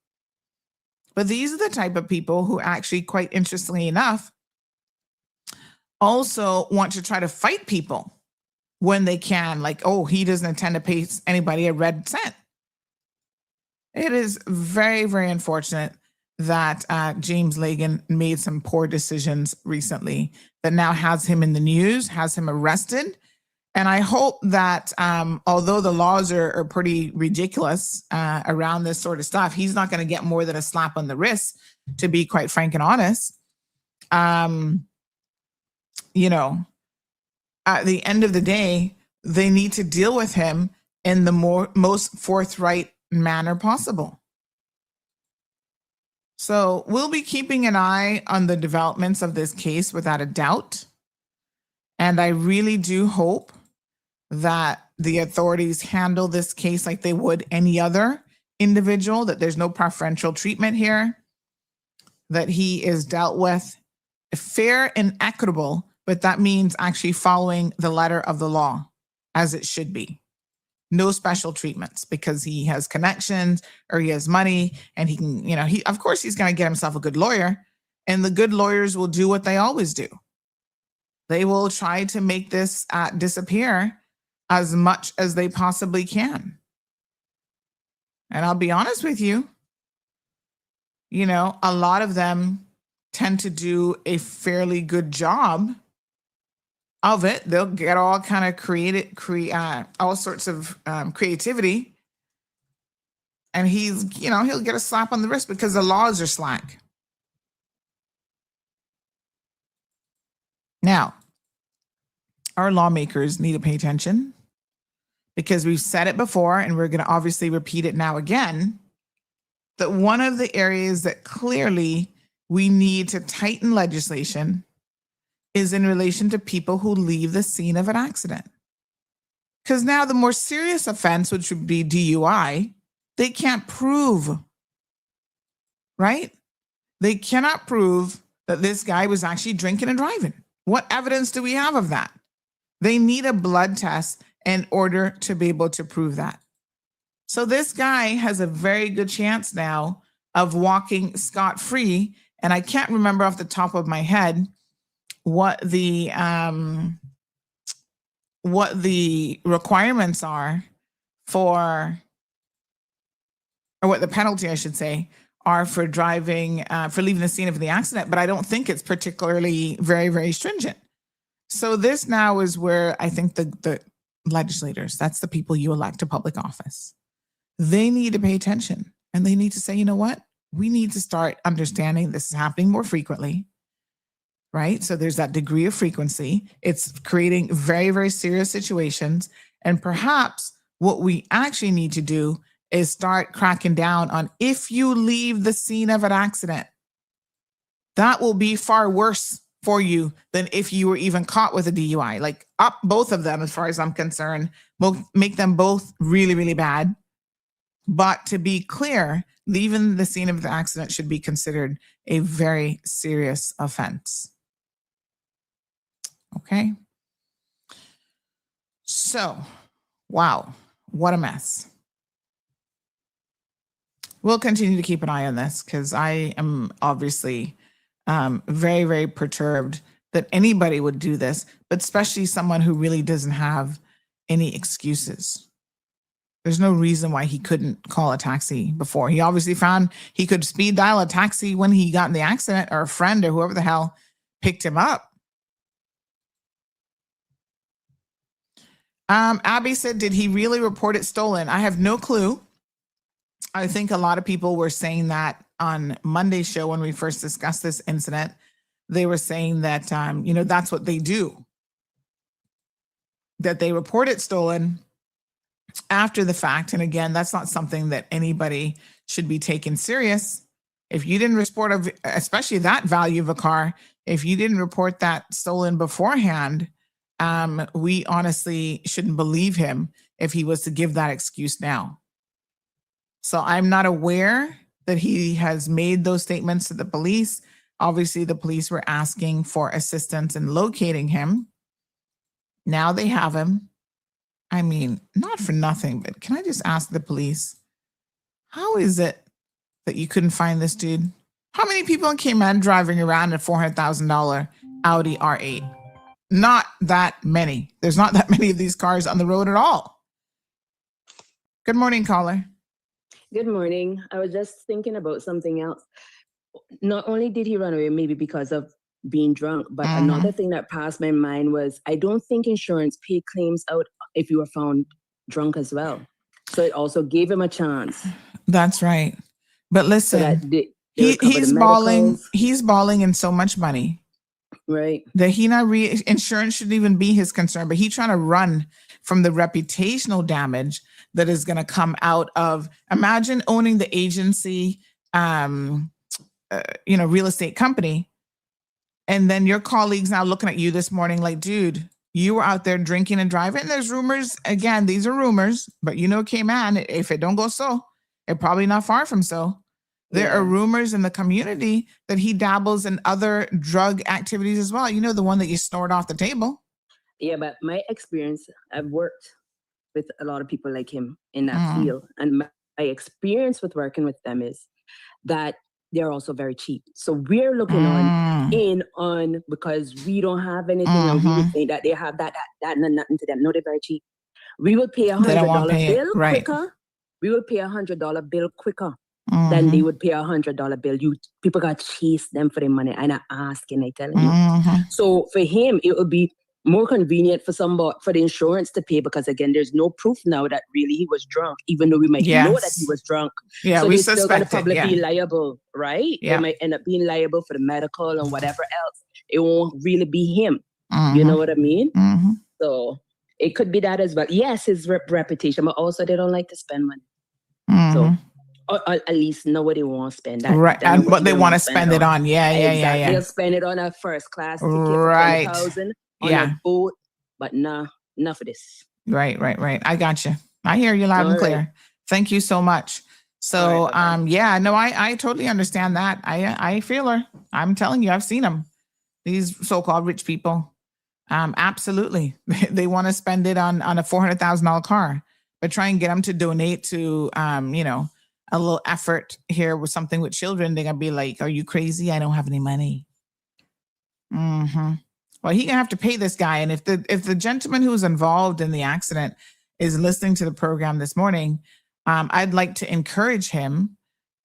B: But these are the type of people who actually, quite interestingly enough, also want to try to fight people when they can. Like, oh, he doesn't intend to pay anybody a red cent. It is very, very unfortunate that James Lagan made some poor decisions recently that now has him in the news, has him arrested. And I hope that although the laws are pretty ridiculous around this sort of stuff, he's not going to get more than a slap on the wrist, to be quite frank and honest. You know, at the end of the day, they need to deal with him in the most forthright manner possible. So we'll be keeping an eye on the developments of this case without a doubt. And I really do hope that the authorities handle this case like they would any other individual, that there's no preferential treatment here, that he is dealt with fair and equitable, but that means actually following the letter of the law as it should be. No special treatments because he has connections or he has money and he can, you know, of course he's going to get himself a good lawyer, and the good lawyers will do what they always do. They will try to make this disappear as much as they possibly can. And I'll be honest with you, you know, a lot of them tend to do a fairly good job of it. They'll get all kind of all sorts of creativity. And he's, you know, he'll get a slap on the wrist because the laws are slack. Now, our lawmakers need to pay attention, because we've said it before and we're going to obviously repeat it now again, that one of the areas that clearly we need to tighten legislation is in relation to people who leave the scene of an accident. Because now the more serious offense, which would be DUI, they can't prove, right? They cannot prove that this guy was actually drinking and driving. What evidence do we have of that? They need a blood test in order to be able to prove that. So this guy has a very good chance now of walking scot-free And I can't remember off the top of my head what the requirements are for, or what the penalty, I should say, are for driving, for leaving the scene of the accident. But I don't think it's particularly very, very stringent. So this now is where I think the legislators, that's the people you elect to public office, they need to pay attention and they need to say, you know what? We need to start understanding this is happening more frequently, right? So there's that degree of frequency. It's creating very, very serious situations. And perhaps what we actually need to do is start cracking down on if you leave the scene of an accident, that will be far worse for you than if you were even caught with a DUI. Like up both of them, as far as I'm concerned, will make them both really, really bad. But to be clear, leaving the scene of the accident should be considered a very serious offense. Okay. So, wow, what a mess. We'll continue to keep an eye on this because I am obviously very, very perturbed that anybody would do this, but especially someone who really doesn't have any excuses. There's no reason why he couldn't call a taxi before. He obviously found he could speed dial a taxi when he got in the accident, or a friend or whoever the hell picked him up. Abby said, did he really report it stolen? I have no clue. I think a lot of people were saying that on Monday's show when we first discussed this incident. They were saying that, that's what they do, that they report it stolen after the fact. And again, that's not something that anybody should be taken serious. If you didn't report, especially that value of a car, if you didn't report that stolen beforehand, we honestly shouldn't believe him if he was to give that excuse now. So I'm not aware that he has made those statements to the police. Obviously, the police were asking for assistance in locating him. Now they have him. I mean, not for nothing, but can I just ask the police, how is it that you couldn't find this dude? How many people came in driving around in a $400,000 Audi R8? Not that many. There's not that many of these cars on the road at all. Good morning, caller.
J: Good morning. I was just thinking about something else. Not only did he run away, maybe because of being drunk, but another thing that passed my mind was, I don't think insurance pay claims out if you were found drunk as well. So it also gave him a chance.
B: That's right. But listen,
J: So
B: he's balling. He's balling in so much money.
J: Right.
B: That insurance shouldn't even be his concern, but he's trying to run from the reputational damage that is going to come out of, imagine owning the agency, real estate company. And then your colleagues now looking at you this morning like, dude, you were out there drinking and driving. And there's rumors, again, these are rumors, but man, if it don't go so, it probably not far from so. There are rumors in the community that he dabbles in other drug activities as well. You know, the one that you snort off the table.
J: Yeah, but my experience, I've worked with a lot of people like him in that field. And my experience with working with them is that they're also very cheap. So we're looking on because we don't have anything and we would think that they have that and nothing to them. No, they're very cheap. We would pay $100 bill quicker. We would pay $100 bill quicker than they would pay $100 bill. People got chased them for their money and are asking, I tell you. So for him, it would be more convenient for the insurance to pay, because again, there's no proof now that really he was drunk, even though we might know that he was drunk.
B: Yeah,
J: so
B: we
J: they're still gonna probably
B: be
J: liable, right?
B: Yeah.
J: They might end up being liable for the medical and whatever else. It won't really be him. You know what I mean? So it could be that as well. Yes, his reputation, but also they don't like to spend money. So or at least nobody wants to spend that.
B: Right, but they want to spend it on. Yeah.
J: They'll spend it on a first class ticket
B: right.
J: for $10,000 on a boat, but enough of this.
B: Right. I got you. I hear you loud and clear. Right. Thank you so much. So, I totally understand that. I feel her. I'm telling you, I've seen them. These so-called rich people. Absolutely. They want to spend it on a $400,000 car, but try and get them to donate to, a little effort here with something with children, they're gonna be like, "Are you crazy? I don't have any money." Well, he gonna have to pay this guy, and if the gentleman who was involved in the accident is listening to the program this morning, I'd like to encourage him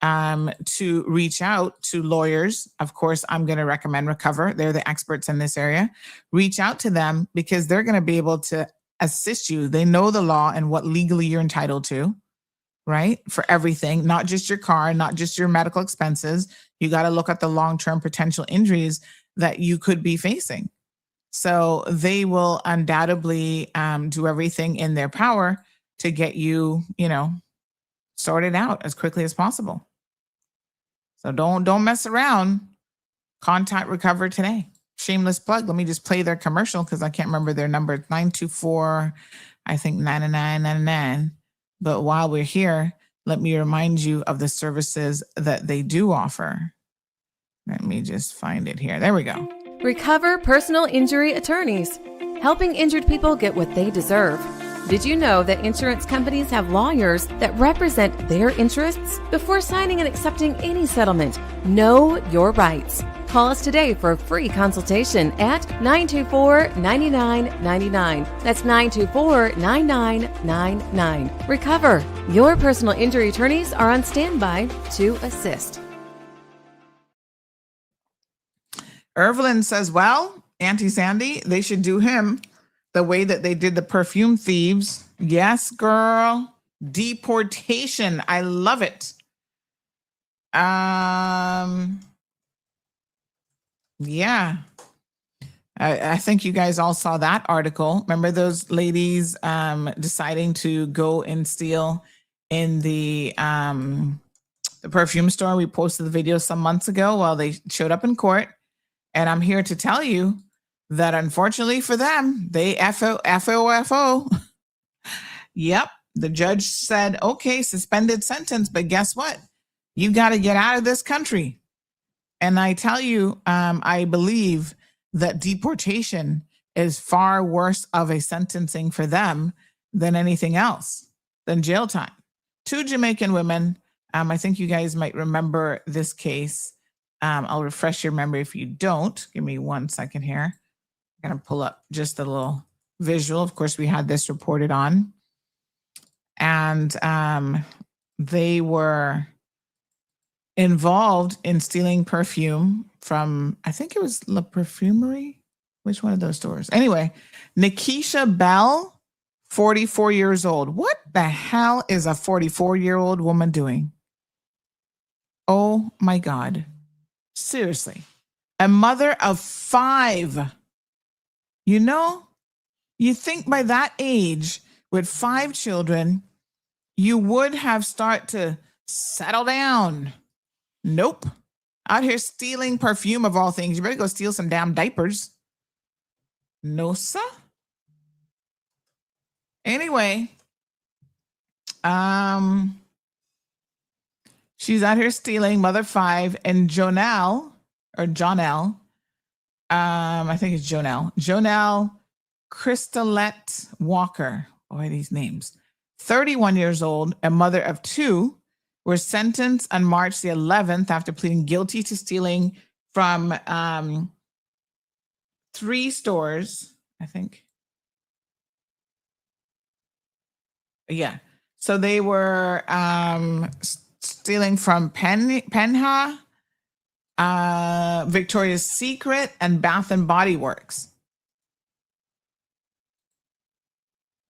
B: to reach out to lawyers. Of course, I'm going to recommend Recover. They're the experts in this area. Reach out to them because they're going to be able to assist you. They know the law and what legally you're entitled to, right? For everything, not just your car, not just your medical expenses. You got to look at the long-term potential injuries that you could be facing. So they will undoubtedly do everything in their power to get you, sorted out as quickly as possible. So don't mess around. Contact Recover today. Shameless plug. Let me just play their commercial because I can't remember their number. 924, I think 9999. But while we're here, let me remind you of the services that they do offer. Let me just find it here. There we go.
K: Recover Personal Injury Attorneys, helping injured people get what they deserve. Did you know that insurance companies have lawyers that represent their interests? Before signing and accepting any settlement, know your rights. Call us today for a free consultation at 924-9999. That's 924-9999. Recover. Your personal injury attorneys are on standby to assist.
B: Evelyn says, well, Auntie Sandy, they should do him the way that they did the perfume thieves. Yes, girl. Deportation. I love it. Yeah. I think you guys all saw that article. Remember those ladies deciding to go and steal in the perfume store? We posted the video some months ago while they showed up in court. And I'm here to tell you that unfortunately for them, they FOFO. Yep. The judge said, okay, suspended sentence, but guess what? You got to get out of this country. And I tell you, I believe that deportation is far worse of a sentencing for them than anything else, than jail time. 2 Jamaican women. I think you guys might remember this case. I'll refresh your memory if you don't. Give me 1 second here. I'm going to pull up just a little visual. Of course, we had this reported on. And they were involved in stealing perfume from, I think it was La Perfumery. Which one of those stores? Anyway, Nikisha Bell, 44 years old. What the hell is a 44-year-old woman doing? Oh my God. Seriously. A mother of 5. You think by that age with 5 children, you would have started to settle down. Nope. Out here stealing perfume of all things. You better go steal some damn diapers. No, sir. Anyway, she's out here stealing, mother 5, and Jonelle, I think it's Jonelle Crystalette Walker. Boy, these names. 31 years old, a mother of 2, were sentenced on March the 11th after pleading guilty to stealing from 3 stores, I think. Yeah. So they were stealing from Penha, Victoria's Secret, and Bath and Body Works.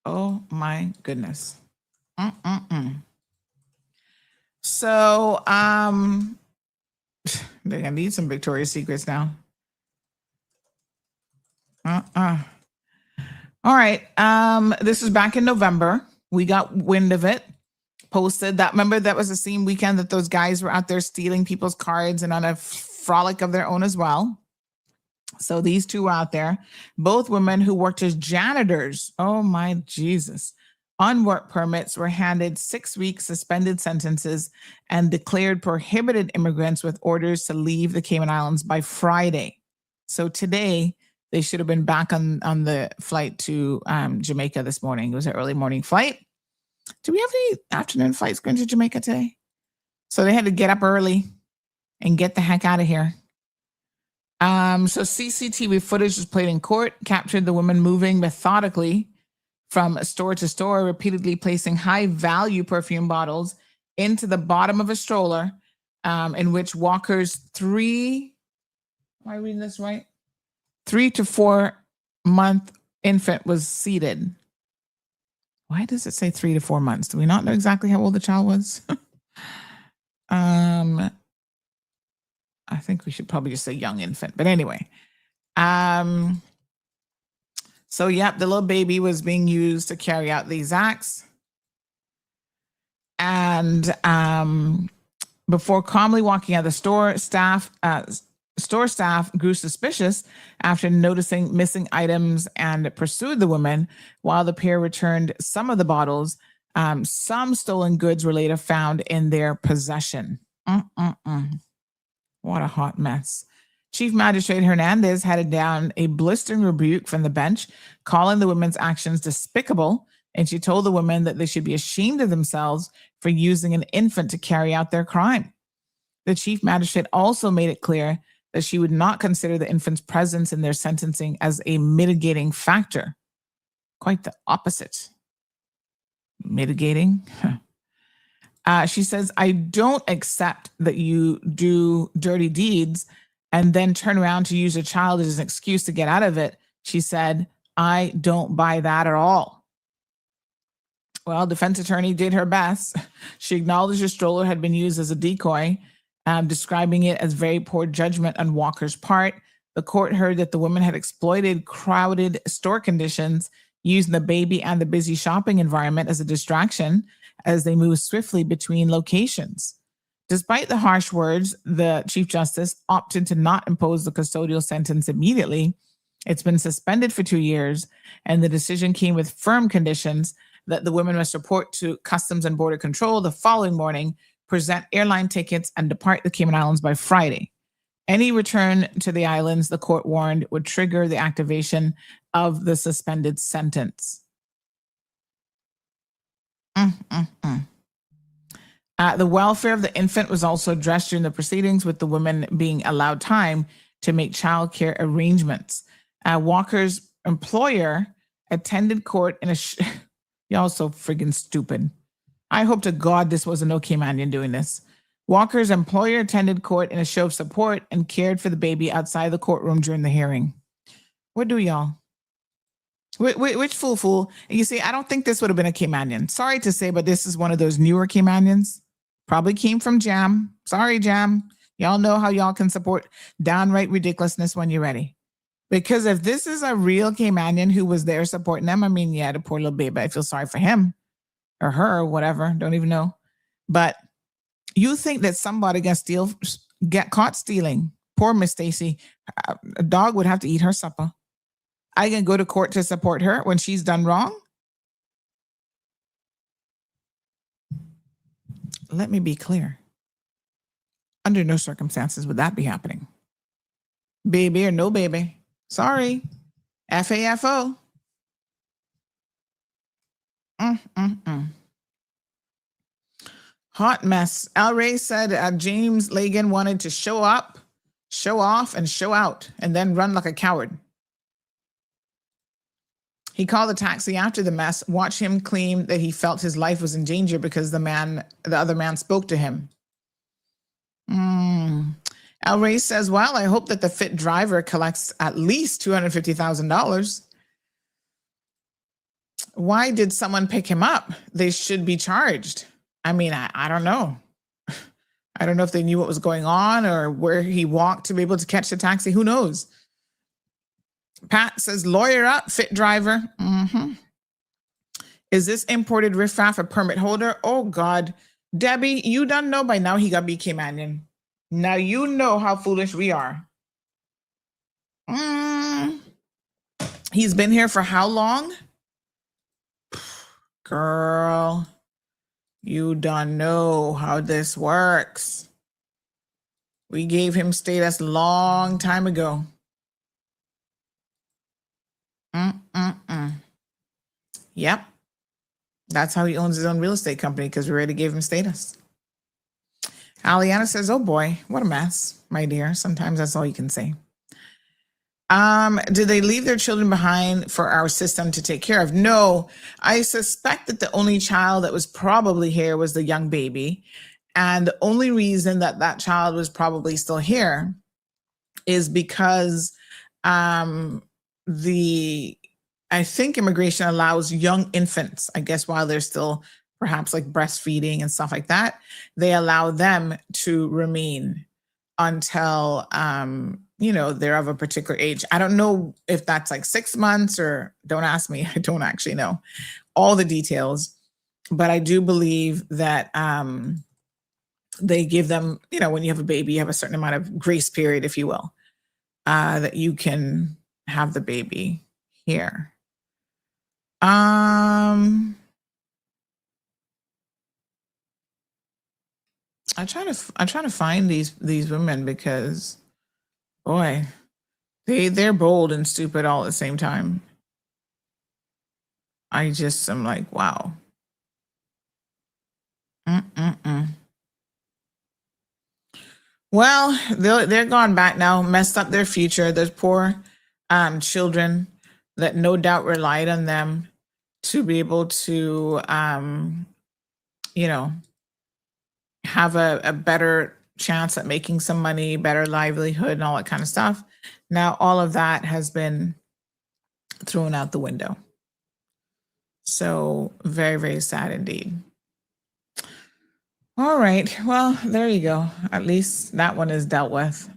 B: Oh my goodness. So they're gonna need some Victoria's Secrets now. All right. This is back in November. We got wind of it. Posted that. Remember that was the same weekend that those guys were out there stealing people's cards and on a frolic of their own as well. So these 2 were out there, both women who worked as janitors. Oh my Jesus. On work permits, were handed 6-week suspended sentences and declared prohibited immigrants with orders to leave the Cayman Islands by Friday. So today they should have been back on the flight to Jamaica this morning. It was an early morning flight. Do we have any afternoon flights going to Jamaica today? So they had to get up early and get the heck out of here. So CCTV footage was played in court, captured the woman moving methodically from store to store, repeatedly placing high-value perfume bottles into the bottom of a stroller, in which Walker's 3 to 4 month infant was seated. Why does it say 3 to 4 months? Do we not know exactly how old the child was? I think we should probably just say young infant. But anyway, so yep, the little baby was being used to carry out these acts. And before calmly walking out of the store, store staff grew suspicious after noticing missing items and pursued the woman while the pair returned some of the bottles. Some stolen goods were later found in their possession. What a hot mess. Chief Magistrate Hernandez handed down a blistering rebuke from the bench, calling the women's actions despicable, and she told the women that they should be ashamed of themselves for using an infant to carry out their crime. The Chief Magistrate also made it clear that she would not consider the infant's presence in their sentencing as a mitigating factor. Quite the opposite. Mitigating? She says, I don't accept that you do dirty deeds and then turn around to use a child as an excuse to get out of it. She said, I don't buy that at all. Well, defense attorney did her best. She acknowledged the stroller had been used as a decoy, describing it as very poor judgment on Walker's part. The court heard that the woman had exploited crowded store conditions, using the baby and the busy shopping environment as a distraction as they moved swiftly between locations. Despite the harsh words, the Chief Justice opted to not impose the custodial sentence immediately. It's been suspended for 2 years, and the decision came with firm conditions that the women must report to Customs and Border Control the following morning, present airline tickets, and depart the Cayman Islands by Friday. Any return to the islands, the court warned, would trigger the activation of the suspended sentence. The welfare of the infant was also addressed during the proceedings, with the women being allowed time to make childcare arrangements. Walker's employer attended court in a... Y'all so friggin' stupid. I hope to God this wasn't no Caymanian doing this. Walker's employer attended court in a show of support and cared for the baby outside the courtroom during the hearing. What do y'all? Which fool? You see, I don't think this would have been a Caymanian. Sorry to say, but this is one of those newer Caymanians. Probably came from Jam. Sorry, Jam. Y'all know how y'all can support downright ridiculousness when you're ready. Because if this is a real Caymanian who was there supporting them, I mean, yeah, the poor little baby, I feel sorry for him or her or whatever. Don't even know. But you think that somebody get caught stealing? Poor Miss Stacy. A dog would have to eat her supper. I can go to court to support her when she's done wrong? Let me be clear. Under no circumstances would that be happening. Baby or no baby. Sorry. FAFO. Hot mess. El Rey said James Lagan wanted to show up, show off, and show out, and then run like a coward. He called a taxi after the mess. Watch him claim that he felt his life was in danger because the other man spoke to him. El Rey says, well, I hope that the fit driver collects at least $250,000. Why did someone pick him up? They should be charged. I mean, I don't know. I don't know if they knew what was going on or where he walked to be able to catch the taxi. Who knows? Pat says, lawyer up, fit driver. Is this imported riffraff a permit holder? Oh, God. Debbie, you don't know by now he got BK Mannion. Now you know how foolish we are. He's been here for how long? Girl, you don't know how this works. We gave him status long time ago. Yep. That's how he owns his own real estate company, because we already gave him status. Aliana says, oh boy, what a mess, my dear. Sometimes that's all you can say. Did they leave their children behind for our system to take care of? No, I suspect that the only child that was probably here was the young baby. And the only reason that that child was probably still here is because I think immigration allows young infants, I guess while they're still perhaps like breastfeeding and stuff like that, they allow them to remain until they're of a particular age. I don't know if that's like 6 months or don't ask me. I don't actually know all the details, but I do believe that they give them, when you have a baby, you have a certain amount of grace period, if you will, that you can have the baby here. I'm trying to find these women because, boy, they're bold and stupid all at the same time. I just am like, wow. Well, they're gone back now, messed up their future. Those poor children that no doubt relied on them to be able to, have a better chance at making some money, better livelihood, and all that kind of stuff. Now, all of that has been thrown out the window. So very, very sad indeed. All right. Well, there you go. At least that one is dealt with.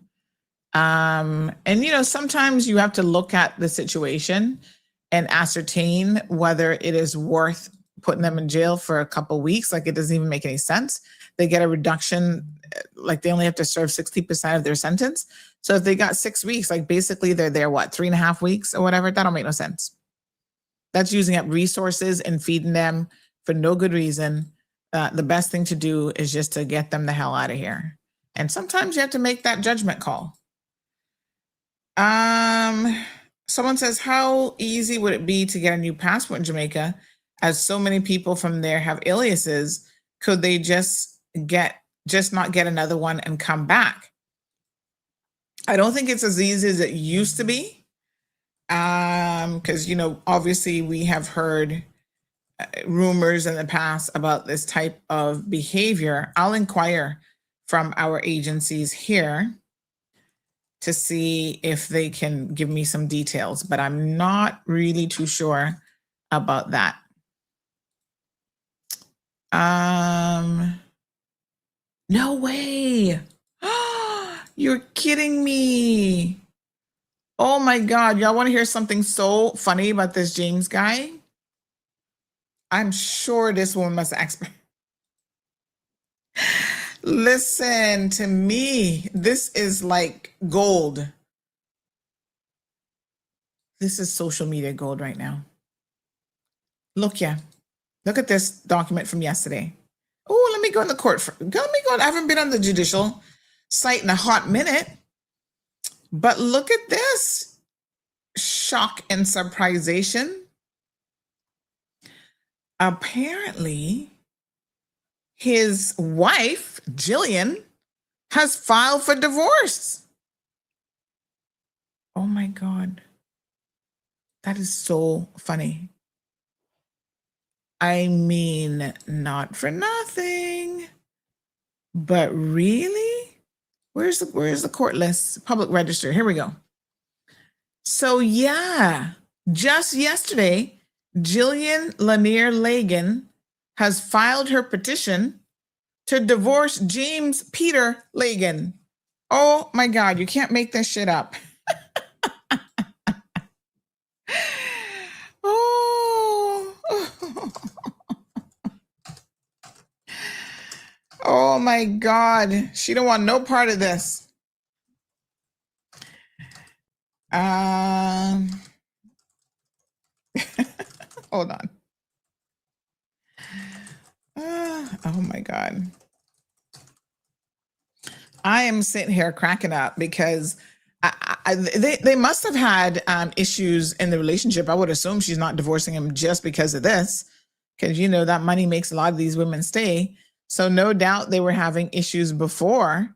B: And, sometimes you have to look at the situation and ascertain whether it is worth putting them in jail for a couple of weeks. Like, it doesn't even make any sense. They get a reduction, like they only have to serve 60% of their sentence. So if they got 6 weeks, like basically they're there, 3.5 weeks or whatever, that don't make no sense. That's using up resources and feeding them for no good reason. The best thing to do is just to get them the hell out of here. And sometimes you have to make that judgment call. Someone says, how easy would it be to get a new passport in Jamaica, as so many people from there have aliases? Could they just not get another one and come back? I don't think it's as easy as it used to be. Because, obviously we have heard rumors in the past about this type of behavior. I'll inquire from our agencies here to see if they can give me some details, but I'm not really too sure about that. No way. You're kidding me. Oh my God. Y'all want to hear something so funny about this James guy? I'm sure this woman must expert. Listen to me. This is like gold. This is social media gold right now. Look at this document from yesterday. Oh, let me go in the court. I haven't been on the judicial site in a hot minute. But look at this. Shock and surprisation. Apparently, his wife, Jillian, has filed for divorce. Oh my God. That is so funny. I mean, not for nothing, but really? Where's the court list? Public register. Here we go. So yeah, just yesterday, Jillian Lanier Lagan has filed her petition to divorce James Peter Lagan. Oh my God, you can't make this shit up. Oh my God, she don't want no part of this. Hold on. Oh my God. I am sitting here cracking up because they must have had issues in the relationship. I would assume she's not divorcing him just because of this, because that money makes a lot of these women stay. So no doubt they were having issues before,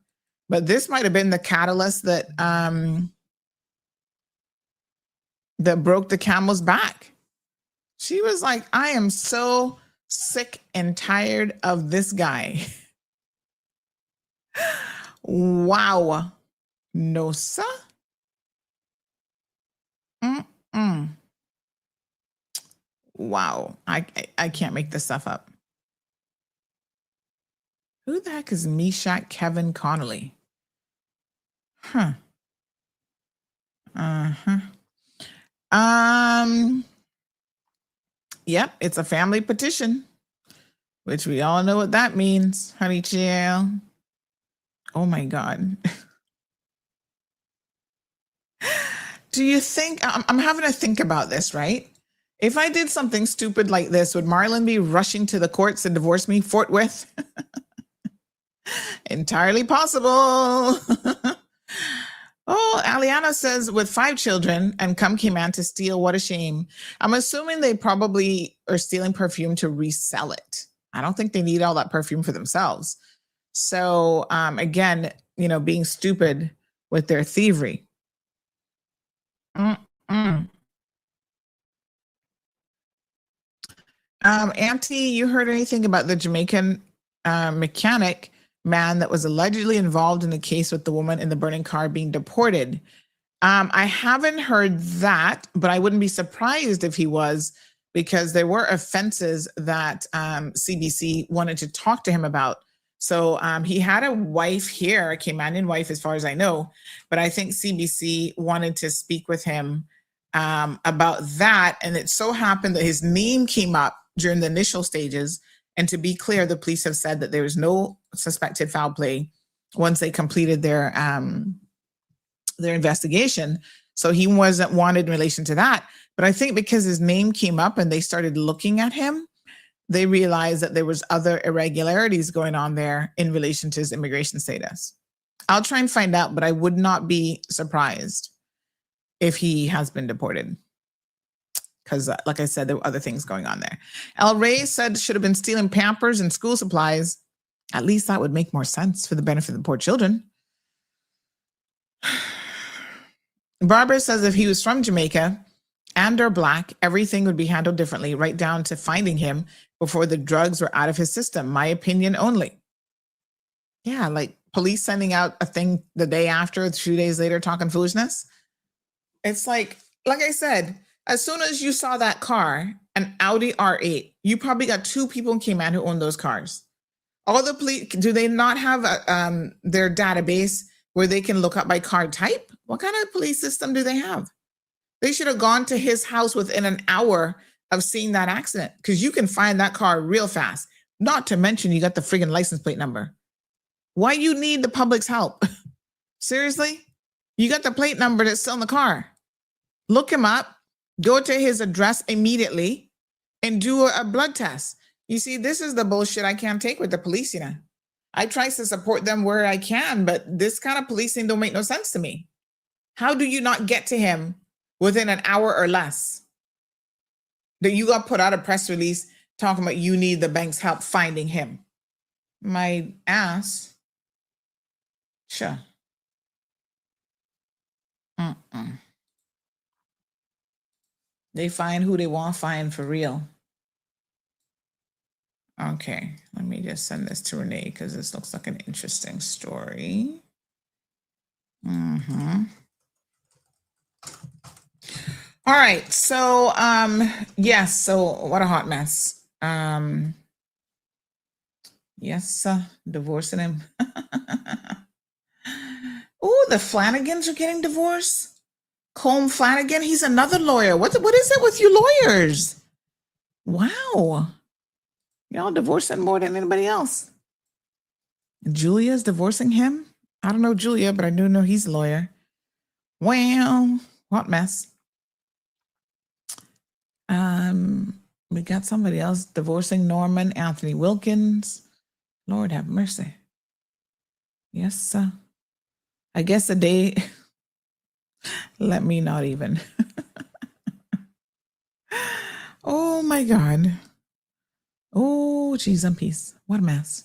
B: but this might have been the catalyst that that broke the camel's back. She was like, I am so sick and tired of this guy. Wow. No, sir. Mm-mm. Wow. I can't make this stuff up. Who the heck is Meshack Kevin Connolly? Huh. Uh-huh. Yep, it's a family petition, which we all know what that means, honey child. Oh my God. Do you think, I'm having to think about this, right? If I did something stupid like this, would Marlon be rushing to the courts to divorce me forthwith? Entirely possible. Oh, Aliana says, with 5 children and come came man to steal, what a shame. I'm assuming they probably are stealing perfume to resell it. I don't think they need all that perfume for themselves. So again, you know, being stupid with their thievery. Auntie, you heard anything about the Jamaican mechanic man that was allegedly involved in the case with the woman in the burning car being deported? I haven't heard that, but I wouldn't be surprised if he was, because there were offenses that CBC wanted to talk to him about. So he had a wife here, a Caymanian wife, as far as I know, but I think CBC wanted to speak with him about that. And it so happened that his name came up during the initial stages. And to be clear, the police have said that there was no suspected foul play once they completed their investigation. So he wasn't wanted in relation to that. But I think because his name came up and they started looking at him, they realized that there was other irregularities going on there in relation to his immigration status. I'll try and find out, but I would not be surprised if he has been deported. Because like I said, there were other things going on there. El Rey said should have been stealing Pampers and school supplies. At least that would make more sense for the benefit of the poor children. Barbara says if he was from Jamaica and or Black, everything would be handled differently, right down to finding him before the drugs were out of his system. My opinion only. Yeah, like police sending out a thing the day after, 2 days later, talking foolishness. It's like I said, as soon as you saw that car, an Audi R8, you probably got 2 people in Cayman who own those cars. All the police, do they not have their database where they can look up by car type? What kind of police system do they have? They should have gone to his house within an hour of seeing that accident, because you can find that car real fast. Not to mention you got the friggin' license plate number. Why you need the public's help? Seriously? You got the plate number that's still in the car. Look him up, go to his address immediately, and do a blood test. You see, this is the bullshit I can't take with the police, you know. I try to support them where I can, but this kind of policing don't make no sense to me. How do you not get to him within an hour or less? That you got put out a press release talking about you need the bank's help finding him. My ass. Sure. They find who they want to find for real. Okay, let me just send this to Renee because this looks like an interesting story. All right, so yes, so what a hot mess. Yes, divorcing him. Oh, the Flanagans are getting divorced. Colm Flanagan, he's another lawyer. What is it with you lawyers? Wow. Y'all divorcing more than anybody else. Julia's divorcing him? I don't know Julia, but I do know he's a lawyer. Well, what mess. We got somebody else divorcing Norman Anthony Wilkins. Lord have mercy. Yes, I guess the day, let me not even. Oh my God. Oh, geez, and peace. What a mess.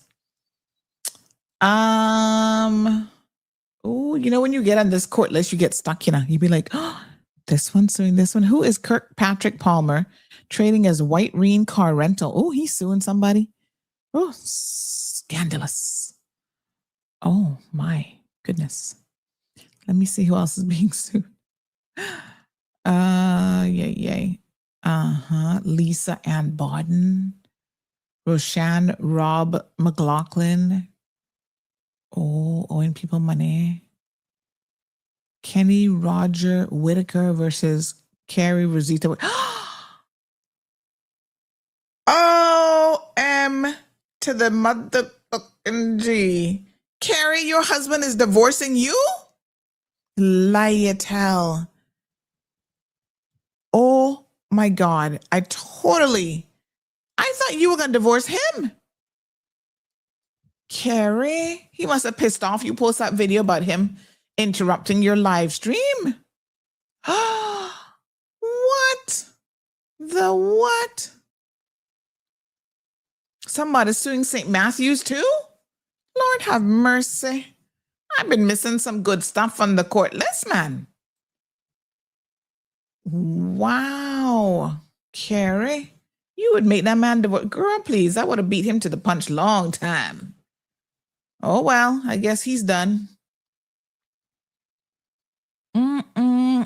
B: Oh, you know, when you get on this court list, you get stuck, you know. You'd be like, oh, this one's suing this one. Who is Kirkpatrick Palmer trading as White Reen Car Rental? Oh, he's suing somebody. Oh, scandalous. Oh, my goodness. Let me see who else is being sued. Yay. Lisa Ann Bodden. Roshan Rob McLaughlin. Oh, owing people money. Kenny Roger Whitaker versus Carrie Rosita. O-M to the motherfucking G. Carrie, your husband is divorcing you? Lyatell. Oh my God. I thought you were going to divorce him. Carrie, he must have pissed off. You post that video about him interrupting your live stream. What? The what? Somebody's suing St. Matthew's too? Lord have mercy. I've been missing some good stuff on the court list, man. Wow. Carrie, you would make that man divorce. Girl, please, I would have beat him to the punch long time. Oh, well, I guess he's done.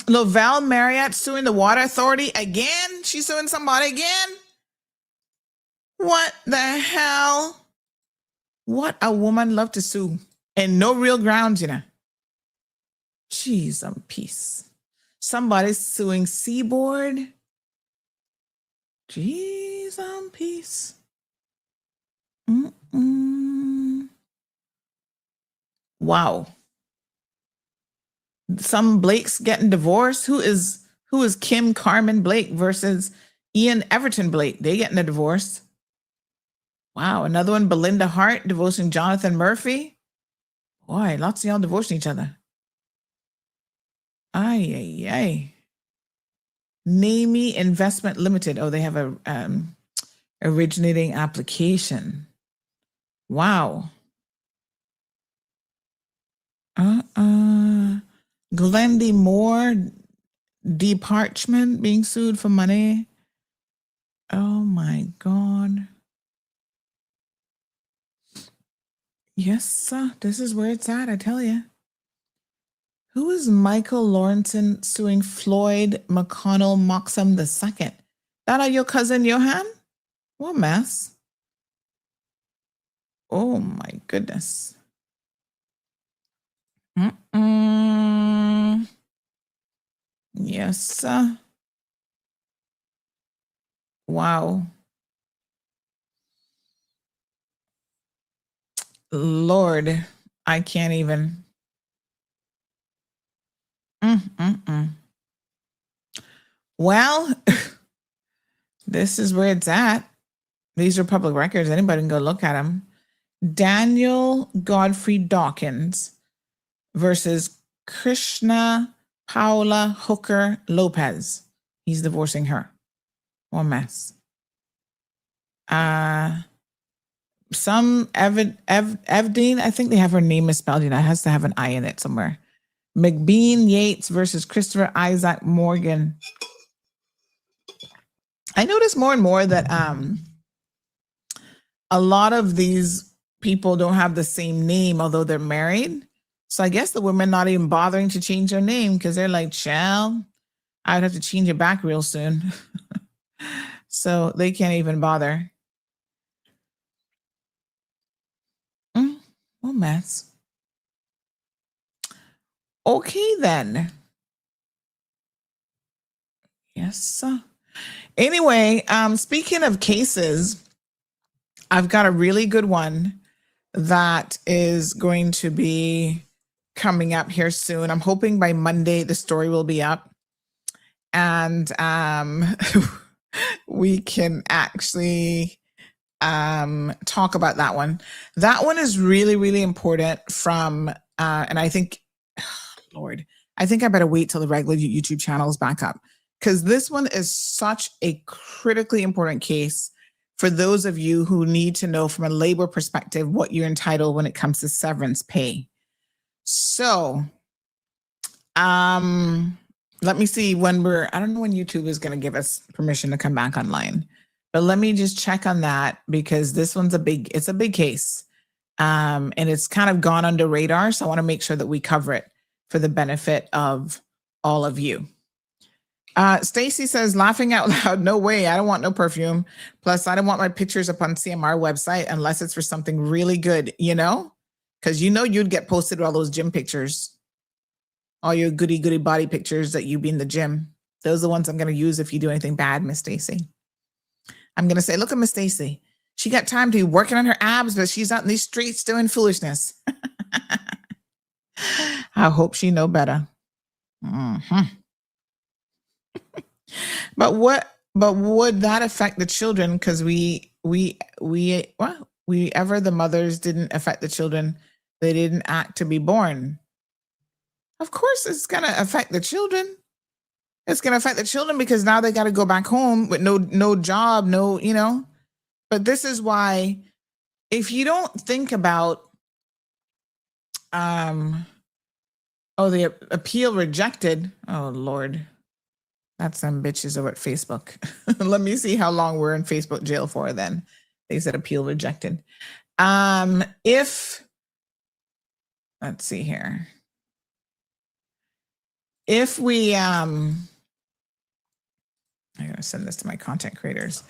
B: Lovell Marriott suing the Water Authority again? She's suing somebody again? What the hell? What a woman love to sue. And no real grounds, you know. Jeez, peace. Somebody's suing Seaboard. Jeez, peace. Wow. Some Blakes getting divorced. Who is Kim Carmen Blake versus Ian Everton Blake? They getting a divorce. Wow, another one, Belinda Hart divorcing Jonathan Murphy. Boy, lots of y'all divorcing each other. Ay. Namey Investment Limited. Oh, they have a originating application. Wow. Glendy Moore, D. Parchment being sued for money. Oh my God. Yes, sir. This is where it's at, I tell you. Who is Michael Lawrenson suing Floyd McConnell Moxham II? That are your cousin Johan? What mess? Oh my goodness. Yes, sir. Wow. Lord, I can't even. Well, this is where it's at. These are public records. Anybody can go look at them. Daniel Godfrey Dawkins versus Krishna Paula Hooker Lopez. He's divorcing her. What a mess. Some Evdeen, I think they have her name misspelled. You know, it has to have an I in it somewhere. McBean Yates versus Christopher Isaac Morgan. I notice more and more that a lot of these people don't have the same name, although they're married. So I guess the women not even bothering to change their name because they're like, child, I'd have to change it back real soon. So they can't even bother. What mess. Okay, then. Yes. Anyway, speaking of cases, I've got a really good one that is going to be coming up here soon. I'm hoping by Monday the story will be up. And we can actually talk about that one. That one is really, really important from, and I think, Lord, I think I better wait till the regular YouTube channel is back up because this one is such a critically important case for those of you who need to know from a labor perspective what you're entitled when it comes to severance pay. So, let me see when I don't know when YouTube is going to give us permission to come back online, but let me just check on that because this one's it's a big case. And it's kind of gone under radar. So I want to make sure that we cover it for the benefit of all of you. Stacy says, laughing out loud, no way, I don't want no perfume. Plus, I don't want my pictures up on CMR website unless it's for something really good, because you'd get posted with all those gym pictures, all your goody body pictures that you be in the gym. Those are the ones I'm going to use if you do anything bad, Miss Stacy. I'm going to say, look at Miss Stacy. She got time to be working on her abs, but she's out in these streets doing foolishness. I hope she know better. Mm-hmm. But would that affect the children? Because the mothers didn't affect the children. They didn't act to be born. Of course, it's gonna affect the children. It's gonna affect the children because now they got to go back home with no job, But this is why, if you don't think about, the appeal rejected. Oh Lord. That's some bitches over at Facebook. Let me see how long we're in Facebook jail for then. They said appeal rejected. Let's see here. If we, I gotta send this to my content creators.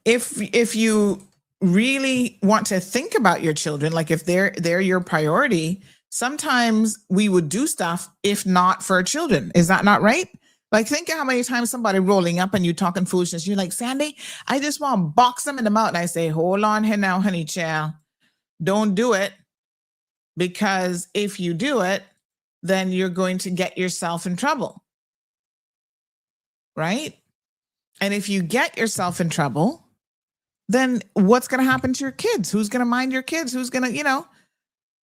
B: If you really want to think about your children, like if they're your priority, sometimes we would do stuff if not for children. Is that not right? Like, think of how many times somebody rolling up and you talking foolishness. You're like, Sandy, I just want to box them in the mouth. And I say, hold on here now, honey child. Don't do it. Because if you do it, then you're going to get yourself in trouble. Right? And if you get yourself in trouble, then what's going to happen to your kids? Who's going to mind your kids? Who's going to,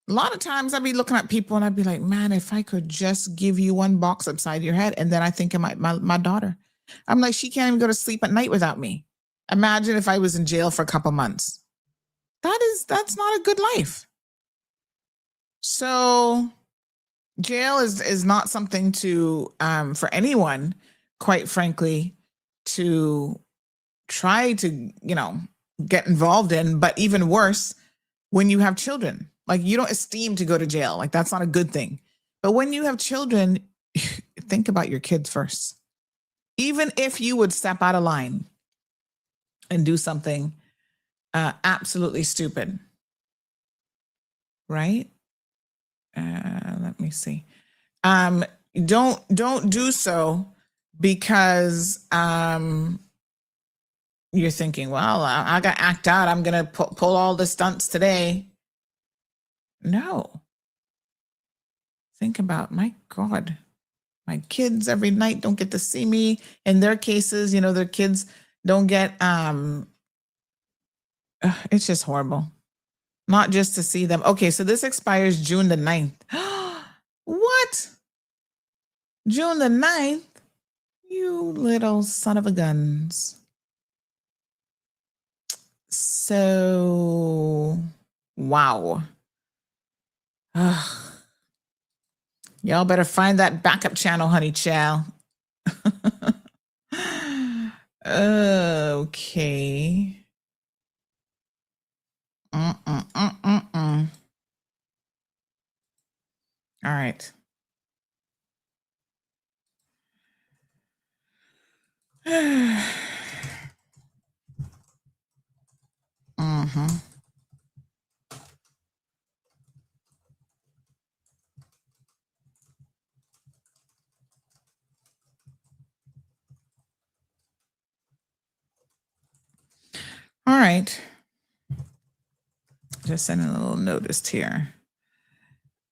B: a lot of times I'd be looking at people and I'd be like, man, if I could just give you one box upside your head. And then I think of my daughter. I'm like, she can't even go to sleep at night without me. Imagine if I was in jail for a couple months. That's not a good life. So jail is not something to, for anyone, quite frankly, to try to, get involved in, but even worse, when you have children. Like, you don't esteem to go to jail. Like, that's not a good thing. But when you have children, think about your kids first. Even if you would step out of line and do something absolutely stupid, right? Let me see. Don't do so because you're thinking, well, I got to act out. I'm going to pull all the stunts today. No. Think about, my God, my kids every night don't get to see me. In their cases, their kids don't get, it's just horrible. Not just to see them. Okay, so this expires June the 9th. What? June the 9th? You little son of a guns. So, wow. Y'all better find that backup channel, honey child. Okay. All right. Mm-hmm. All right. Just sending a little notice here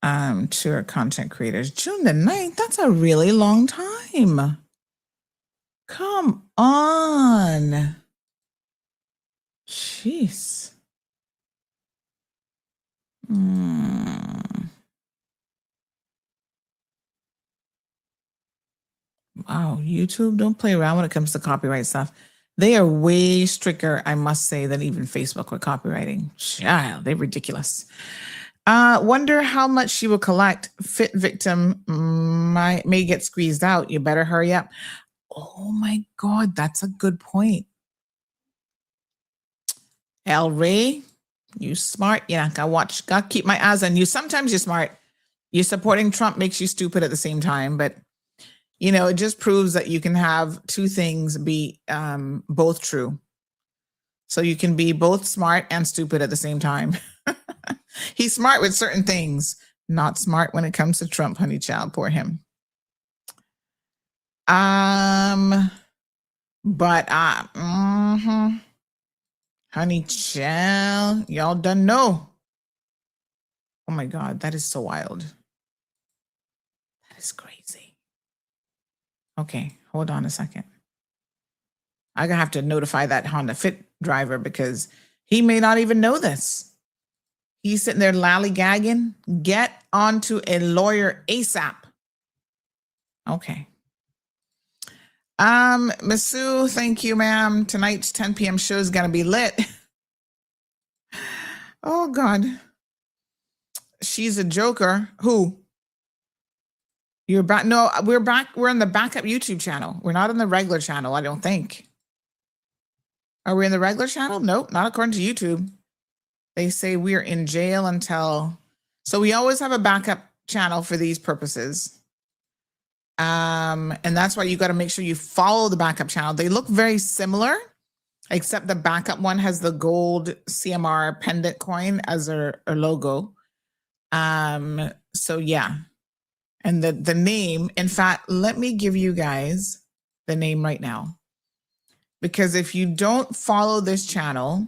B: to our content creators. June the 9th, that's a really long time. Come on. Jeez. Wow, YouTube, don't play around when it comes to copyright stuff. They are way stricter, I must say, than even Facebook with copywriting. Child, they're ridiculous. Wonder how much she will collect. Fit victim may get squeezed out. You better hurry up. Oh my God, that's a good point. El Ray, you smart. Yeah, gotta keep my eyes on you. Sometimes you're smart. You supporting Trump makes you stupid at the same time, but you know, it just proves that you can have two things be both true. So you can be both smart and stupid at the same time. He's smart with certain things, not smart when it comes to Trump, honey child. Poor him. Honey child, y'all done know. Oh my God, that is so wild. That is crazy. Okay, hold on a second. I'm gonna have to notify that Honda Fit driver because he may not even know this. He's sitting there lollygagging. Get onto a lawyer ASAP. Okay. Miss Sue, thank you, ma'am. Tonight's 10 p.m. show is gonna be lit. Oh God. She's a joker. Who? You're back? No, we're back. We're on the backup YouTube channel. We're not on the regular channel, I don't think. Are we in the regular channel? Nope, not according to YouTube. They say we're in jail until... So we always have a backup channel for these purposes. And that's why you got to make sure you follow the backup channel. They look very similar, except the backup one has the gold CMR pendant coin as her logo. So yeah. And the name, in fact, let me give you guys the name right now. Because if you don't follow this channel,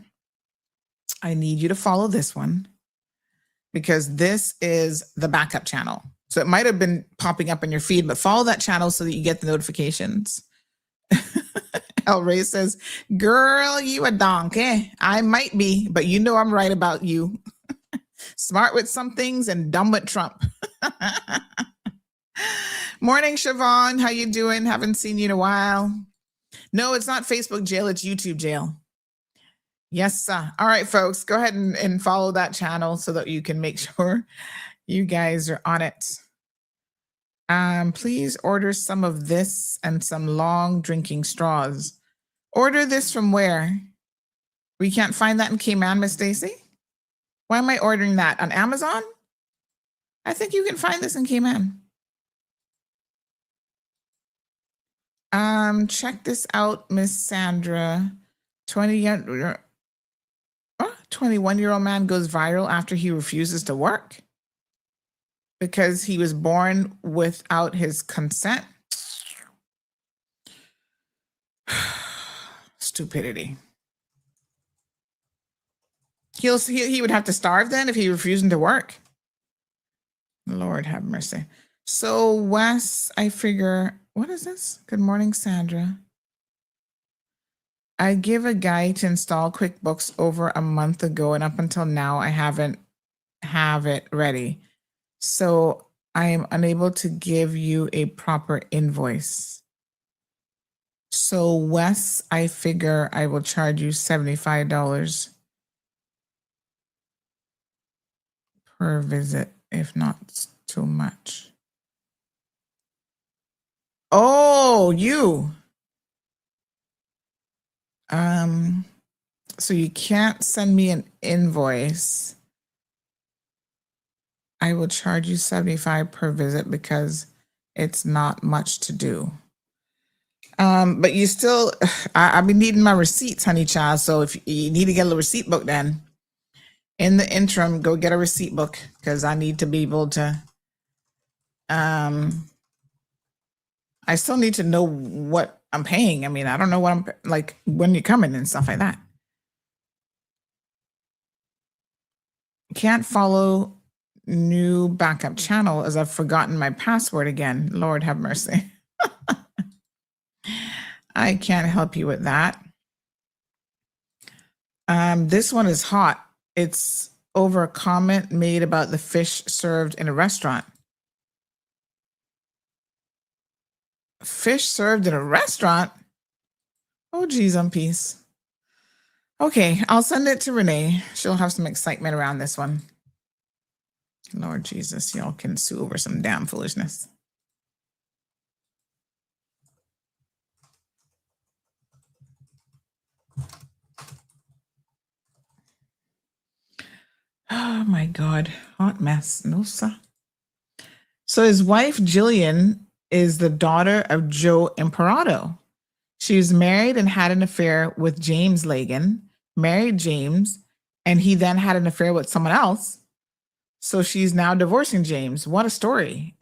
B: I need you to follow this one. Because this is the backup channel. So it might have been popping up in your feed, but follow that channel so that you get the notifications. El Ray says, girl, you a donkey. I might be, but you know I'm right about you. Smart with some things and dumb with Trump. Morning, Siobhan. How you doing? Haven't seen you in a while. No, it's not Facebook jail. It's YouTube jail. Yes, sir. All right, folks, go ahead and follow that channel so that you can make sure you guys are on it. Please order some of this and some long drinking straws. Order this from where? We can't find that in Cayman, Miss Stacy? Why am I ordering that? On Amazon? I think you can find this in Cayman. Check this out, Miss Sandra. 21-year-old man goes viral after he refuses to work because he was born without his consent. Stupidity. He would have to starve then if he refused to work. Lord have mercy. So Wes, I figure, what is this? Good morning, Sandra. I gave a guy to install QuickBooks over a month ago, and up until now, I haven't have it ready. So I am unable to give you a proper invoice. So Wes, I figure I will charge you $75 per visit, if not too much. Oh, you. So you can't send me an invoice. I will charge you $75 per visit because it's not much to do. But you still, I've been needing my receipts, honey child. So if you need to get a receipt book, then in the interim, go get a receipt book because I need to be able to. I still need to know what I'm paying. I mean, I don't know what I'm like when you're coming and stuff like that. Can't follow new backup channel as I've forgotten my password again. Lord have mercy. I can't help you with that. This one is hot. It's over a comment made about the fish served in a restaurant. Fish served in a restaurant? Oh, geez, on peace. Okay, I'll send it to Renee. She'll have some excitement around this one. Lord Jesus, y'all can sue over some damn foolishness. Oh my God, hot mess. No, sir. So his wife, Jillian, is the daughter of Joe Imperato. She was married and had an affair with James Lagan, married James, and he then had an affair with someone else. So she's now divorcing James. What a story.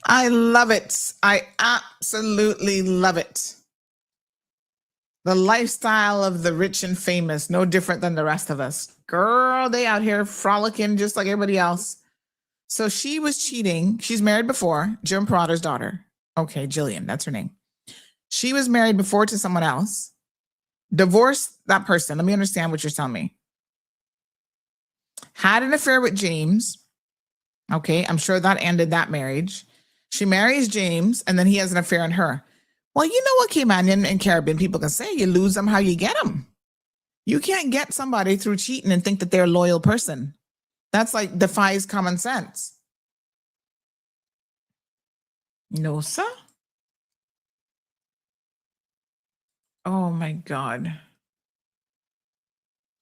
B: I love it. I absolutely love it. The lifestyle of the rich and famous, no different than the rest of us. Girl, they out here frolicking just like everybody else. So she was cheating. She's married before, Jim Prater's daughter. Okay, Jillian, that's her name. She was married before to someone else, divorced that person. Let me understand what you're telling me. Had an affair with James. Okay, I'm sure that ended that marriage. She marries James, and then he has an affair on her. Well, you know what, Caymanian and Caribbean people can say, you lose them how you get them. You can't get somebody through cheating and think that they're a loyal person. That's like defies common sense. No, sir. Oh my God.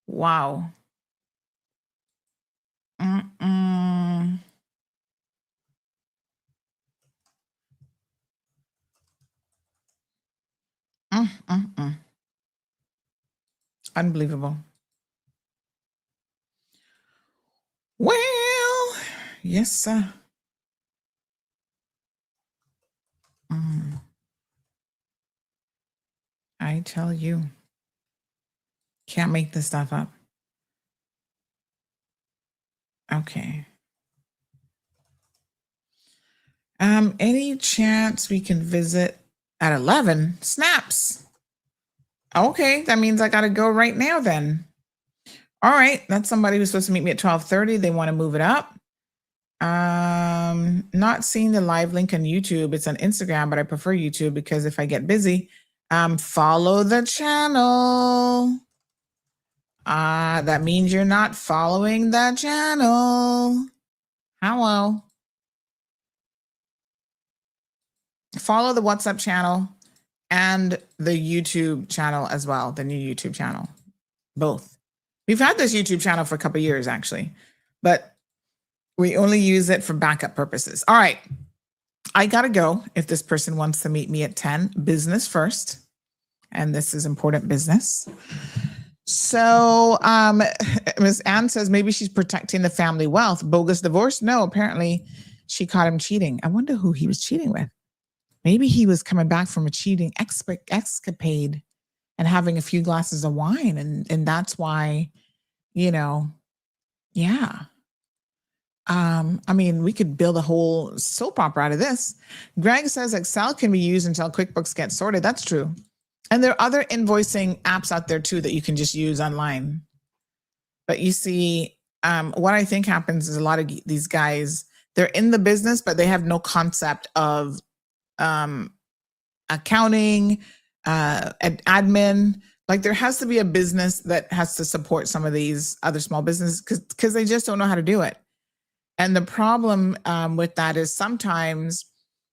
B: Wow. Mm-mm. Mm-mm-mm. Unbelievable. Well, yes, sir. I tell you, can't make this stuff up. Okay. Any chance we can visit at 11? Snaps. Okay, that means I gotta go right now then. All right, that's somebody who's supposed to meet me at 12:30. They want to move it up. Not seeing the live link on YouTube. It's on Instagram, but I prefer YouTube because if I get busy, follow the channel. That means you're not following the channel. Hello. Follow the WhatsApp channel and the YouTube channel as well, the new YouTube channel. Both. We've had this YouTube channel for a couple of years, actually, but we only use it for backup purposes. All right. I got to go if this person wants to meet me at 10. Business first. And this is important business. So Ms. Ann says maybe she's protecting the family wealth. Bogus divorce? No, apparently she caught him cheating. I wonder who he was cheating with. Maybe he was coming back from a cheating escapade and having a few glasses of wine. And that's why, you know, yeah. I mean, we could build a whole soap opera out of this. Greg says Excel can be used until QuickBooks gets sorted. That's true. And there are other invoicing apps out there too that you can just use online. But you see, what I think happens is a lot of these guys, they're in the business, but they have no concept of accounting, admin. Like there has to be a business that has to support some of these other small businesses because they just don't know how to do it. And the problem with that is sometimes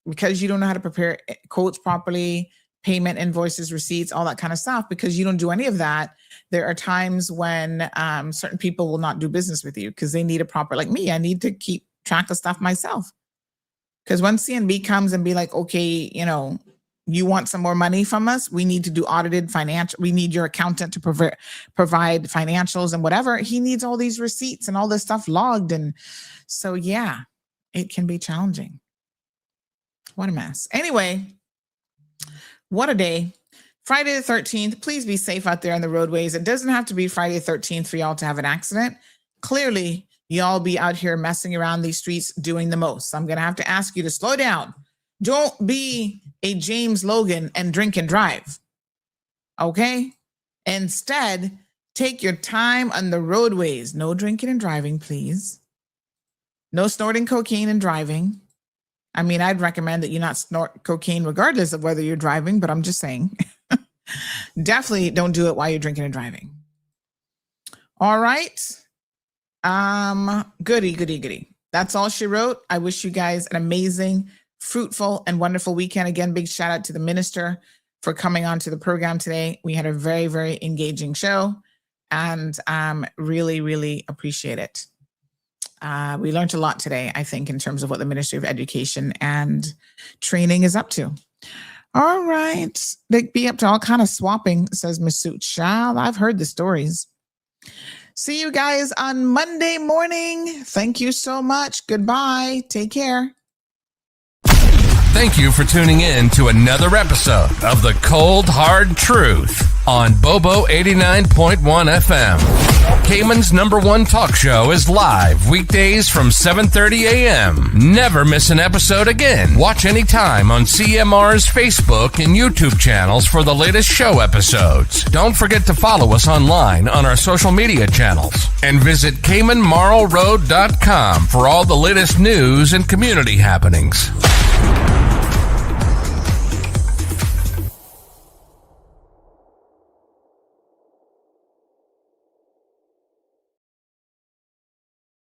B: because you don't know how to prepare quotes properly, payment invoices, receipts, all that kind of stuff, because you don't do any of that, there are times when certain people will not do business with you because they need a proper, like me, I need to keep track of stuff myself. Because when CNB comes and be like, okay, you know, you want some more money from us? We need to do audited financial. We need your accountant to provide financials and whatever. He needs all these receipts and all this stuff logged. And so, yeah, it can be challenging. What a mess. Anyway, what a day. Friday the 13th. Please be safe out there on the roadways. It doesn't have to be Friday the 13th for y'all to have an accident. Clearly, y'all be out here messing around these streets doing the most. So I'm going to have to ask you to slow down. Don't be a James Logan and drink and drive. Okay? Instead, take your time on the roadways. No drinking and driving, please. No snorting cocaine and driving. I mean, I'd recommend that you not snort cocaine regardless of whether you're driving, but I'm just saying, definitely don't do it while you're drinking and driving. All right. Goody. That's all she wrote. I wish you guys an amazing, fruitful, and wonderful weekend. Again, big shout out to the minister for coming on to the program today. We had a very, very engaging show, and really, really appreciate it. We learned a lot today, I think, in terms of what the Ministry of Education and Training is up to. All right. They be up to all kind of swapping, says Miss Suit. Child, I've heard the stories. See you guys on Monday morning. Thank you so much. Goodbye. Take care.
L: Thank you for tuning in to another episode of The Cold Hard Truth on Bobo 89.1 FM. Cayman's #1 talk show is live weekdays from 7:30 a.m. Never miss an episode again. Watch anytime on CMR's Facebook and YouTube channels for the latest show episodes. Don't forget to follow us online on our social media channels. And visit CaymanMarlRoad.com for all the latest news and community happenings.